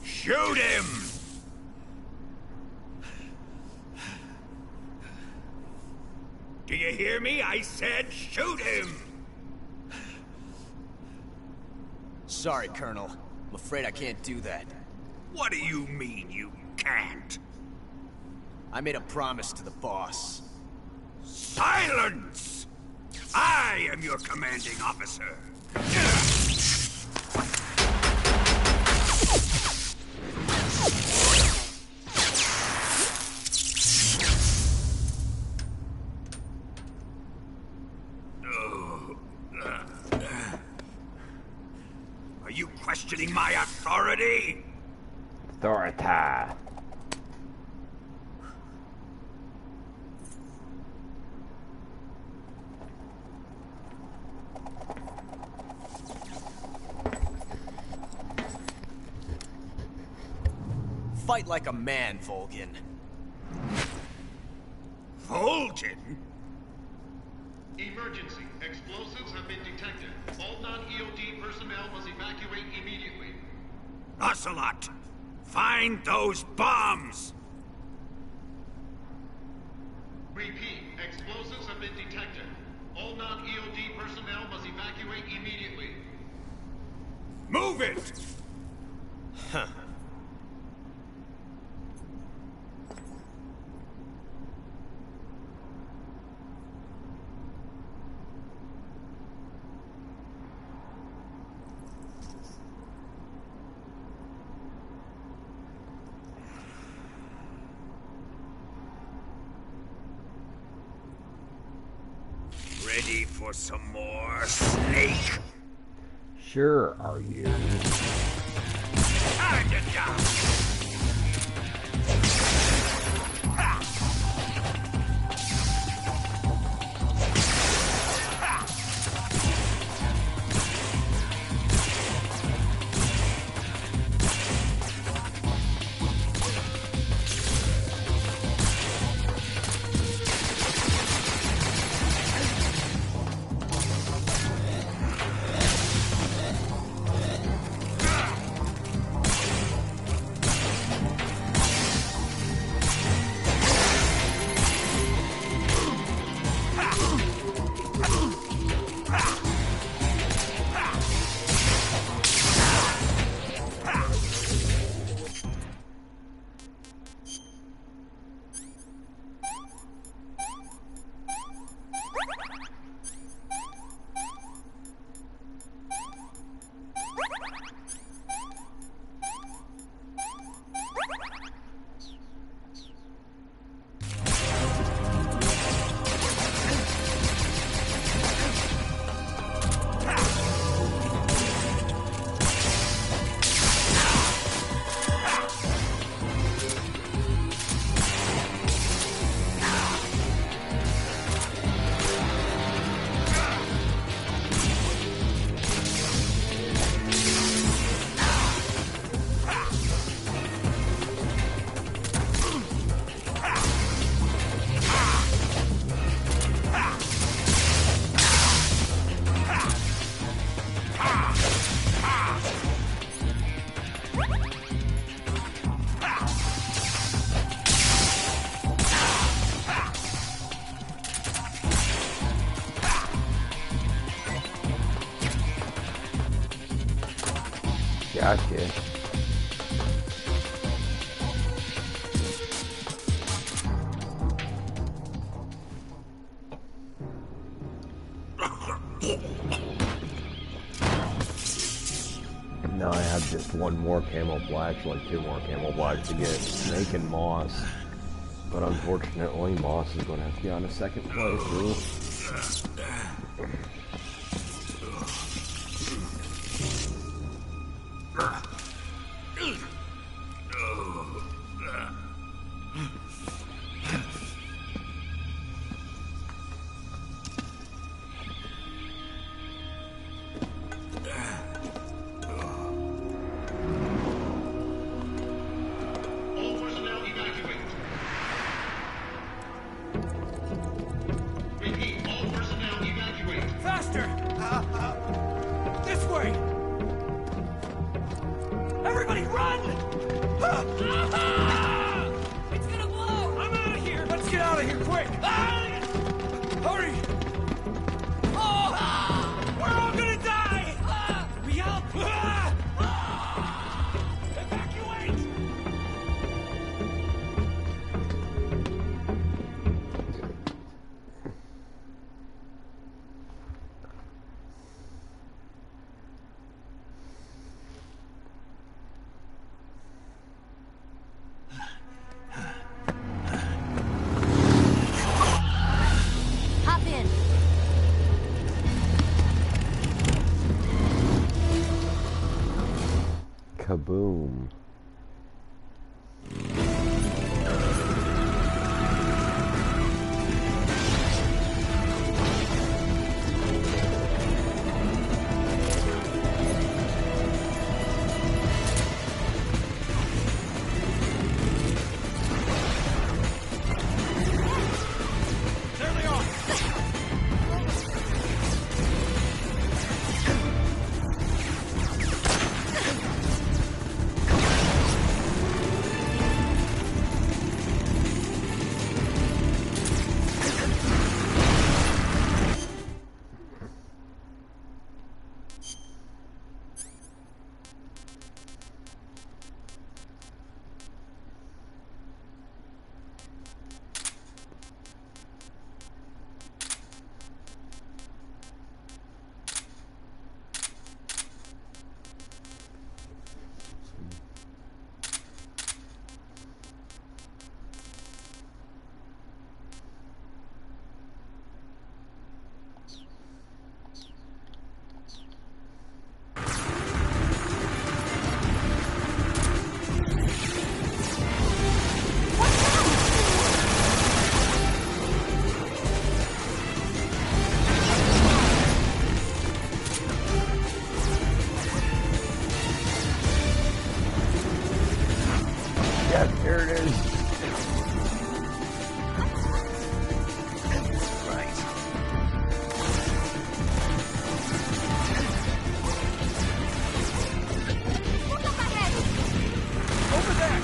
Shoot him! Do you hear me? I said shoot him! Sorry, Colonel. I'm afraid I can't do that. What do you mean you can't? I made a promise to the boss. Silence! I am your commanding officer. Are you questioning my authority? Authority. Fight like a man, Volgin. Volgin? Emergency. Explosives have been detected. All non-EOD personnel must evacuate immediately. Ocelot! Find those bombs! Repeat. Explosives have been detected. All non-EOD personnel must evacuate immediately. Move it! Huh. Ready for some more, Snake? Sure are you. Time to die! Gotcha. Now I have just one more camouflage, like 2 more camouflage to get Snake and Moss. But unfortunately, Moss is going to have to be on a second playthrough. Kaboom. There it is. Right. Look up ahead! Over there!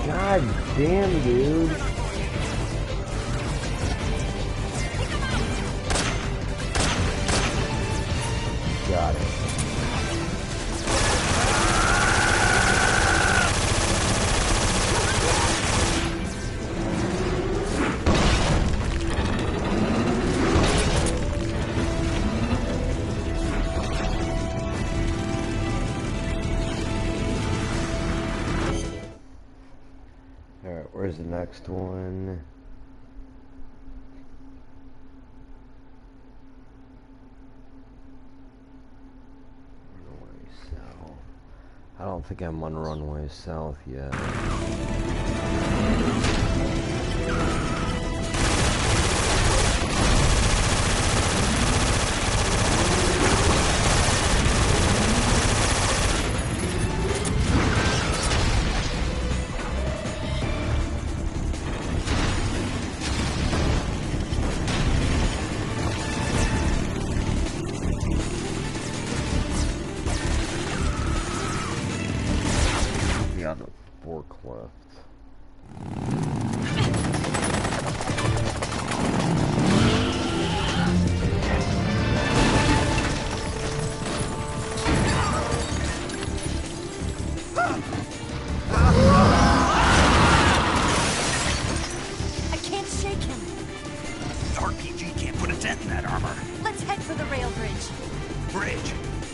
God damn, dude. Got it. Alright, where's the next one? I don't think I'm on runway south yet. Yeah, the forklift.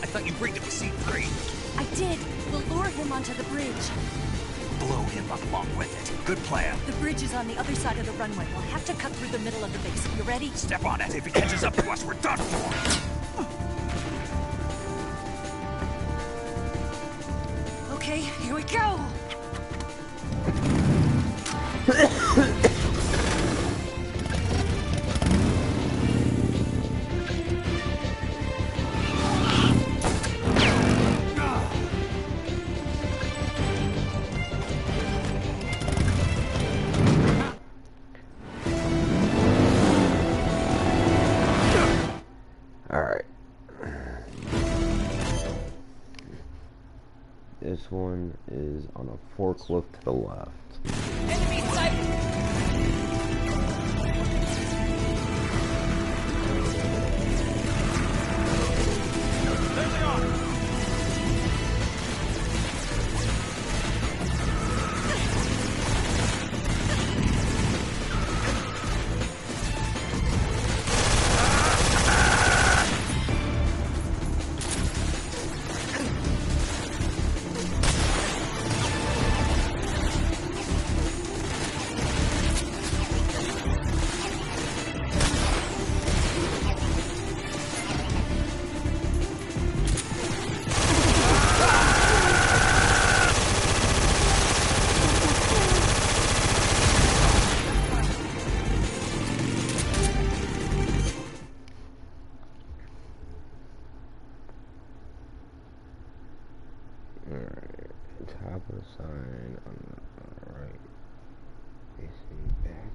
thought you rigged it with C3. I did. We'll lure him onto the bridge. Blow him up along with it. Good plan. The bridge is on the other side of the runway. We'll have to cut through the middle of the base. You ready? Step on it. If he catches up to us, we're done for. Okay, here we go. This one is on a forklift to the left. Enemy sighted! There they are! Top of the sign on the right, facing backward.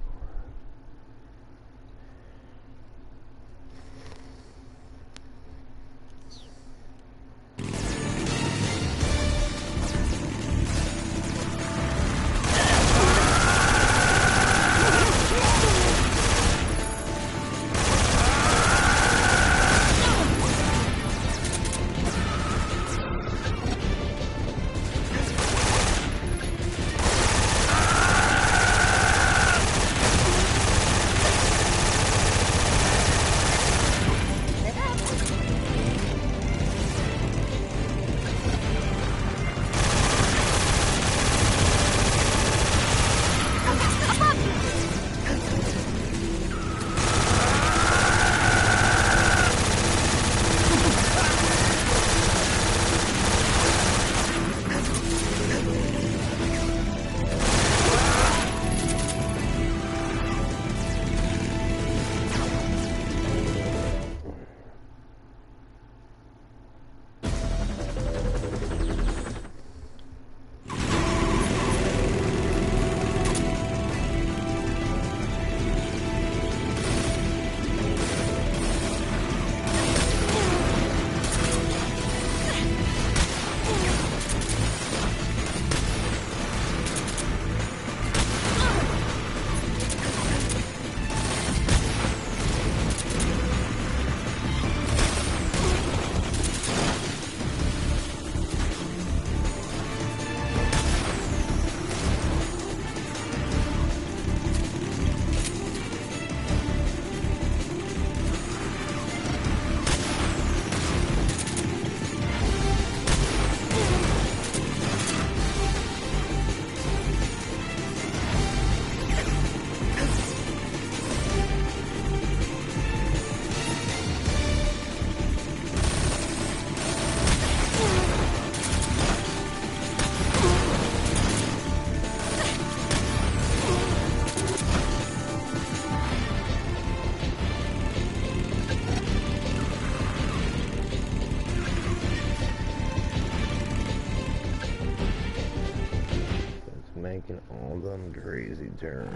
Making all them crazy turns.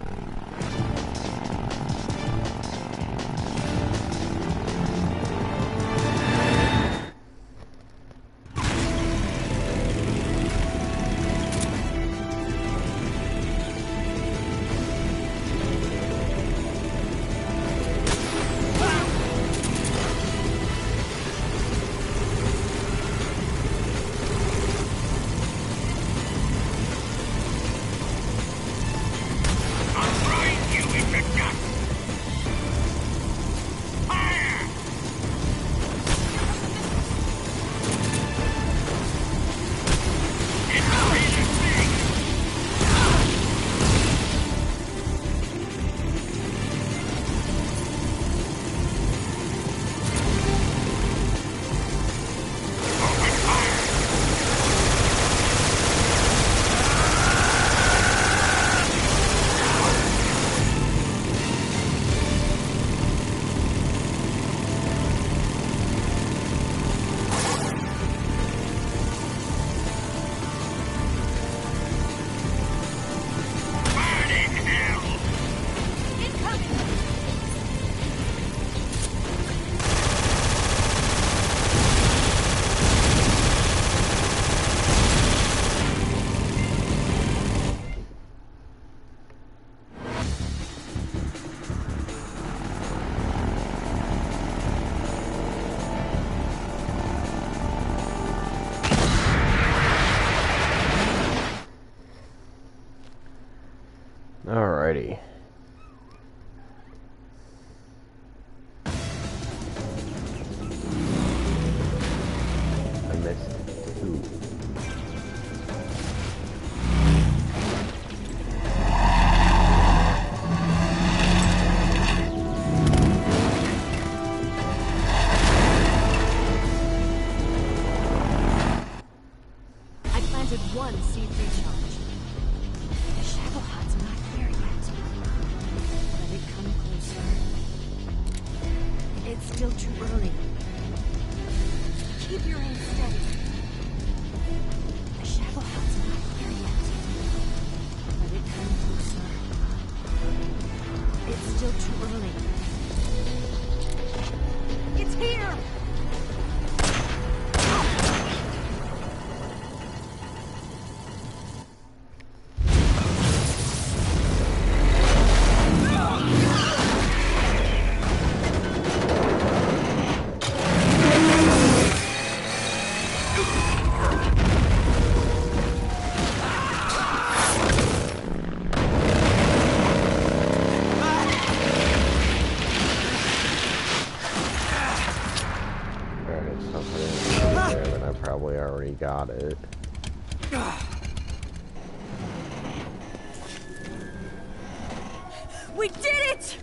I'm right! steering steady. The shadow hound's not here yet. Let it come closer. It's still too early. It's here! Got it. We did it!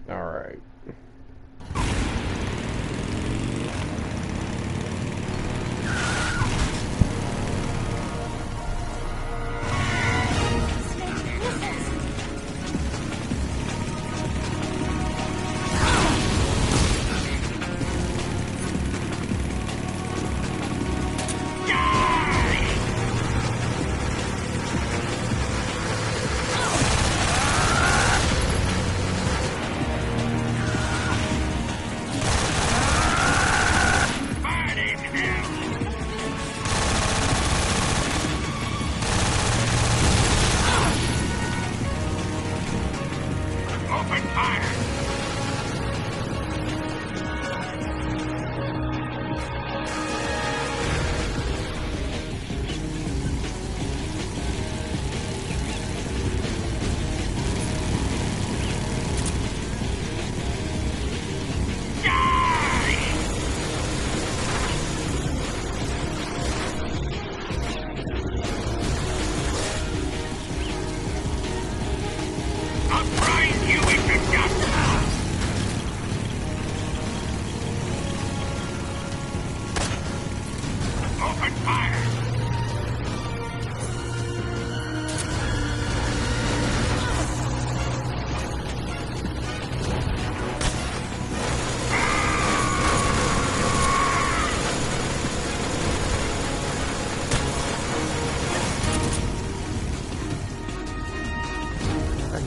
All right.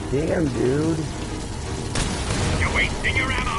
Damn, dude. You're wasting your ammo.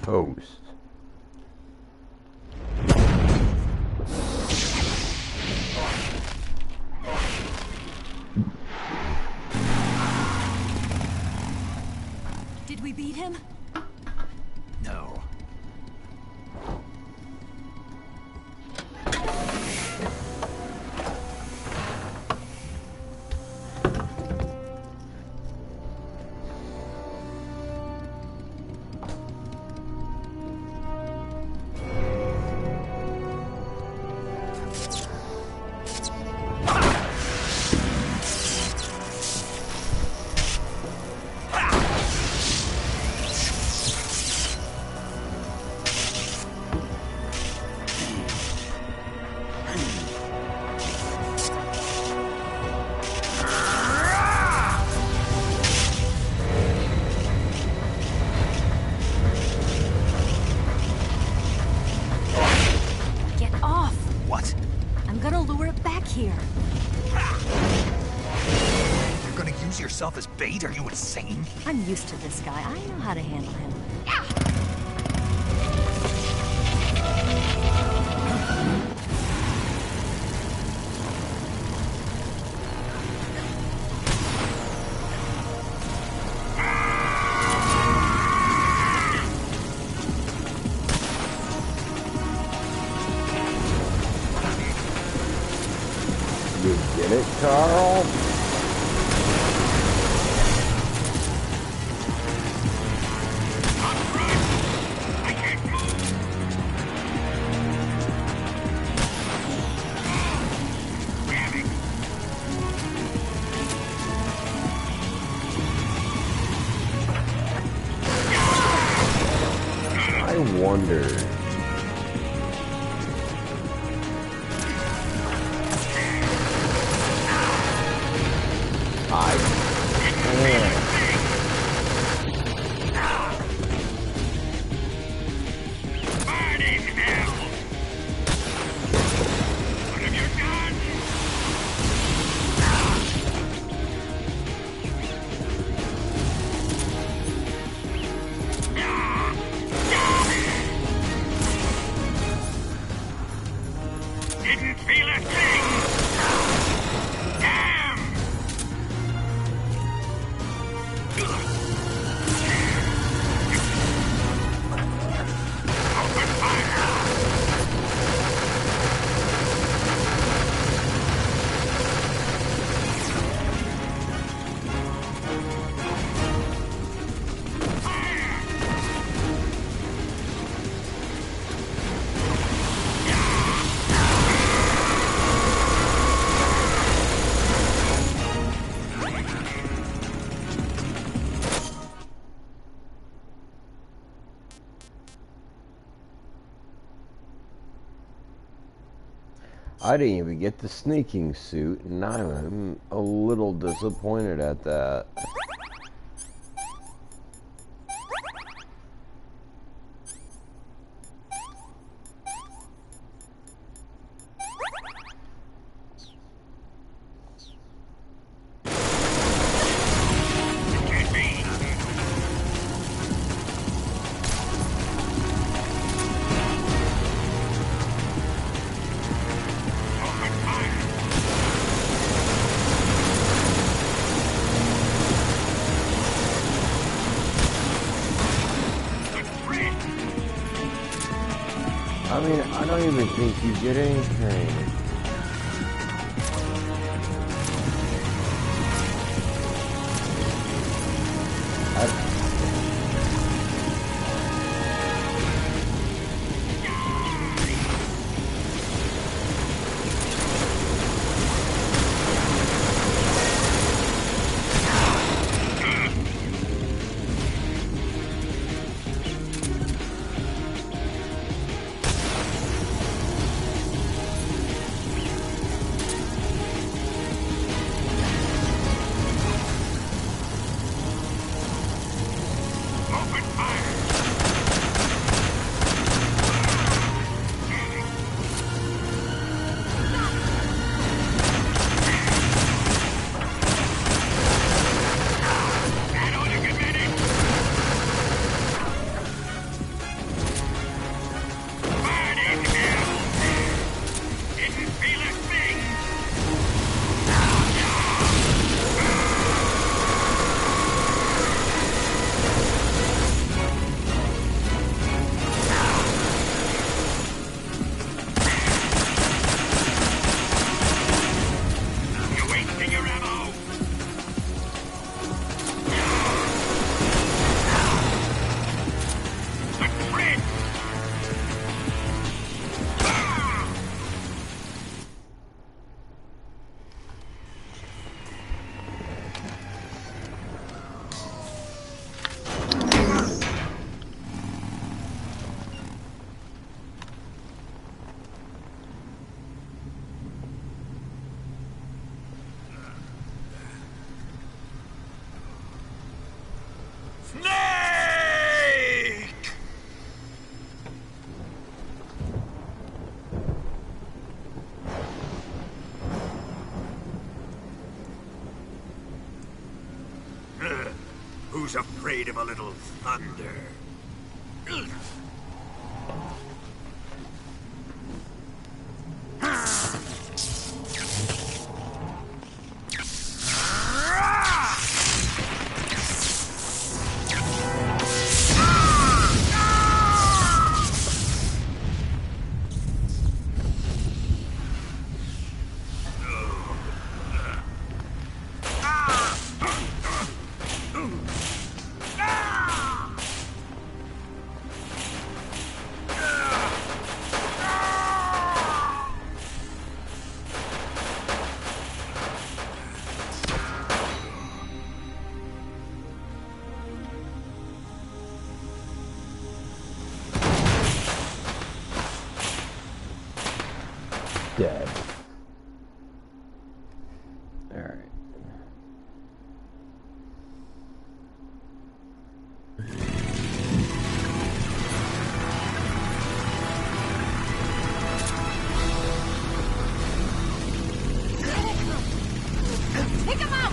Toast. Did we beat him? No. Get off! What? I'm gonna lure it back here. You're gonna use yourself as bait? Are you insane? I'm used to this guy. I know how to handle him. You get it, Carl? I wonder. Didn't feel a thing! Damn! Open fire! I didn't even get the sneaking suit, and I'm a little disappointed at that. I mean, I don't even think you get anything. Who's afraid of a little thunder? Dead. Alright. Take him out!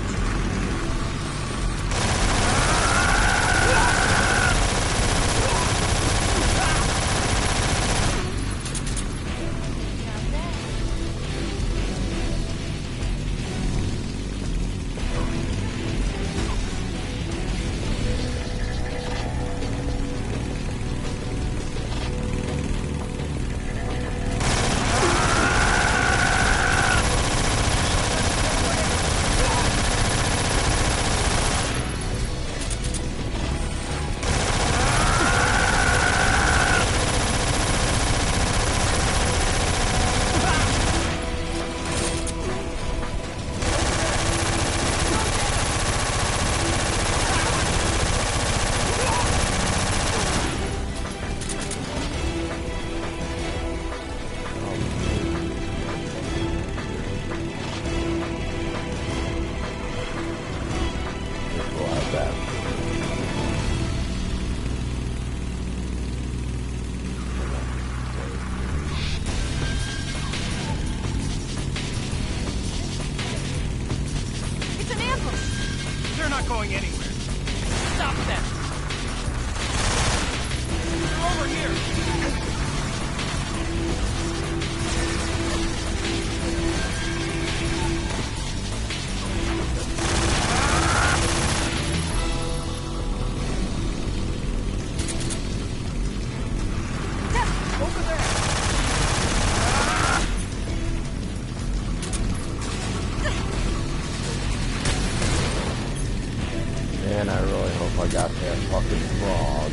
Going anywhere. Stop them! They're over here! Over there! Man, I really hope I got that fucking frog.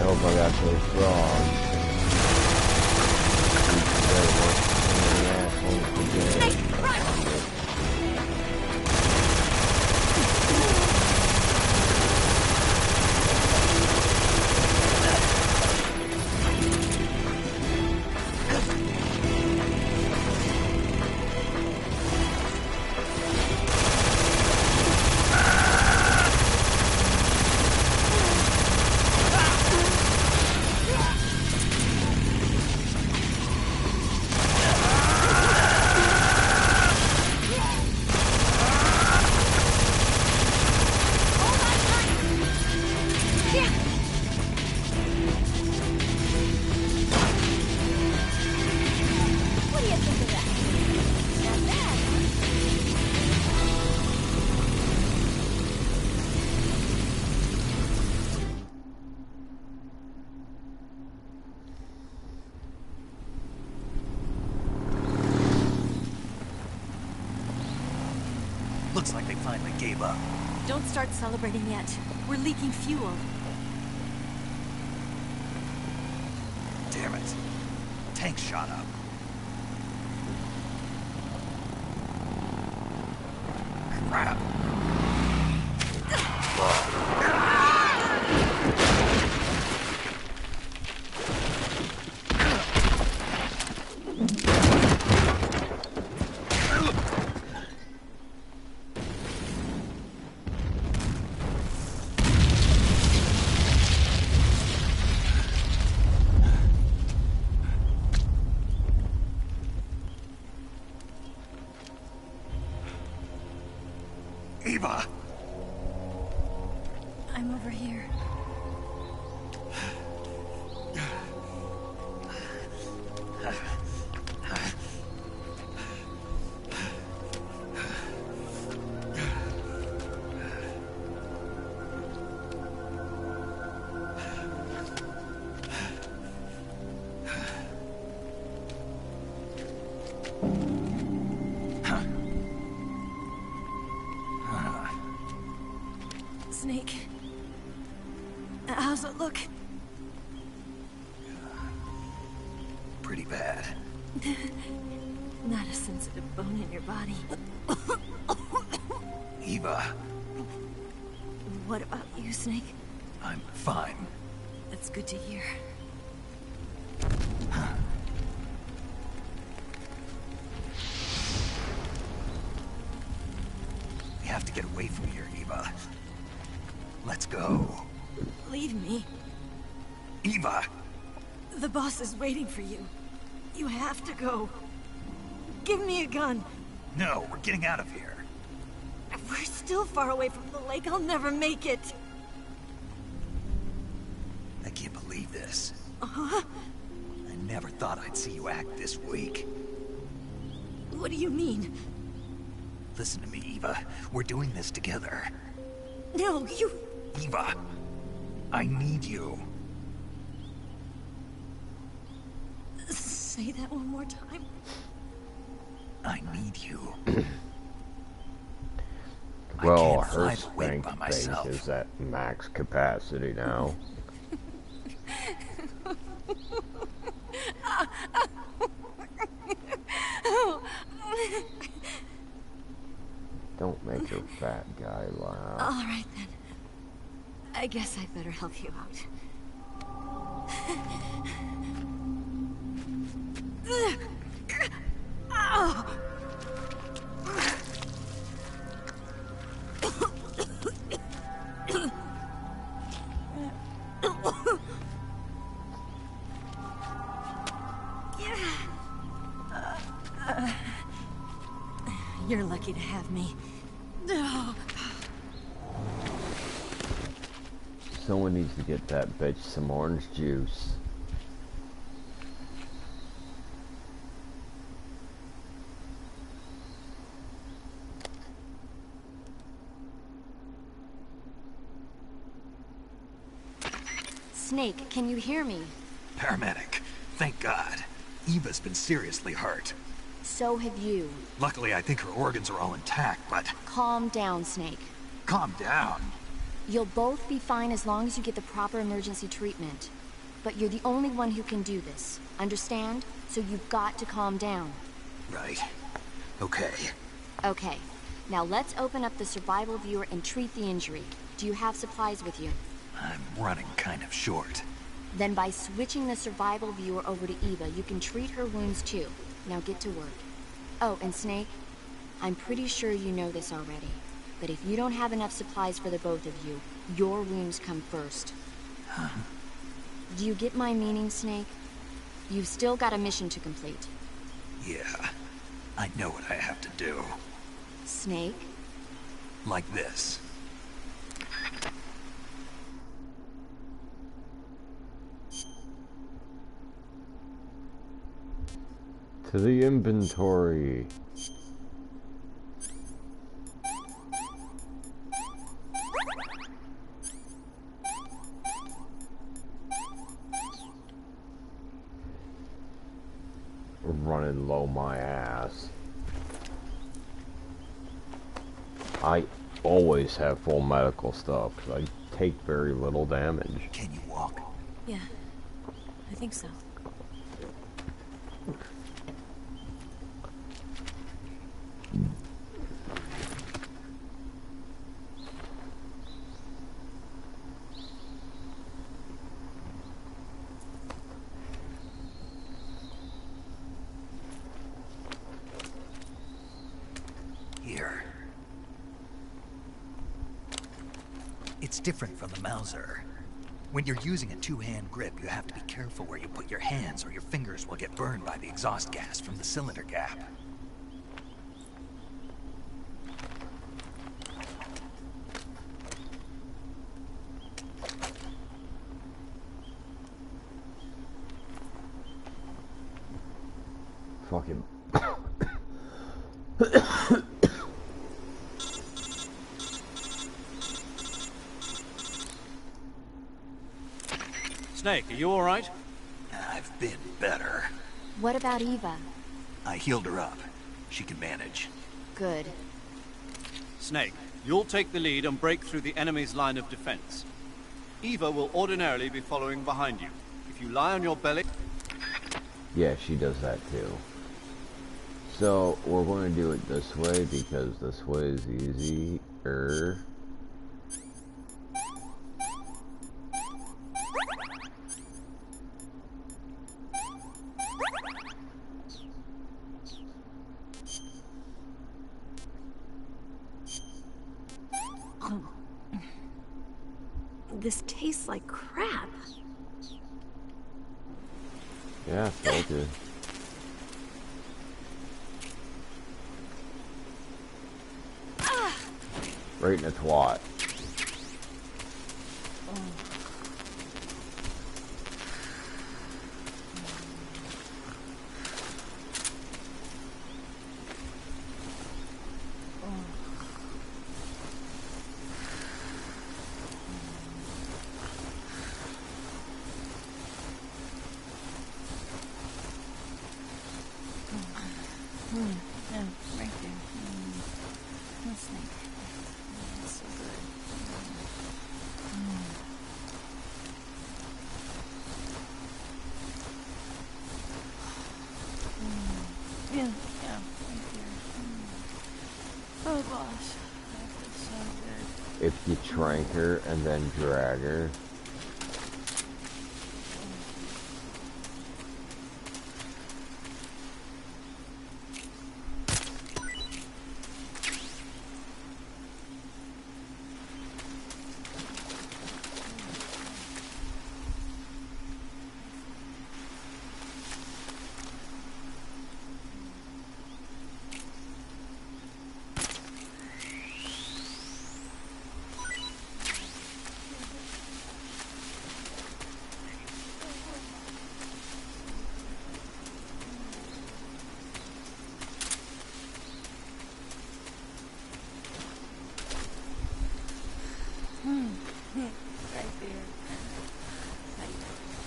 hope I got those frogs. Snake, run! Looks like they finally gave up. Don't start celebrating yet. We're leaking fuel. Damn it. Tank shot up. Crap. Eva! I'm over here. Snake. How's it look? Pretty bad. Not a sensitive bone in your body. Eva, What about you, Snake? I'm fine. That's good to hear. We have to get away from here, Eva. Let's go. Leave me. Eva! The boss is waiting for you. You have to go. Give me a gun. No, we're getting out of here. We're still far away from the lake. I'll never make it. I can't believe this. Uh-huh. I never thought I'd see you act this weak. What do you mean? Listen to me, Eva. We're doing this together. No, you... Eva, I need you. Say that one more time. I need you. Well, I can't her fly the wing strength by base myself. is at max capacity now. Don't make your fat guy laugh. All right, then. I guess I'd better help you out. Oh. You're lucky to have me. No. Someone needs to get that bitch some orange juice. Snake, can you hear me? Paramedic. Thank God. Eva's been seriously hurt. So have you. Luckily, I think her organs are all intact, but... Calm down, Snake. Calm down. You'll both be fine as long as you get the proper emergency treatment. But you're the only one who can do this. Understand? So you've got to calm down. Right. Okay. Okay. Now let's open up the survival viewer and treat the injury. Do you have supplies with you? I'm running kind of short. Then by switching the survival viewer over to Eva, you can treat her wounds too. Now get to work. Oh, and Snake, I'm pretty sure you know this already, but if you don't have enough supplies for the both of you, your wounds come first. Huh? Do you get my meaning, Snake? You've still got a mission to complete. Yeah, I know what I have to do. Snake? Like this. To the inventory. Running low my ass. I always have full medical stuff because I take very little damage. Can you walk? Yeah, I think so. Here. It's different from the Mauser. When you're using a two-hand grip, you have to be careful where you put your hands or your fingers will get burned by the exhaust gas from the cylinder gap. Fucking... Snake, are you alright? I've been better. What about Eva? I healed her up. She can manage. Good. Snake, you'll take the lead and break through the enemy's line of defense. Eva will ordinarily be following behind you. If you lie on your belly... Yeah, she does that too. So, we're going to do it this way because this way is easier. This tastes like crap. Yeah, I felt it. Right in the twat. Yeah, right there. That's Snake. That's so good. Yeah, right there. Oh gosh, that feels so good. If you trank her and then drag her. Right there. That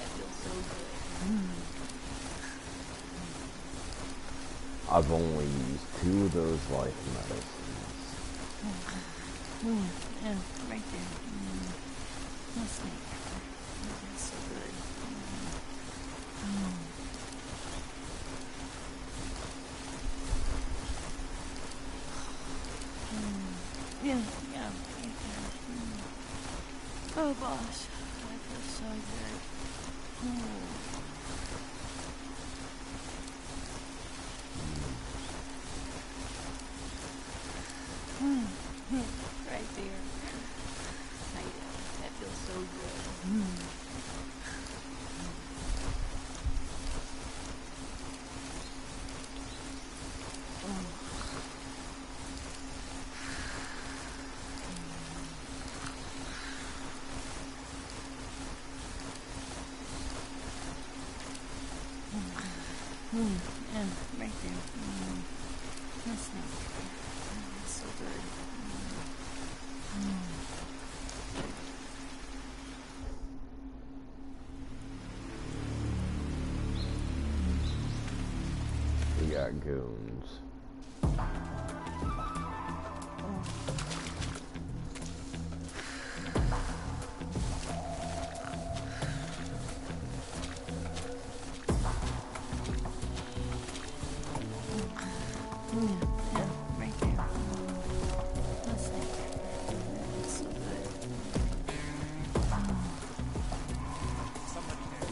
feels so good. I've only used 2 of those life medicines. Yeah, right there. No Snake. That's so good. Yeah. Oh, boss. I feel so good. Right there. That feels so good. Yeah, right there. That's nice. That's so good. We got goons. Yeah, right there. That's nice. That's so good. Somebody there.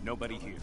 Nobody here.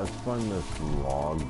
let's find this log.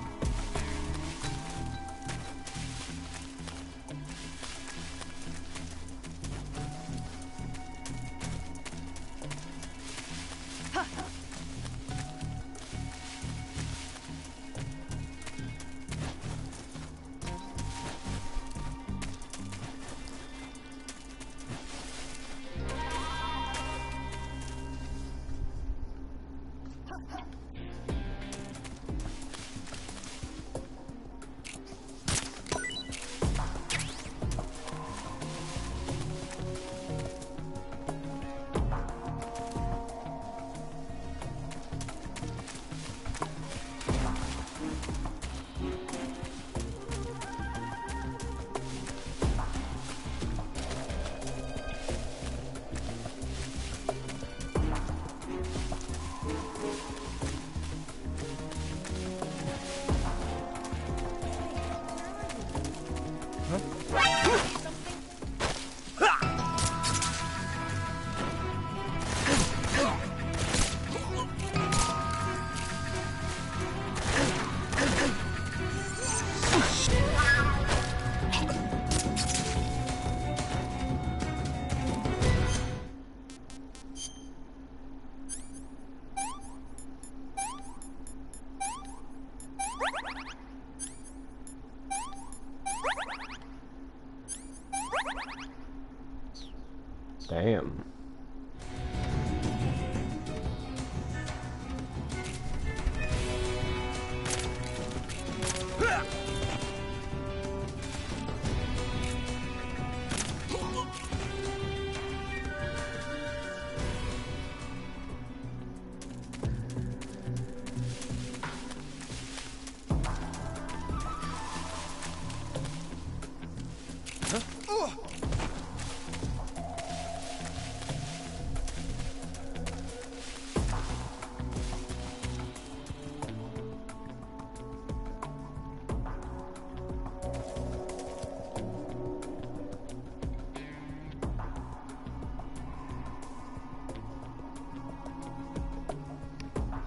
Damn.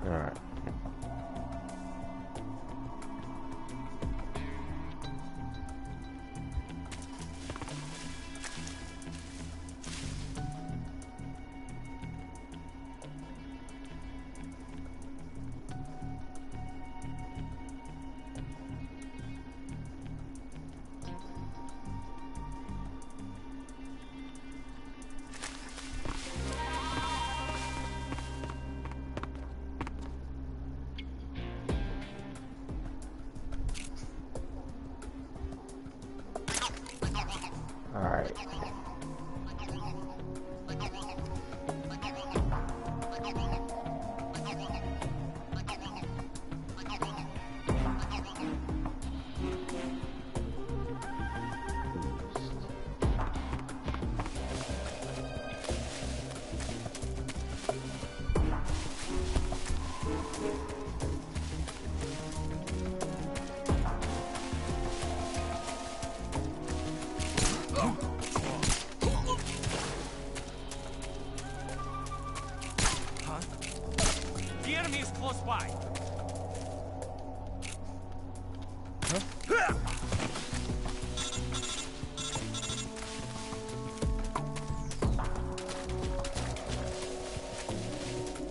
Alright. Alright. The enemy is close by.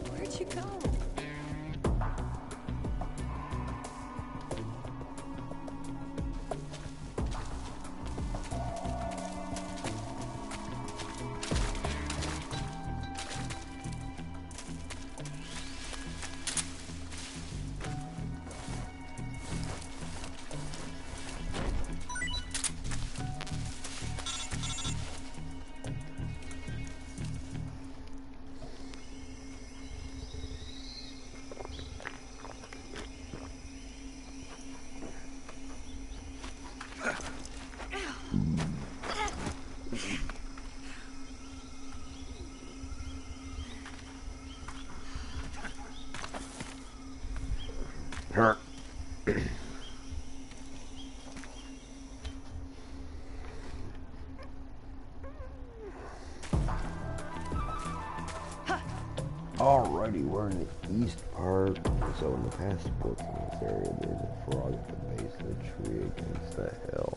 Where'd you go? Alrighty, we're in the east part. So in the past books in this area, there's a frog at the base of the tree against the hill.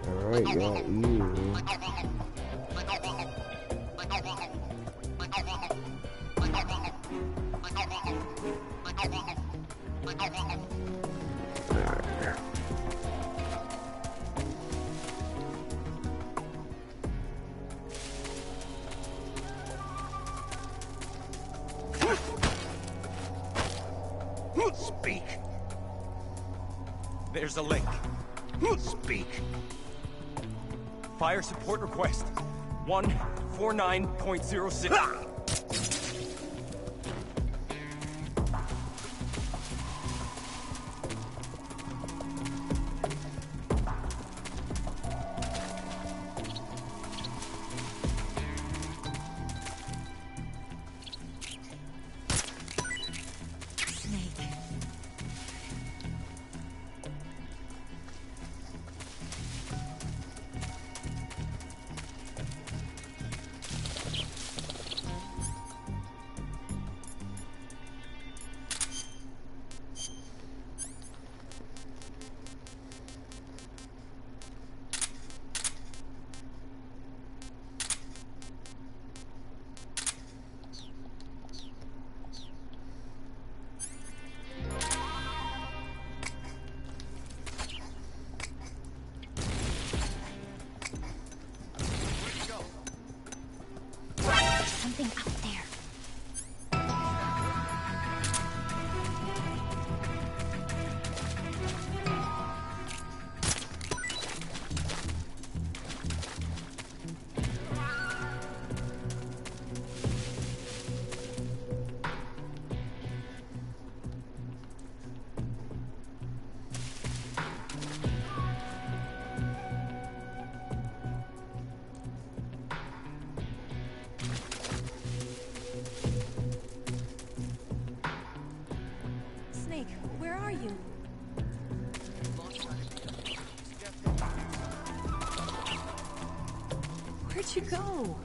Alright, got you. Speak. There's a link. Speak. Fire support request 149.06. Something out there. Snake, where are you? Where'd you go?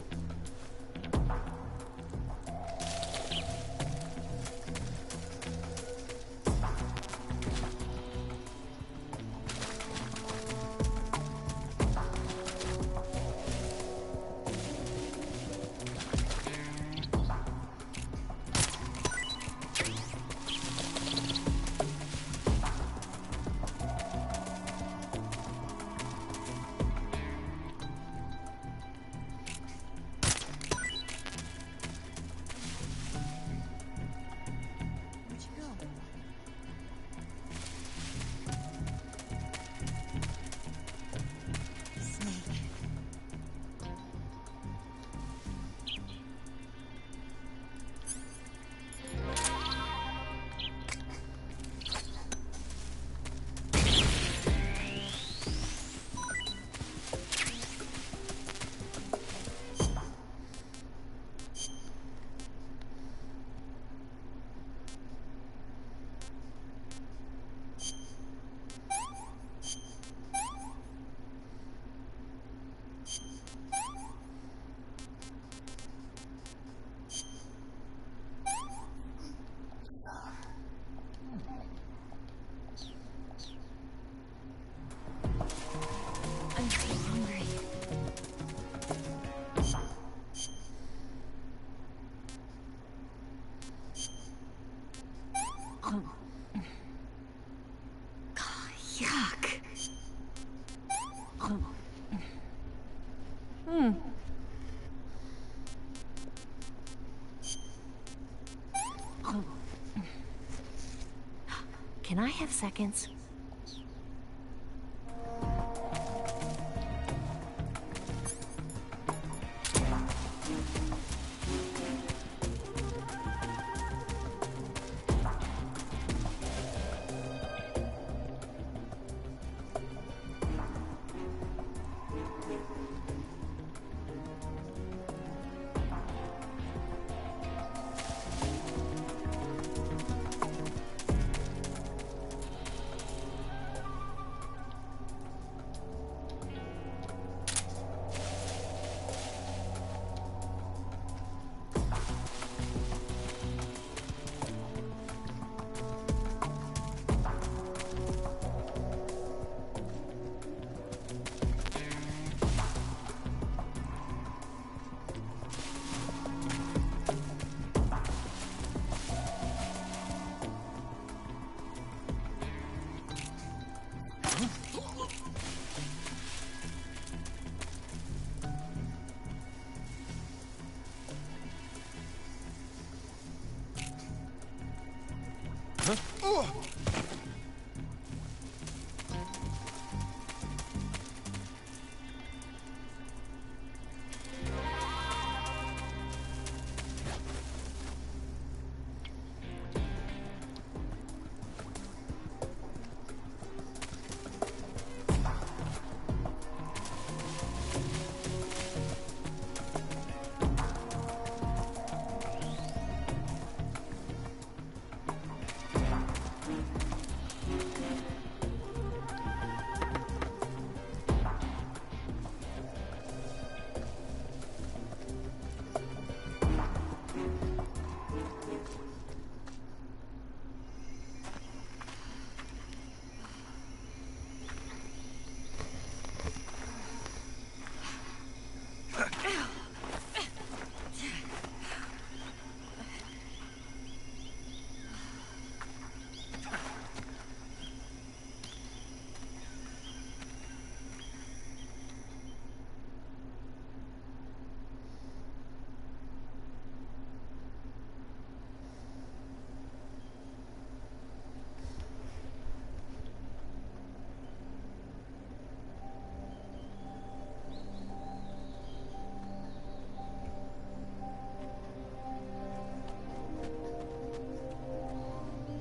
seconds.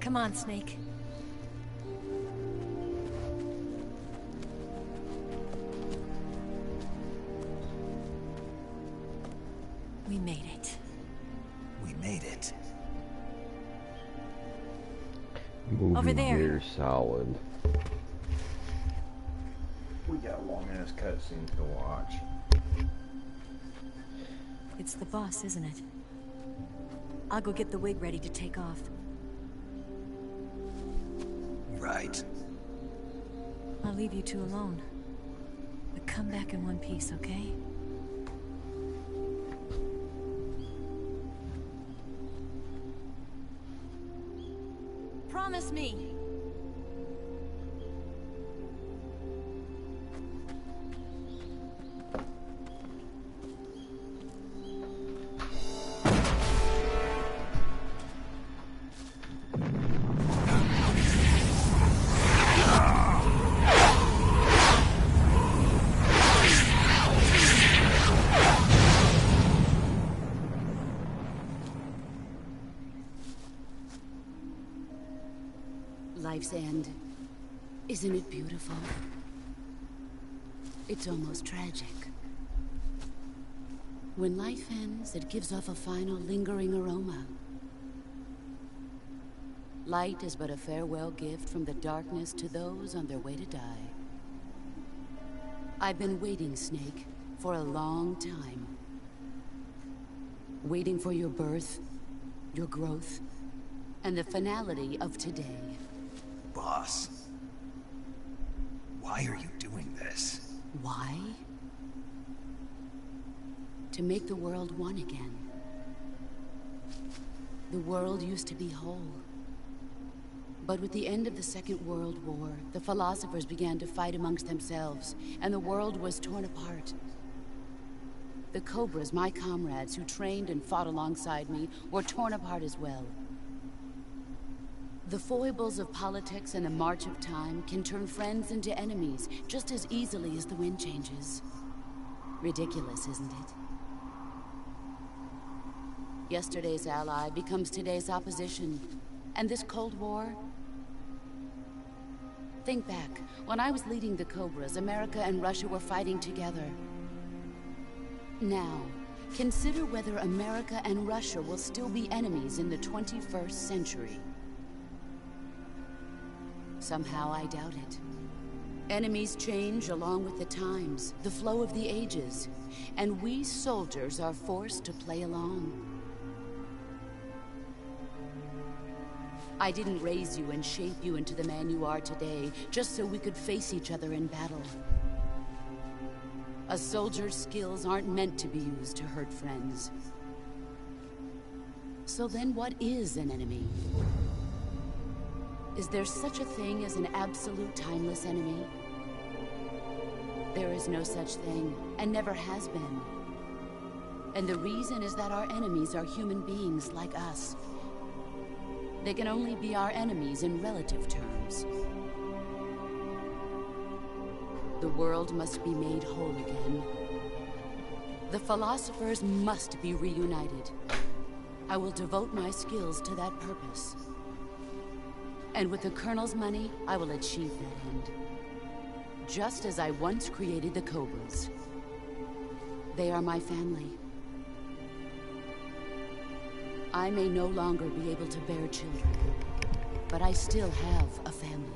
Come on, Snake. We made it. We made it. Movie Over there. theater solid. We got long ass cutscenes to watch. It's the boss, isn't it? I'll go get the wig ready to take off. Right. I'll leave you two alone. But come back in one piece, okay? Promise me! Life's end. Isn't it beautiful? It's almost tragic. When life ends, it gives off a final lingering aroma. Light is but a farewell gift from the darkness to those on their way to die. I've been waiting, Snake, for a long time. Waiting for your birth, your growth, and the finality of today. Boss, why are you doing this? Why? To make the world one again. The world used to be whole. But with the end of the Second World War, the philosophers began to fight amongst themselves, and the world was torn apart. The Cobras, my comrades who trained and fought alongside me, were torn apart as well. The foibles of politics and the march of time can turn friends into enemies just as easily as the wind changes. Ridiculous, isn't it? Yesterday's ally becomes today's opposition. And this Cold War? Think back. When I was leading the Cobras, America and Russia were fighting together. Now, consider whether America and Russia will still be enemies in the 21st century. Somehow I doubt it. Enemies change along with the times, the flow of the ages, and we soldiers are forced to play along. I didn't raise you and shape you into the man you are today, just so we could face each other in battle. A soldier's skills aren't meant to be used to hurt friends. So then what is an enemy? Is there such a thing as an absolute timeless enemy? There is no such thing, and never has been. And the reason is that our enemies are human beings like us. They can only be our enemies in relative terms. The world must be made whole again. The philosophers must be reunited. I will devote my skills to that purpose. And with the Colonel's money, I will achieve that end. Just as I once created the Cobras. They are my family. I may no longer be able to bear children, but I still have a family.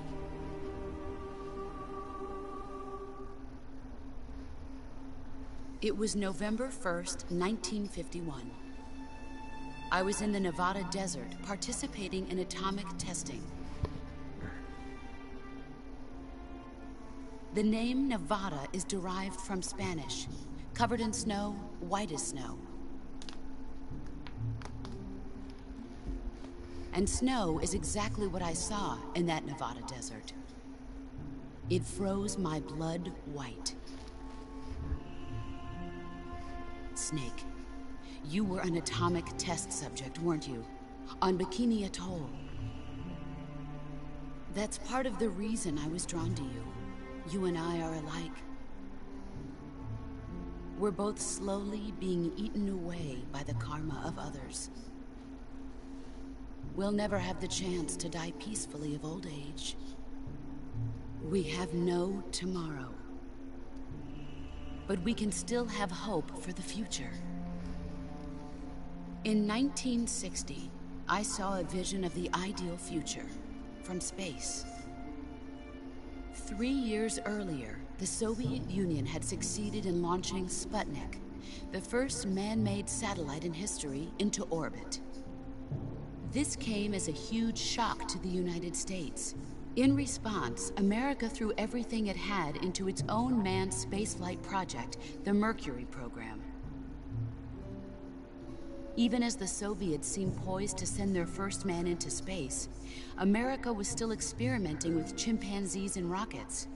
It was November 1st, 1951. I was in the Nevada desert participating in atomic testing. The name Nevada is derived from Spanish, covered in snow, white as snow. And snow is exactly what I saw in that Nevada desert. It froze my blood white. Snake, you were an atomic test subject, weren't you? On Bikini Atoll. That's part of the reason I was drawn to you. You and I are alike. We're both slowly being eaten away by the karma of others. We'll never have the chance to die peacefully of old age. We have no tomorrow. But we can still have hope for the future. In 1960, I saw a vision of the ideal future from space. 3 years earlier, the Soviet Union had succeeded in launching Sputnik, the first man-made satellite in history, into orbit. This came as a huge shock to the United States. In response, America threw everything it had into its own manned spaceflight project, the Mercury program. Even as the Soviets seemed poised to send their first man into space, America was still experimenting with chimpanzees and rockets.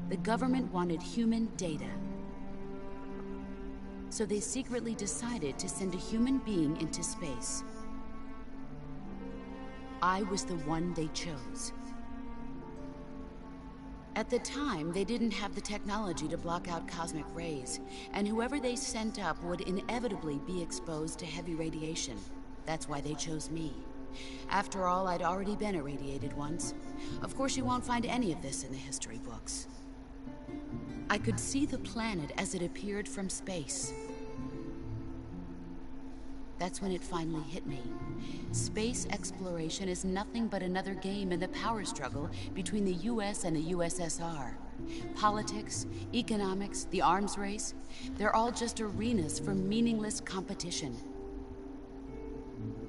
The government wanted human data. So they secretly decided to send a human being into space. I was the one they chose. At the time, they didn't have the technology to block out cosmic rays, and whoever they sent up would inevitably be exposed to heavy radiation. That's why they chose me. After all, I'd already been irradiated once. Of course, you won't find any of this in the history books. I could see the planet as it appeared from space. That's when it finally hit me. Space exploration is nothing but another game in the power struggle between the US and the USSR. Politics, economics, the arms race, they're all just arenas for meaningless competition.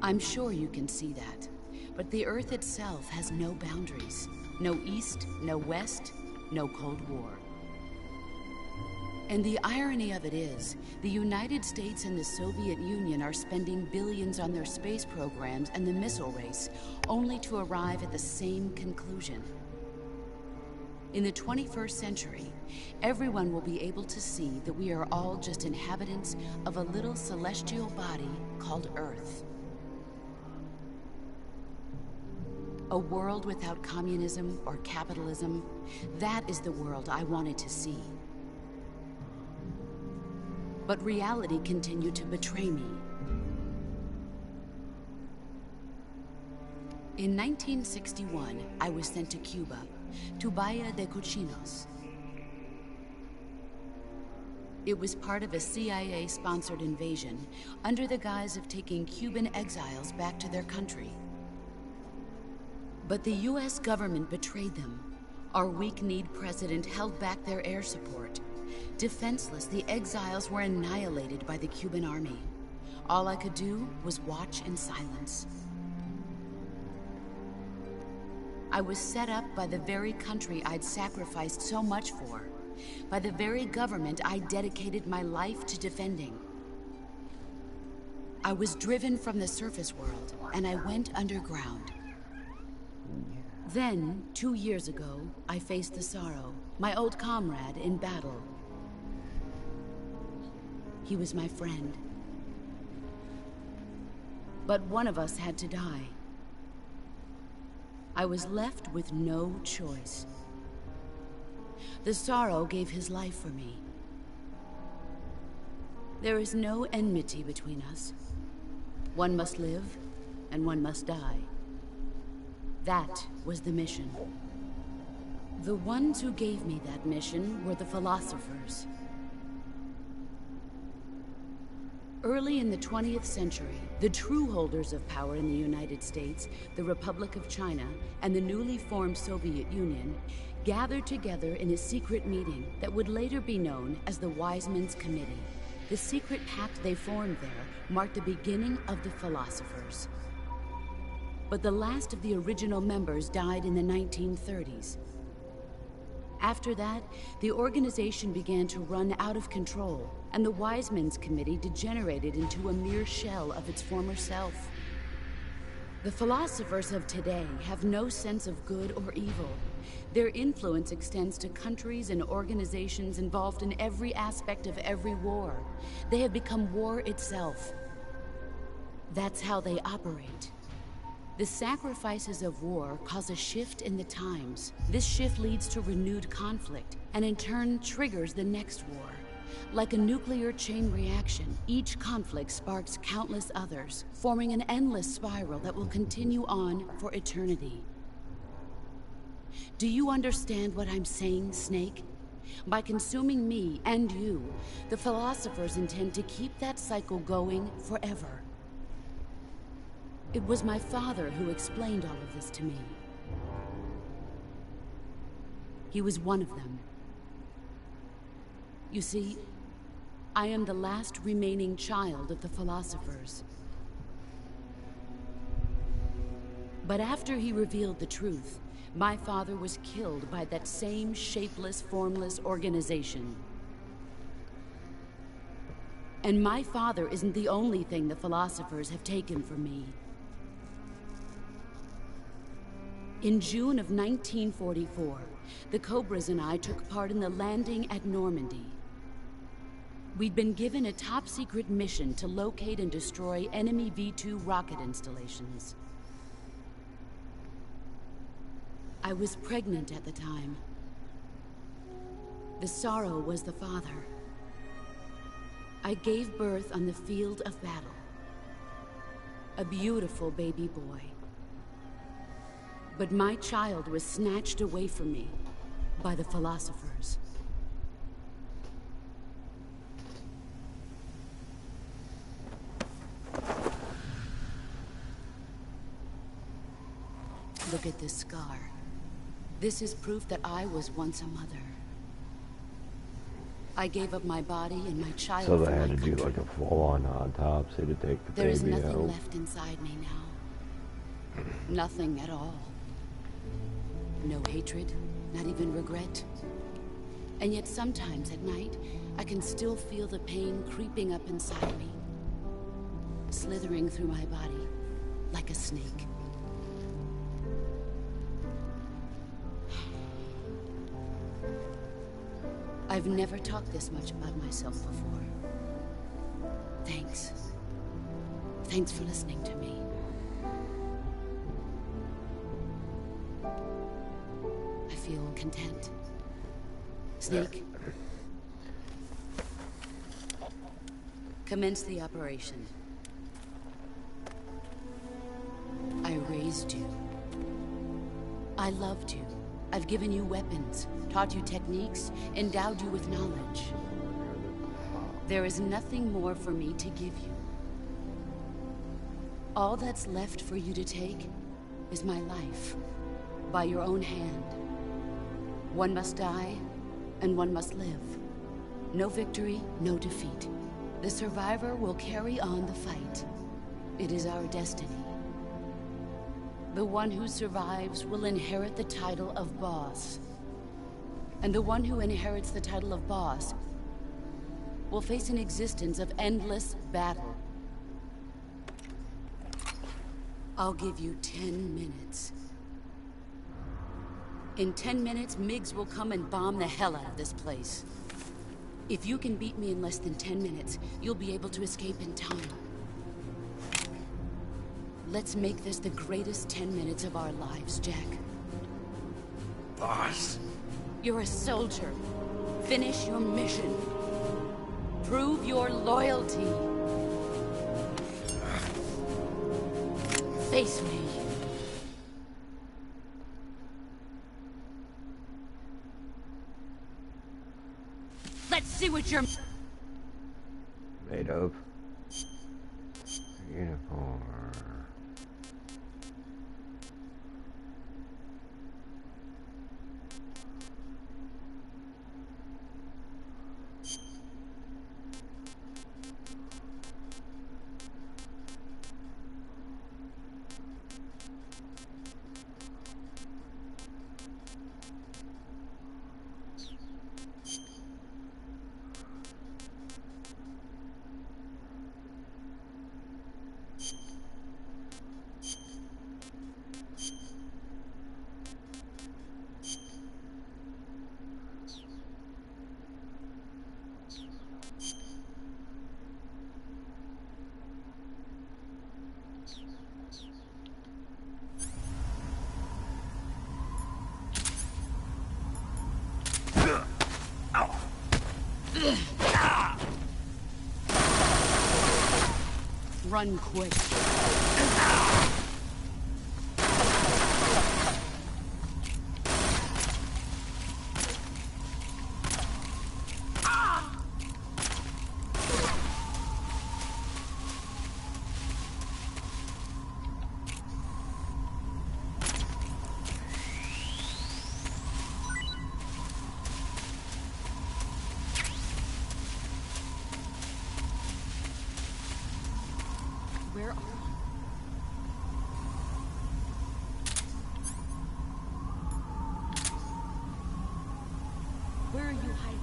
I'm sure you can see that, but the Earth itself has no boundaries. No East, no West, no Cold War. And the irony of it is, the United States and the Soviet Union are spending billions on their space programs and the missile race, only to arrive at the same conclusion. In the 21st century, everyone will be able to see that we are all just inhabitants of a little celestial body called Earth. A world without communism or capitalism, that is the world I wanted to see. But reality continued to betray me. In 1961, I was sent to Cuba, to Bahia de Cochinos. It was part of a CIA-sponsored invasion under the guise of taking Cuban exiles back to their country. But the US government betrayed them. Our weak-kneed president held back their air support. Defenseless, the exiles were annihilated by the Cuban army. All I could do was watch in silence. I was set up by the very country I'd sacrificed so much for, by the very government I dedicated my life to defending. I was driven from the surface world, and I went underground. Then, 2 years ago, I faced the Sorrow, my old comrade in battle. He was my friend. But one of us had to die. I was left with no choice. The Sorrow gave his life for me. There is no enmity between us. One must live, and one must die. That was the mission. The ones who gave me that mission were the philosophers. Early in the 20th century, the true holders of power in the United States, the Republic of China, and the newly formed Soviet Union gathered together in a secret meeting that would later be known as the Wise Men's Committee. The secret pact they formed there marked the beginning of the philosophers. But the last of the original members died in the 1930s. After that, the organization began to run out of control, and the Wise Men's Committee degenerated into a mere shell of its former self. The philosophers of today have no sense of good or evil. Their influence extends to countries and organizations involved in every aspect of every war. They have become war itself. That's how they operate. The sacrifices of war cause a shift in the times. This shift leads to renewed conflict, and in turn triggers the next war. Like a nuclear chain reaction, each conflict sparks countless others, forming an endless spiral that will continue on for eternity. Do you understand what I'm saying, Snake? By consuming me and you, the philosophers intend to keep that cycle going forever. It was my father who explained all of this to me. He was one of them. You see, I am the last remaining child of the philosophers. But after he revealed the truth, my father was killed by that same shapeless, formless organization. And my father isn't the only thing the philosophers have taken from me. In June of 1944, the Cobras and I took part in the landing at Normandy. We'd been given a top-secret mission to locate and destroy enemy V-2 rocket installations. I was pregnant at the time. The Sorrow was the father. I gave birth on the field of battle. A beautiful baby boy. But my child was snatched away from me by the philosophers. Look at this scar. This is proof that I was once a mother. I gave up my body and my child. So they had to do like a full-on autopsy to take the There is baby nothing out. left inside me now. Nothing at all. No hatred, not even regret. And yet sometimes at night, I can still feel the pain creeping up inside me, slithering through my body like a snake. I've never talked this much about myself before. Thanks. Thanks for listening to me. feel content. Snake, commence the operation. I raised you. I loved you. I've given you weapons, taught you techniques, endowed you with knowledge. There is nothing more for me to give you. All that's left for you to take is my life, by your own hand. One must die, and one must live. No victory, no defeat. The survivor will carry on the fight. It is our destiny. The one who survives will inherit the title of boss. And the one who inherits the title of boss will face an existence of endless battle. I'll give you 10 minutes. In 10 minutes, MiGs will come and bomb the hell out of this place. If you can beat me in less than 10 minutes, you'll be able to escape in time. Let's make this the greatest 10 minutes of our lives, Jack. Boss? You're a soldier. Finish your mission. Prove your loyalty. Face me. Let's see what you're made of. Uniform. Run quick. Where are you? Where are you hiding?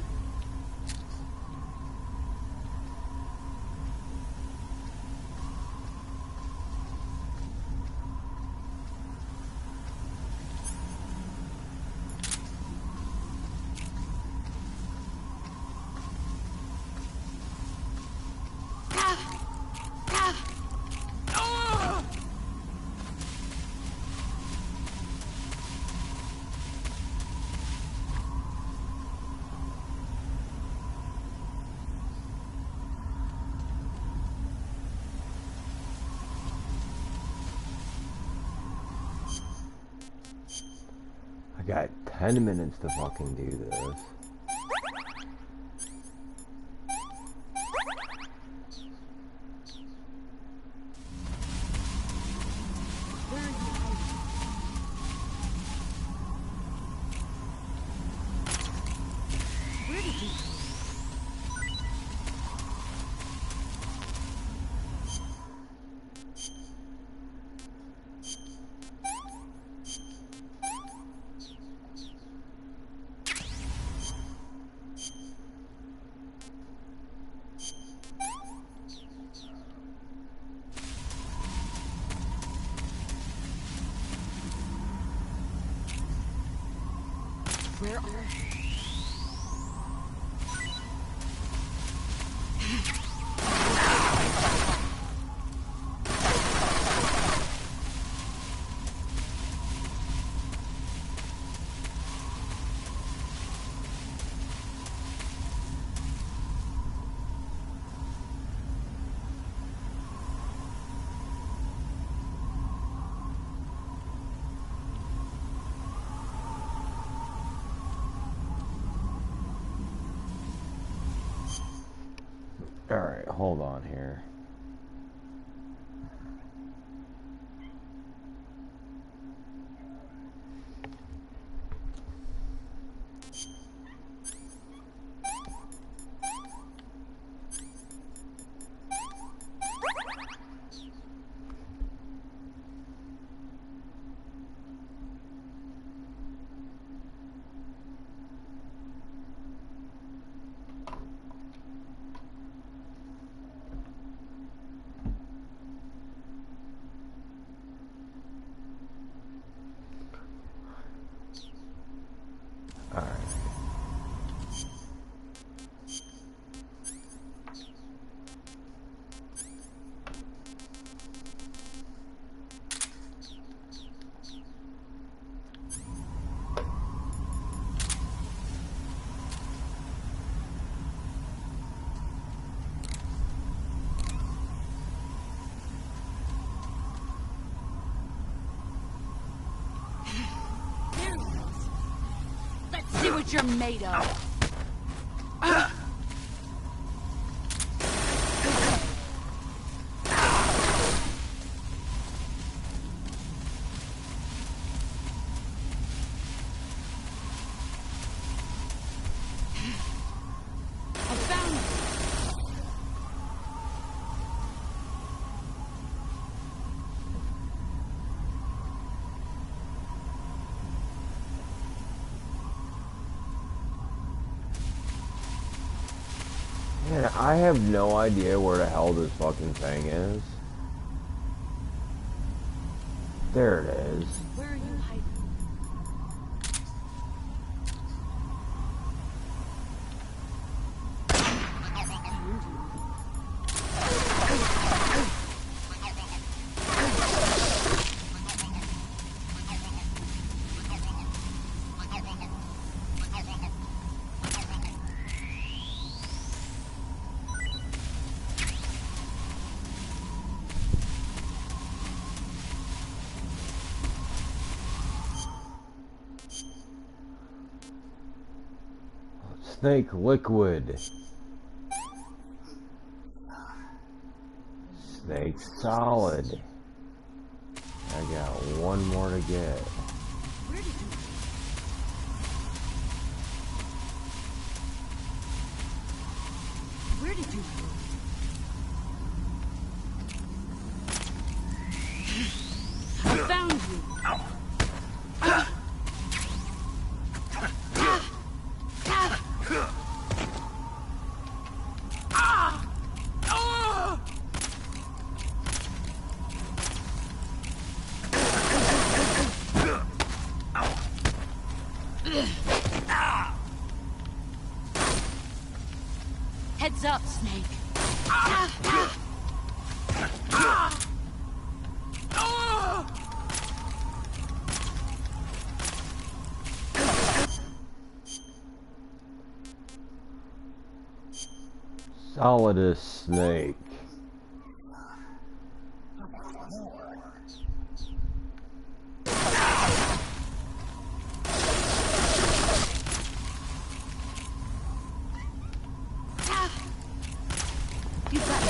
I got 10 minutes to fucking do this. Where are you? Alright, hold on here. See what you're made of. I found it. Man, I have no idea where the hell this fucking thing is. There it is. Where are you hiding? Snake liquid. Snake solid. I got one more to get. Where did you go? I found you. Heads up, Snake. Solid as snake. You got it.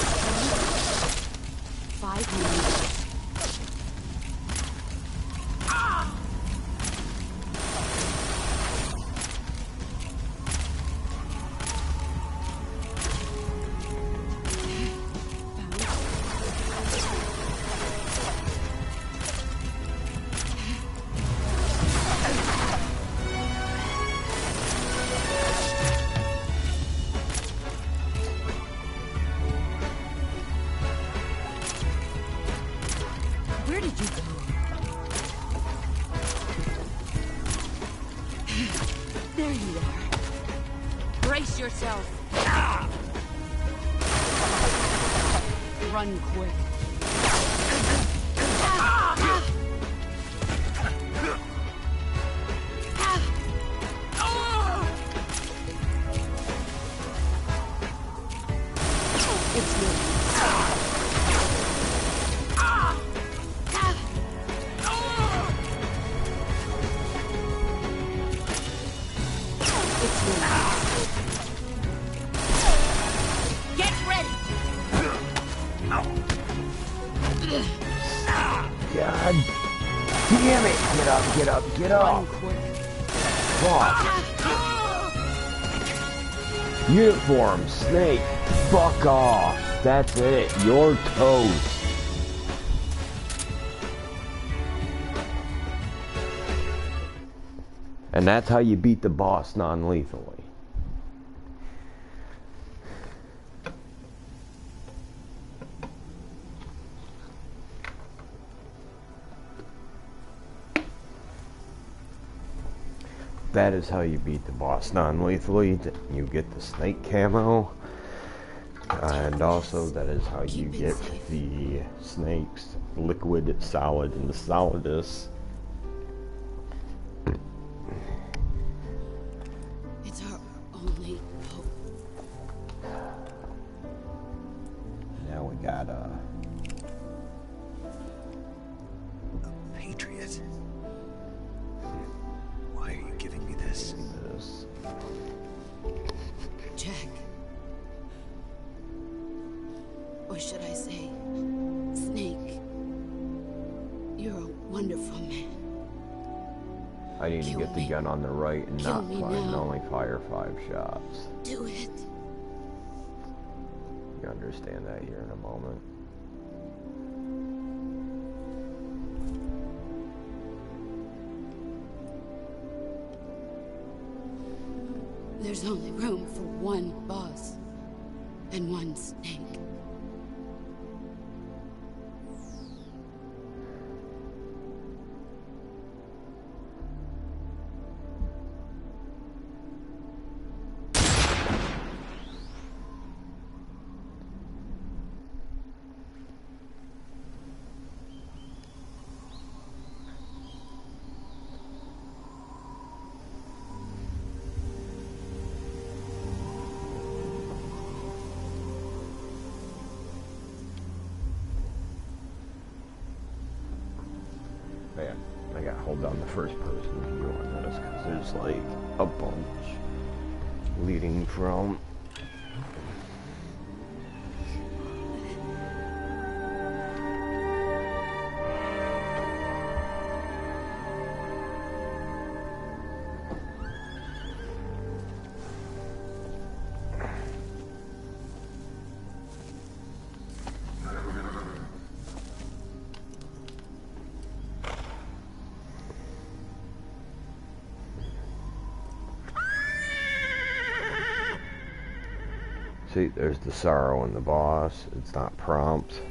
5 minutes. Where did you go? There you are. Brace yourself. Run quick. It's yours. Get ready! damn it! Get up, get up, get up! Fuck. Uniform, Snake, fuck off. That's it. You're toast. And that's how you beat the boss non-lethally. That is how you beat the boss non-lethally. You get the snake camo. And also that is how you get the snakes liquid, solid, and the solidus. It's our only hope. Now we got Patriot. Why are you giving me this? Jack. Or should I say, Snake. You're a wonderful man. I need to get the gun on the right and not fire, and only fire 5 shots. Do it. You understand that here in a moment. There's only room for one boss and one snake. Man, I gotta hold down the first person view on this because there's like a bunch leading from. See, there's the sorrow in the boss. It's not prompt.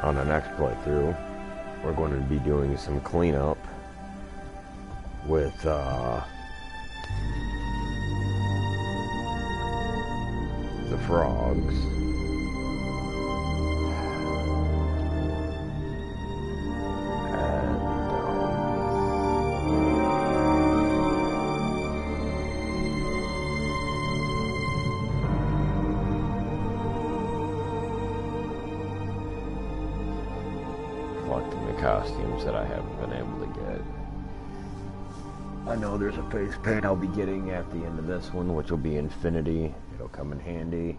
On the next playthrough, we're going to be doing some cleanup with the frogs. And collecting the costumes that I haven't been able to get. I know there's a face paint I'll be getting at the end of this one, which will be Infinity. It'll come in handy.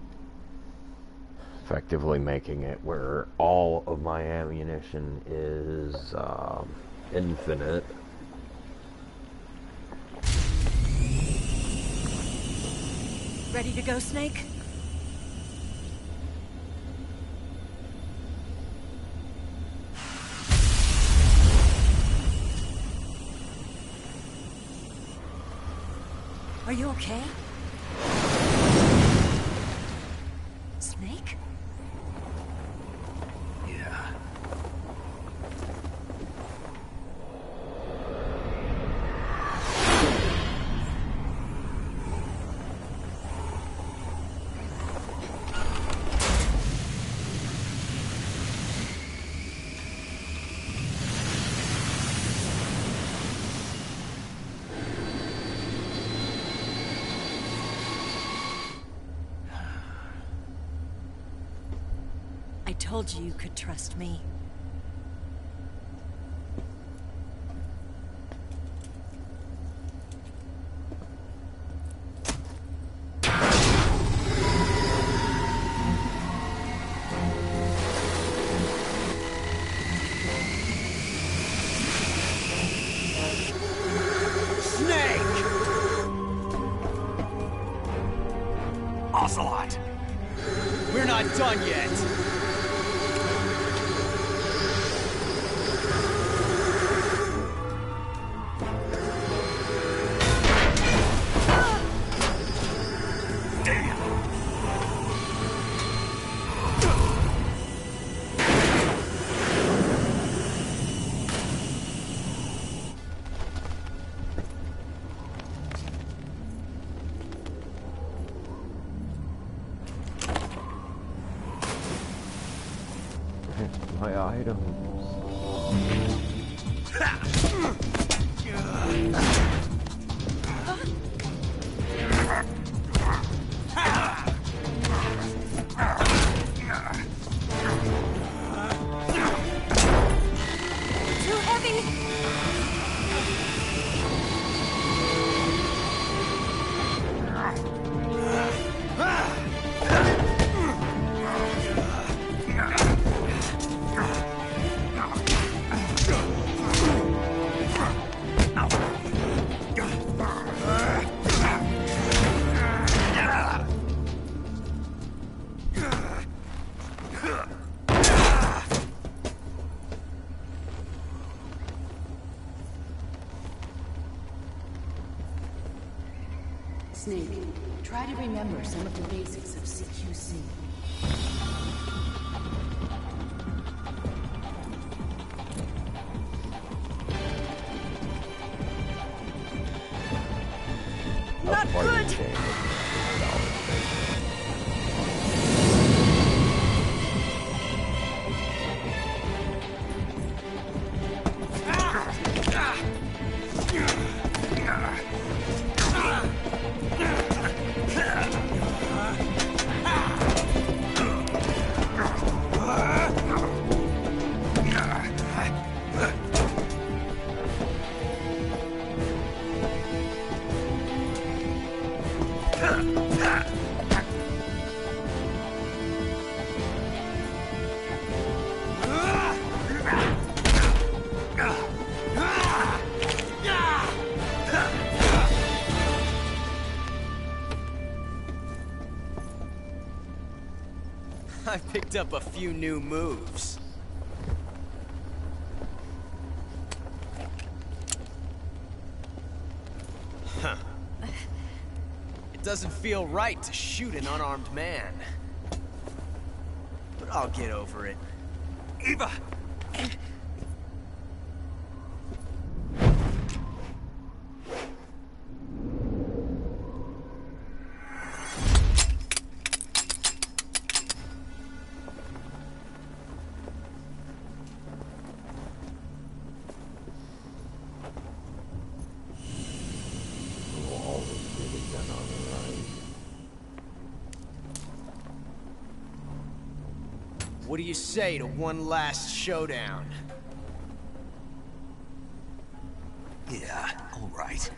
Effectively making it where all of my ammunition is infinite. Ready to go, Snake? Are you okay? Snake? Yeah. I told you you could trust me. Ocelot! We're not done yet. My items. Too heavy! Snake, try to remember some of the basics of CQC. Not good! I picked up a few new moves. Huh. It doesn't feel right to shoot an unarmed man. But I'll get over it. Eva! What do you say to one last showdown? Yeah, all right.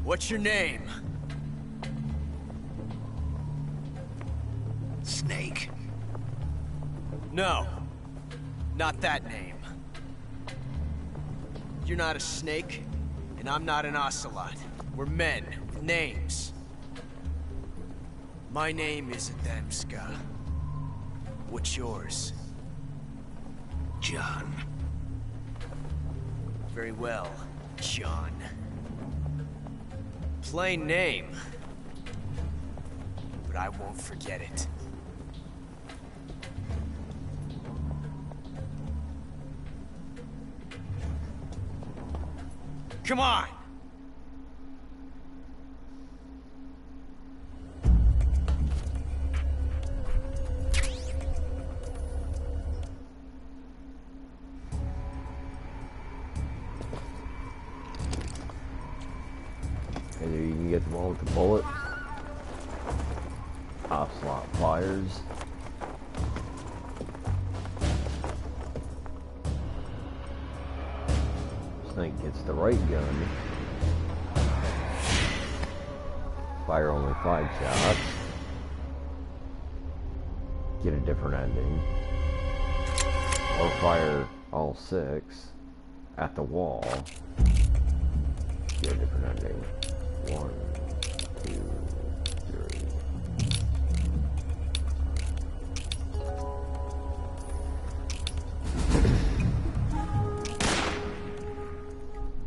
What's your name? Snake. No. Not that name. You're not a snake, and I'm not an ocelot. We're men with names. My name is Adamska. What's yours? John. Very well, John. Plain name. But I won't forget it. Come on! Either you can get the one with the bullet, off-slot pliers, Snake gets the right gun, fire only 5 shots, get a different ending, or fire all 6 at the wall, get a different ending. 1, 2, 3.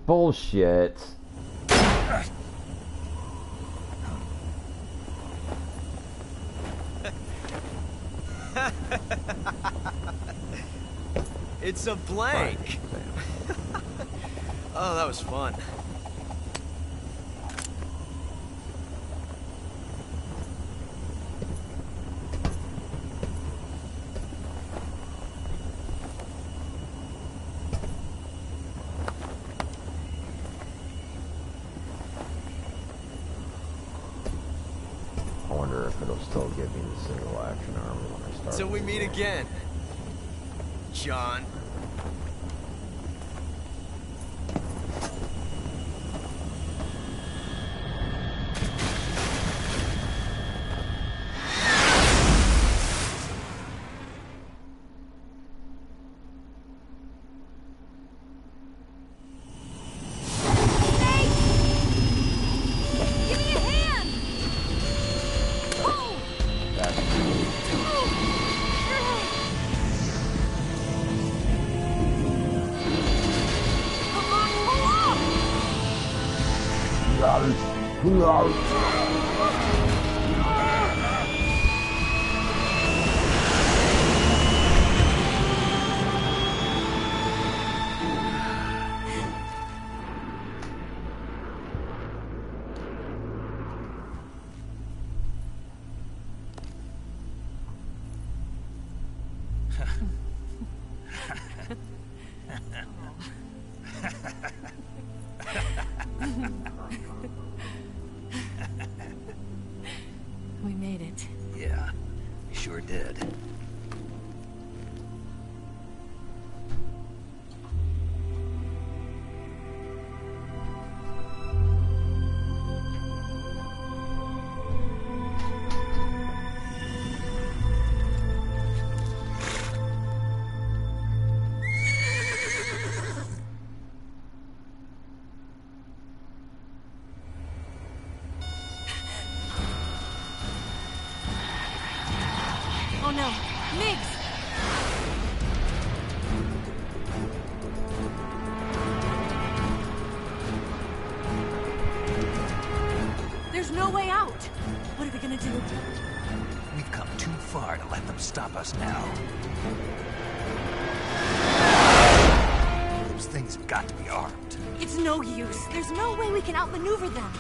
Bullshit. It's a blank. Oh, that was fun. I wonder if it'll still give me the single action armor when I start. Till we meet again, John. We made it. Yeah, we sure did. Oh no, Migs! There's no way out! What are we gonna do? We've come too far to let them stop us now. Those things have got to be armed. It's no use. There's no way we can outmaneuver them.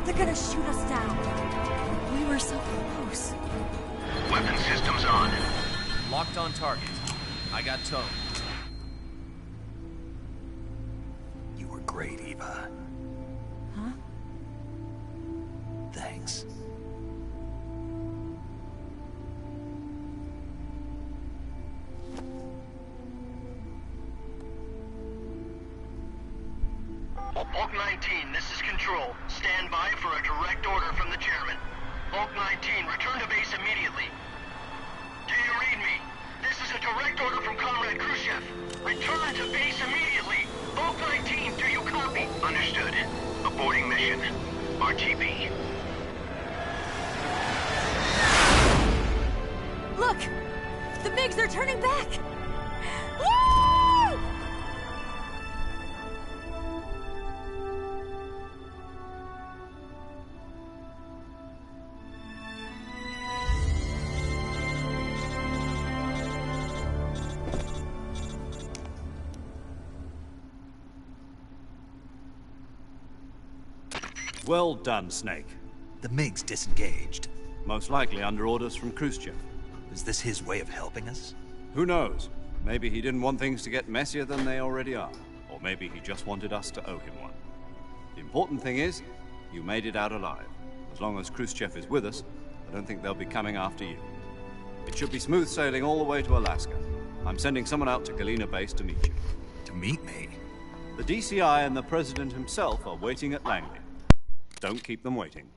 They're gonna shoot us down. We were so close. Weapon systems on. Locked on target. I got towed. You were great, Eva. Huh? Thanks. Bulk 19, this is Control. Stand by for a direct order from the chairman. Bulk 19, return to base immediately. Do you read me? This is a direct order from Comrade Khrushchev. Return to base immediately. Bulk 19, do you copy? Understood. Aborting mission. RTB. Look! The MiGs are turning back! Woo! Well done, Snake. The MiG's disengaged. Most likely under orders from Khrushchev. Is this his way of helping us? Who knows? Maybe he didn't want things to get messier than they already are. Or maybe he just wanted us to owe him one. The important thing is, you made it out alive. As long as Khrushchev is with us, I don't think they'll be coming after you. It should be smooth sailing all the way to Alaska. I'm sending someone out to Galena Base to meet you. To meet me? The DCI and the President himself are waiting at Langley. Don't keep them waiting.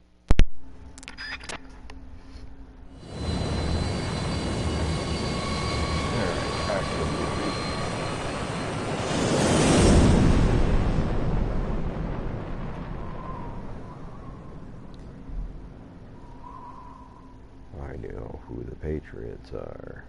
I know who the Patriots are.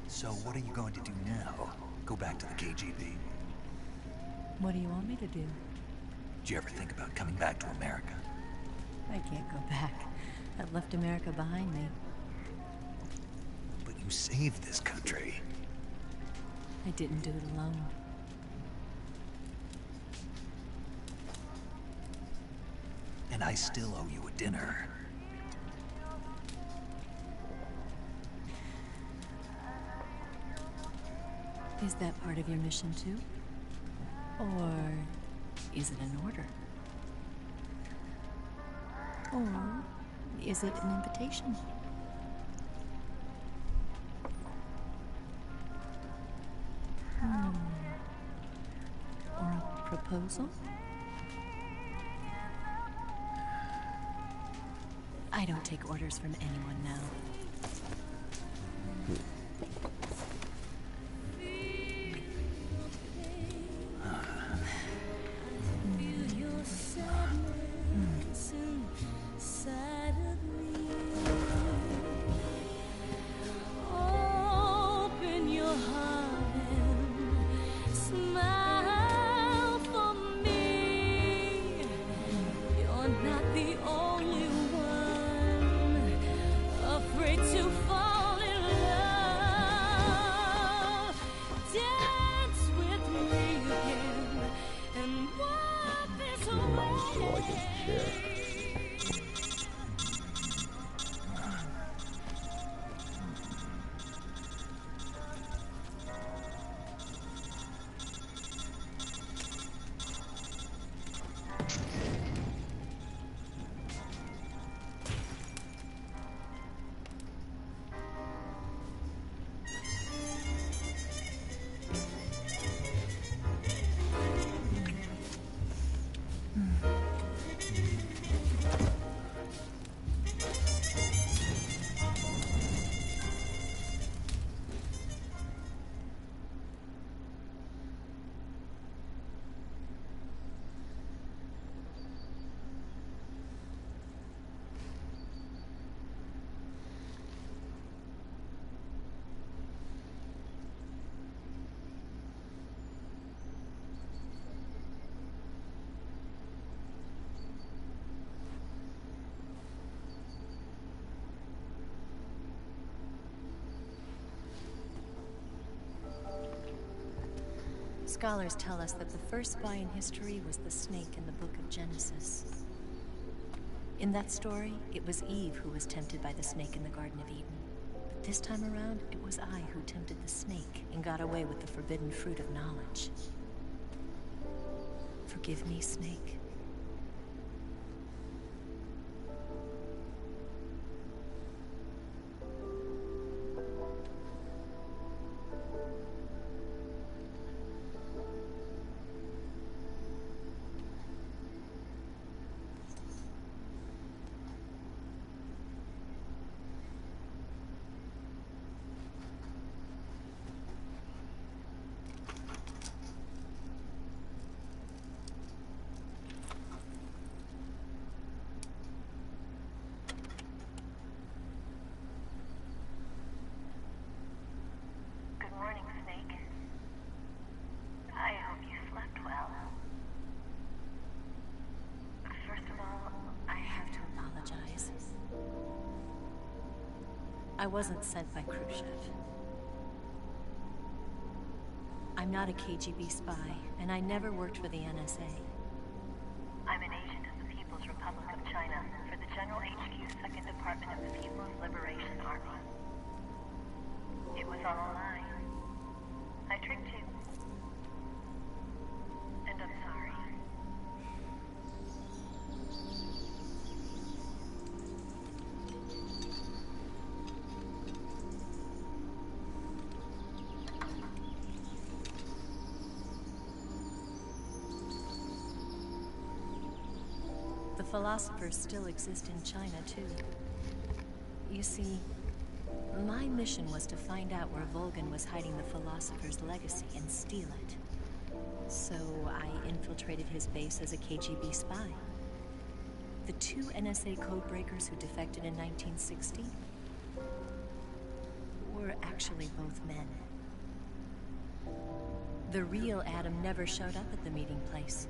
So what are you going to do now? Go back to the KGB? What do you want me to do? Did you ever think about coming back to America? I can't go back. I've left America behind me. But you saved this country. I didn't do it alone. And I still owe you a dinner. Is that part of your mission too? Or is it an order? Or is it an invitation? Or a proposal? I don't take orders from anyone now. Scholars tell us that the first spy in history was the snake in the book of Genesis. In that story, it was Eve who was tempted by the snake in the Garden of Eden. But this time around, it was I who tempted the snake and got away with the forbidden fruit of knowledge. Forgive me, Snake. I wasn't sent by Khrushchev. I'm not a KGB spy, and I never worked for the NSA. I'm an agent of the People's Republic of China for the General HQ 2nd Department of the People's Liberation Army. It was all a lie. I tricked you. And I'm sorry. The philosophers still exist in China, too. You see, my mission was to find out where Volgin was hiding the philosopher's legacy and steal it. So I infiltrated his base as a KGB spy. The 2 NSA codebreakers who defected in 1960 were actually both men. The real Adam never showed up at the meeting place,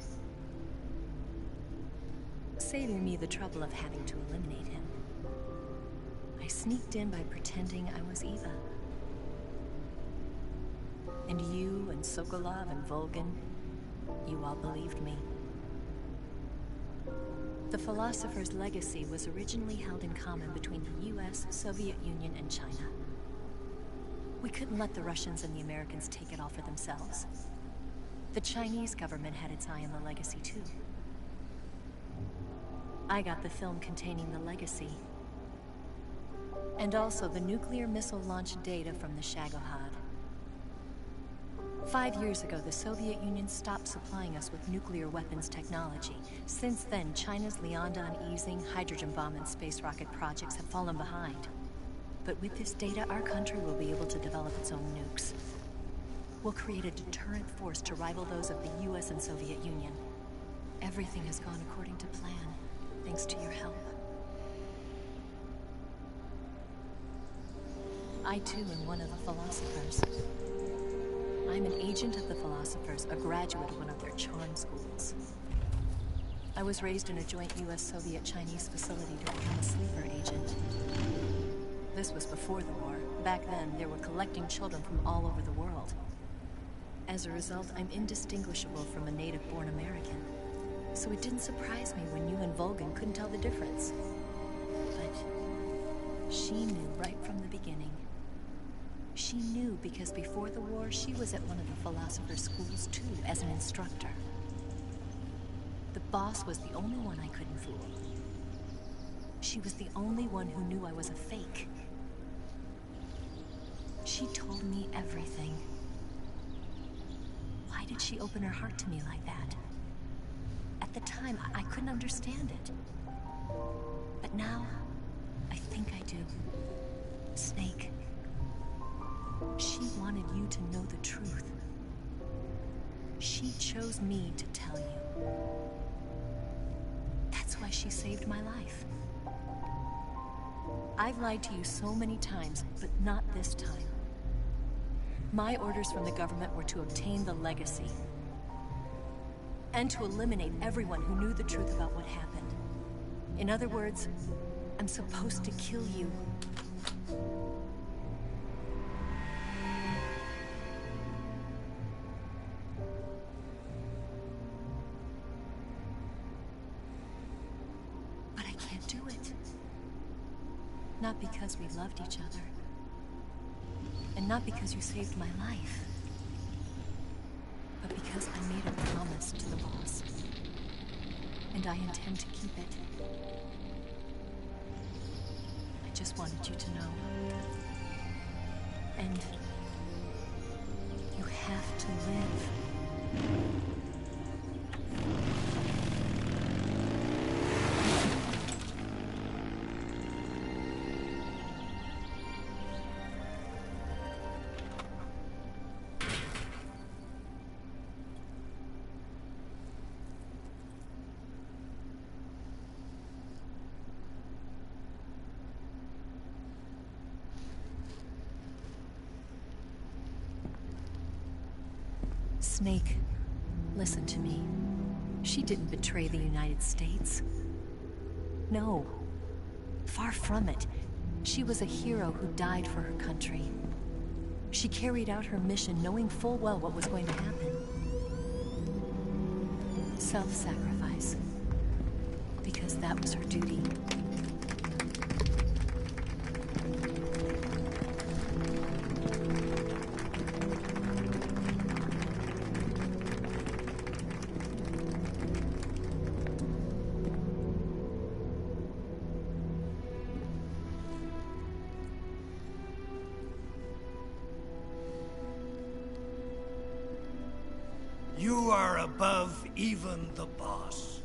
saving me the trouble of having to eliminate him. I sneaked in by pretending I was Eva. And you and Sokolov and Volgin, you all believed me. The philosopher's legacy was originally held in common between the US, Soviet Union, and China. We couldn't let the Russians and the Americans take it all for themselves. The Chinese government had its eye on the legacy, too. I got the film containing the legacy, and also the nuclear missile launch data from the Shagohod. 5 years ago, the Soviet Union stopped supplying us with nuclear weapons technology. Since then, China's Liaodong easing, hydrogen bomb, and space rocket projects have fallen behind. But with this data, our country will be able to develop its own nukes. We'll create a deterrent force to rival those of the US and Soviet Union. Everything has gone according to plan, thanks to your help. I too am one of the philosophers. I'm an agent of the philosophers, a graduate of one of their charm schools. I was raised in a joint US-Soviet-Chinese facility to become a sleeper agent. This was before the war. Back then, they were collecting children from all over the world. As a result, I'm indistinguishable from a native-born American. So it didn't surprise me when you and Volgin couldn't tell the difference. But she knew right from the beginning. She knew because before the war, she was at one of the philosopher's schools too, as an instructor. The boss was the only one I couldn't fool. She was the only one who knew I was a fake. She told me everything. Why did she open her heart to me like that? At the time, I couldn't understand it. But now, I think I do. Snake. She wanted you to know the truth. She chose me to tell you. That's why she saved my life. I've lied to you so many times, but not this time. My orders from the government were to obtain the legacy. And to eliminate everyone who knew the truth about what happened. In other words, I'm supposed to kill you. But I can't do it. Not because we loved each other. And not because you saved my life. But because I made a promise to the boss. And I intend to keep it. I just wanted you to know. And you have to live. Snake, listen to me. She didn't betray the United States. No. Far from it. She was a hero who died for her country. She carried out her mission knowing full well what was going to happen. Self-sacrifice. Because that was her duty. You are above even the boss.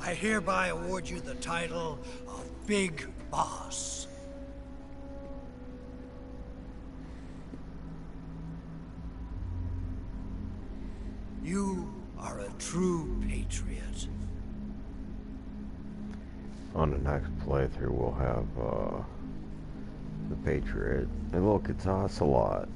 I hereby award you the title of Big Boss. You are a true patriot. On the next playthrough, we'll have the Patriot. And look, it's Ocelot.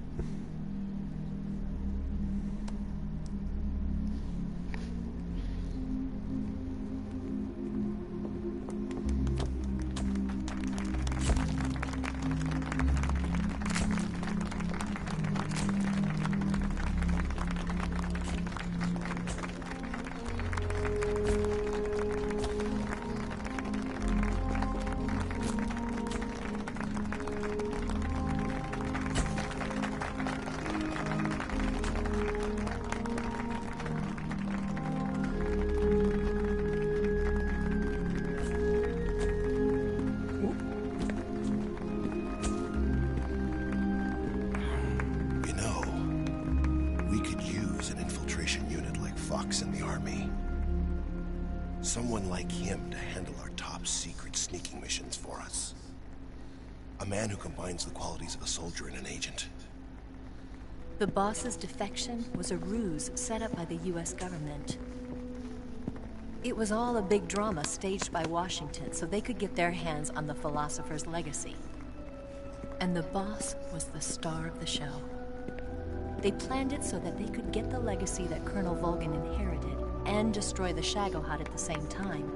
In the army. Someone like him to handle our top secret sneaking missions for us. A man who combines the qualities of a soldier and an agent. The boss's defection was a ruse set up by the US government. It was all a big drama staged by Washington so they could get their hands on the philosopher's legacy. And the boss was the star of the show. They planned it so that they could get the legacy that Colonel Volgin inherited and destroy the Shagohod at the same time.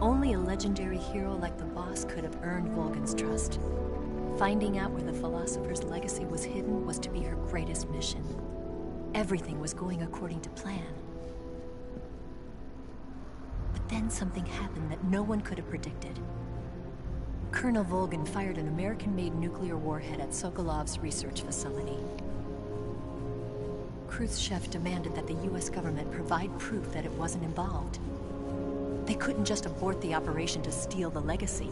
Only a legendary hero like the boss could have earned Volgin's trust. Finding out where the philosopher's legacy was hidden was to be her greatest mission. Everything was going according to plan. But then something happened that no one could have predicted. Colonel Volgin fired an American-made nuclear warhead at Sokolov's research facility. Khrushchev demanded that the US government provide proof that it wasn't involved. They couldn't just abort the operation to steal the legacy.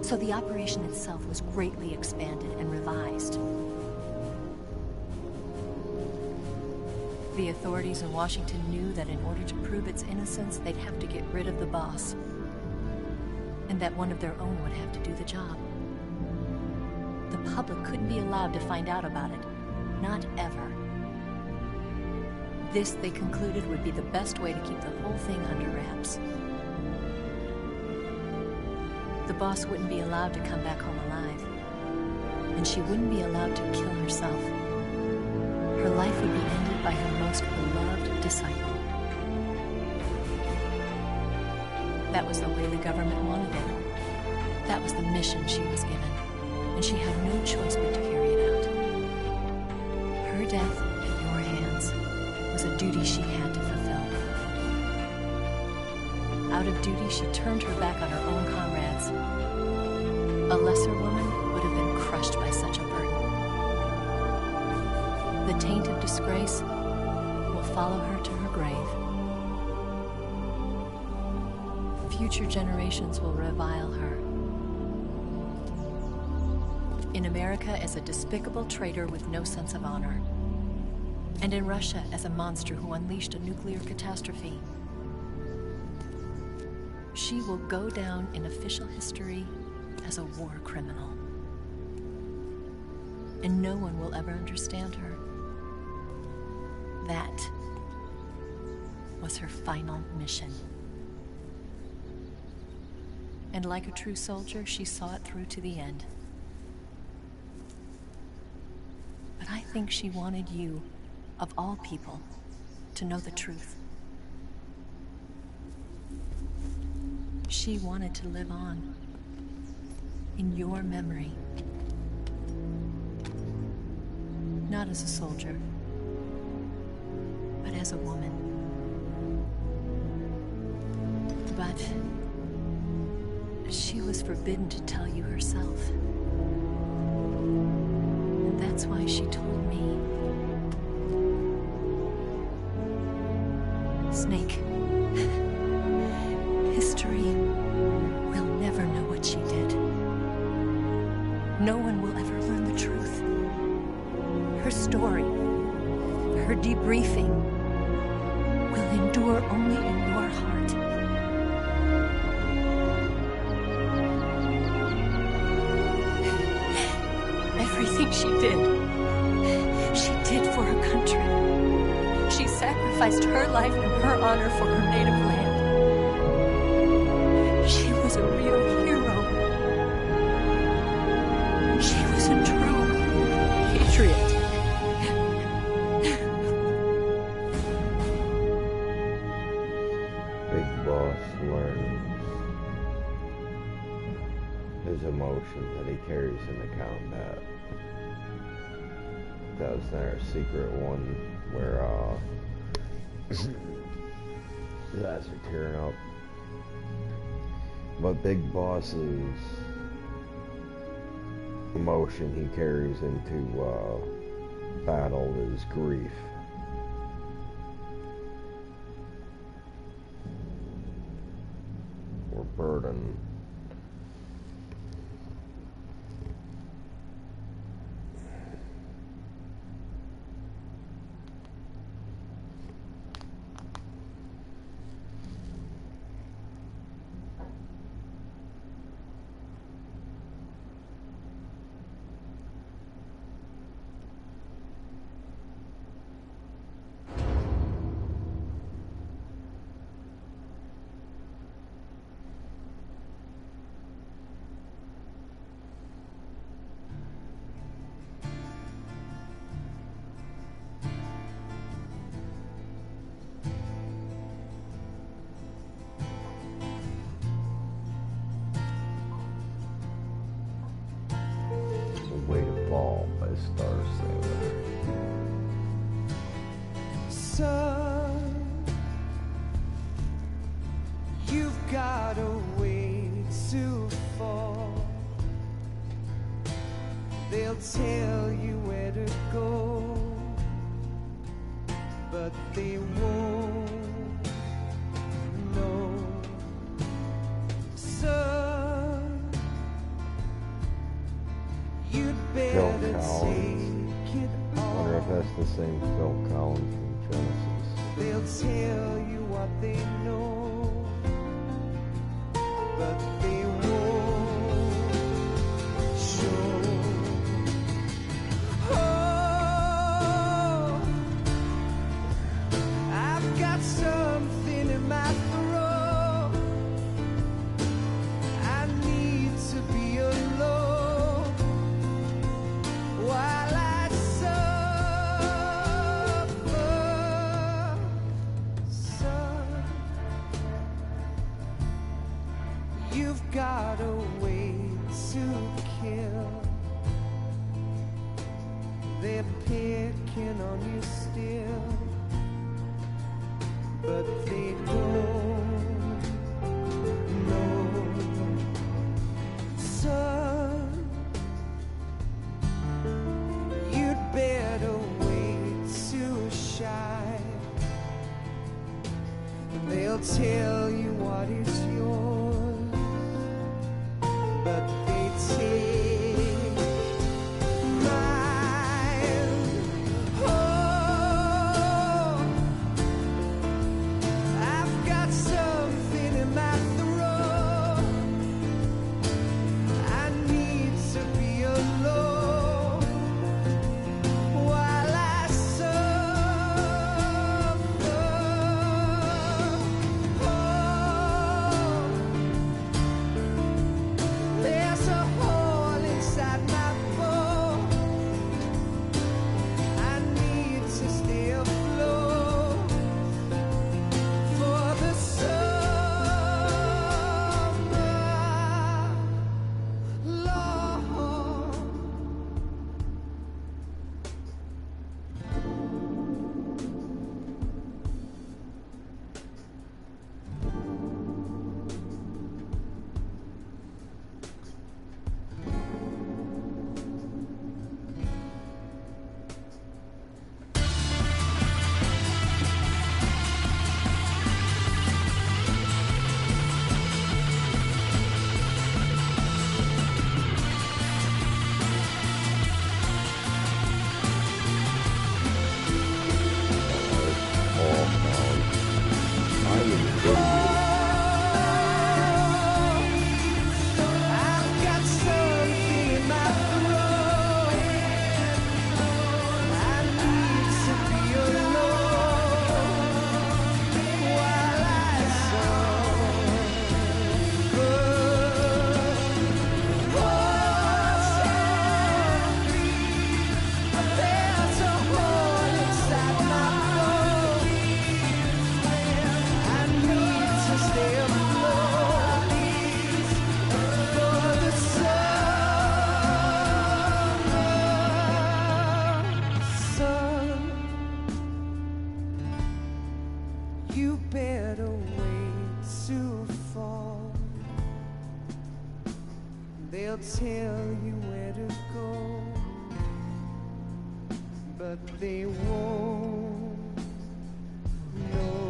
So the operation itself was greatly expanded and revised. The authorities in Washington knew that in order to prove its innocence, they'd have to get rid of the boss. And that one of their own would have to do the job. The public couldn't be allowed to find out about it. Not ever. This, they concluded, would be the best way to keep the whole thing under wraps. The boss wouldn't be allowed to come back home alive. And she wouldn't be allowed to kill herself. Her life would be ended by her most beloved disciple. That was the way the government wanted it. That was the mission she was given. And she had no choice but to carry it out. Her death at your hands was a duty she had to fulfill. Out of duty, she turned her back on her own comrades. A lesser woman would have been crushed by such a burden. The taint of disgrace will follow her to her grave. Future generations will revile her. In America as a despicable traitor with no sense of honor. And in Russia as a monster who unleashed a nuclear catastrophe. She will go down in official history as a war criminal. And no one will ever understand her. That was her final mission. And like a true soldier, she saw it through to the end. But I think she wanted you, of all people, to know the truth. She wanted to live on. in your memory. Not as a soldier, but as a woman. But she was forbidden to tell you herself. And that's why she told me. Snake, history will never know what she did. No one will ever learn the truth. Her story, her debriefing, will endure only in your heart. Everything she did for her country. She sacrificed her life and her honor for her native land. She was a real hero. She was a true patriot. Big Boss learns his emotions that he carries into combat. That was their secret one where his eyes are tearing up. But Big Boss's emotion he carries into battle is grief. Or burden. Way to Fall by Star Sailor. Son, you've got a way to fall. They'll tell you where to go, but they won't know. Son, you'd Phil better Collins. take it I wonder if all. that's the same Phil Collins from Genesis. They'll tell you what they know, but they won't show. Oh, I've got something in my throat. I need to be alone while I suffer. Son, you've got a way to kill. They're picking on you still, but they don't know. Son, you'd better wait to shine. They'll tell you what is yours, but they take mine. Oh, I've got something in my throat. I need to be alone while I suffer. Oh, better way to fall. They'll tell you where to go, but they won't know.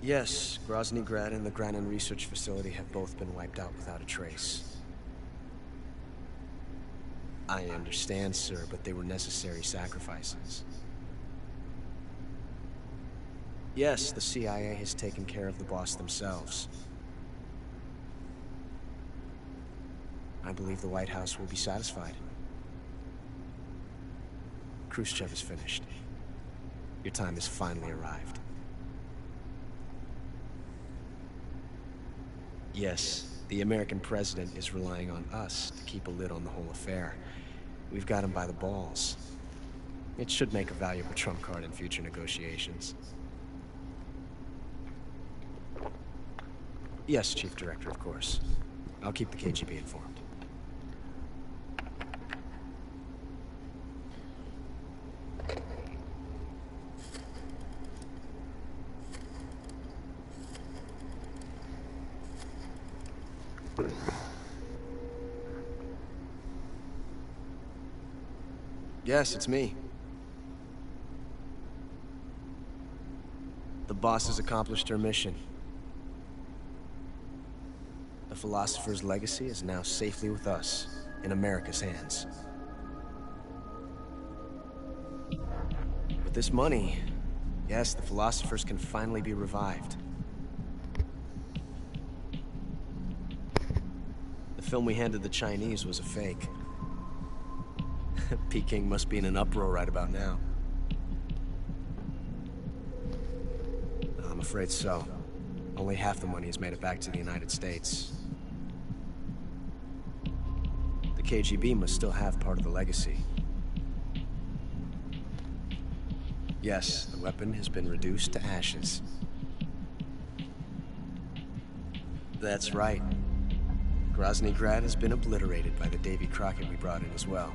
Yes, Groznyj Grad and the Grad Research Facility have both been wiped out without a trace. I understand, sir, but they were necessary sacrifices. Yes, the CIA has taken care of the boss themselves. I believe the White House will be satisfied. Khrushchev is finished. Your time has finally arrived. Yes, the American president is relying on us to keep a lid on the whole affair. We've got him by the balls. It should make a valuable trump card in future negotiations. Yes, Chief Director, of course. I'll keep the KGB informed. Yes, it's me. The boss has accomplished her mission. The philosopher's legacy is now safely with us, in America's hands. With this money, yes, the philosophers can finally be revived. The film we handed the Chinese was a fake. Peking must be in an uproar right about now. I'm afraid so. Only half the money has made it back to the United States. The KGB must still have part of the legacy. Yes, the weapon has been reduced to ashes. That's right. Groznyj Grad has been obliterated by the Davy Crockett we brought in as well.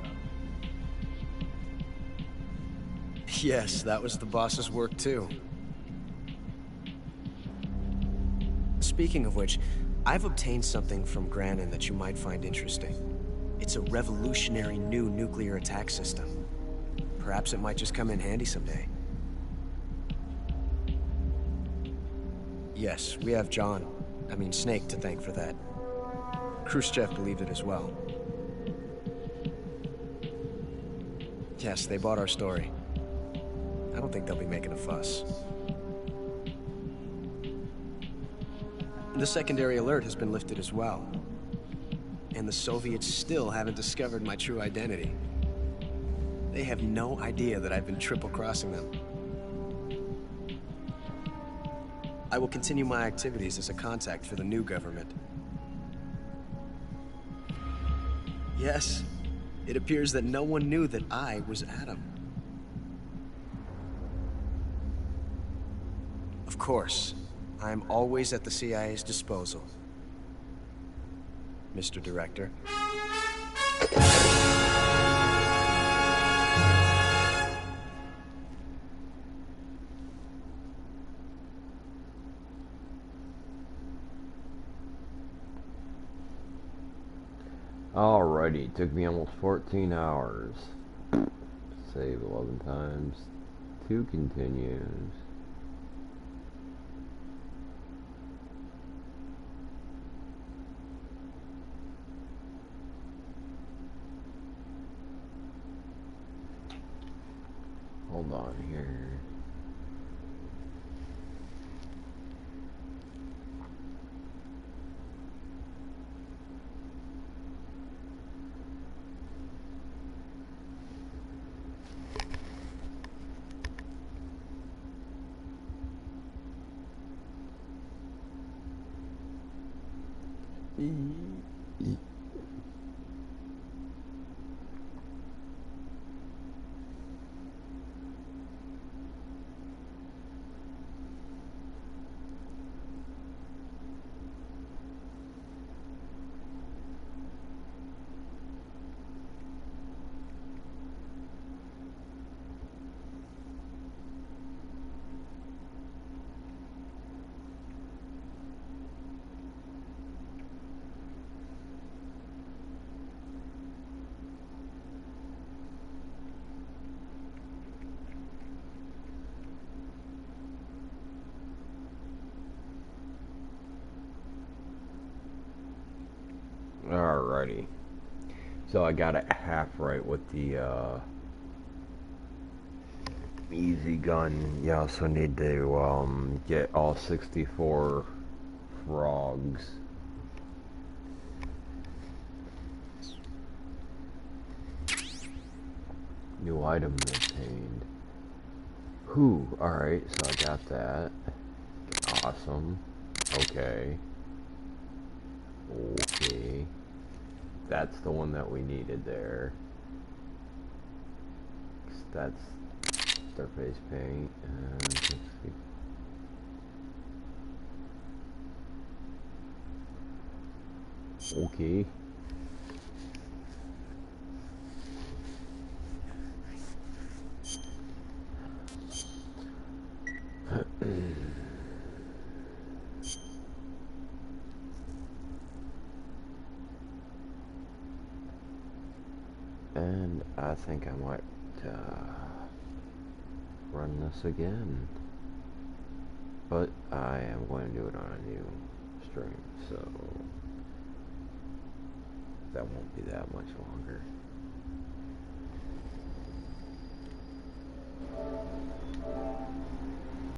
Yes, that was the boss's work too. Speaking of which, I've obtained something from Groznyj that you might find interesting. It's a revolutionary new nuclear attack system. Perhaps it might just come in handy someday. Yes, we have Snake to thank for that. Khrushchev believed it as well. Yes, they bought our story. I don't think they'll be making a fuss. The secondary alert has been lifted as well. And the Soviets still haven't discovered my true identity. They have no idea that I've been triple-crossing them. I will continue my activities as a contact for the new government. Yes, it appears that no one knew that I was Adam. Of course, I'm always at the CIA's disposal, Mr. Director. Alrighty, took me almost 14 hours. Save 11 times. 2 continues. Hold on here. Alrighty. So I got it half right with the easy gun. You also need to get all 64 frogs. New item obtained. Whew, alright, so I got that. Awesome. Okay. Okay. That's the one that we needed there. That's their face paint. Let's see. Okay. And I think I might run this again, but I am going to do it on a new stream, so that won't be that much longer.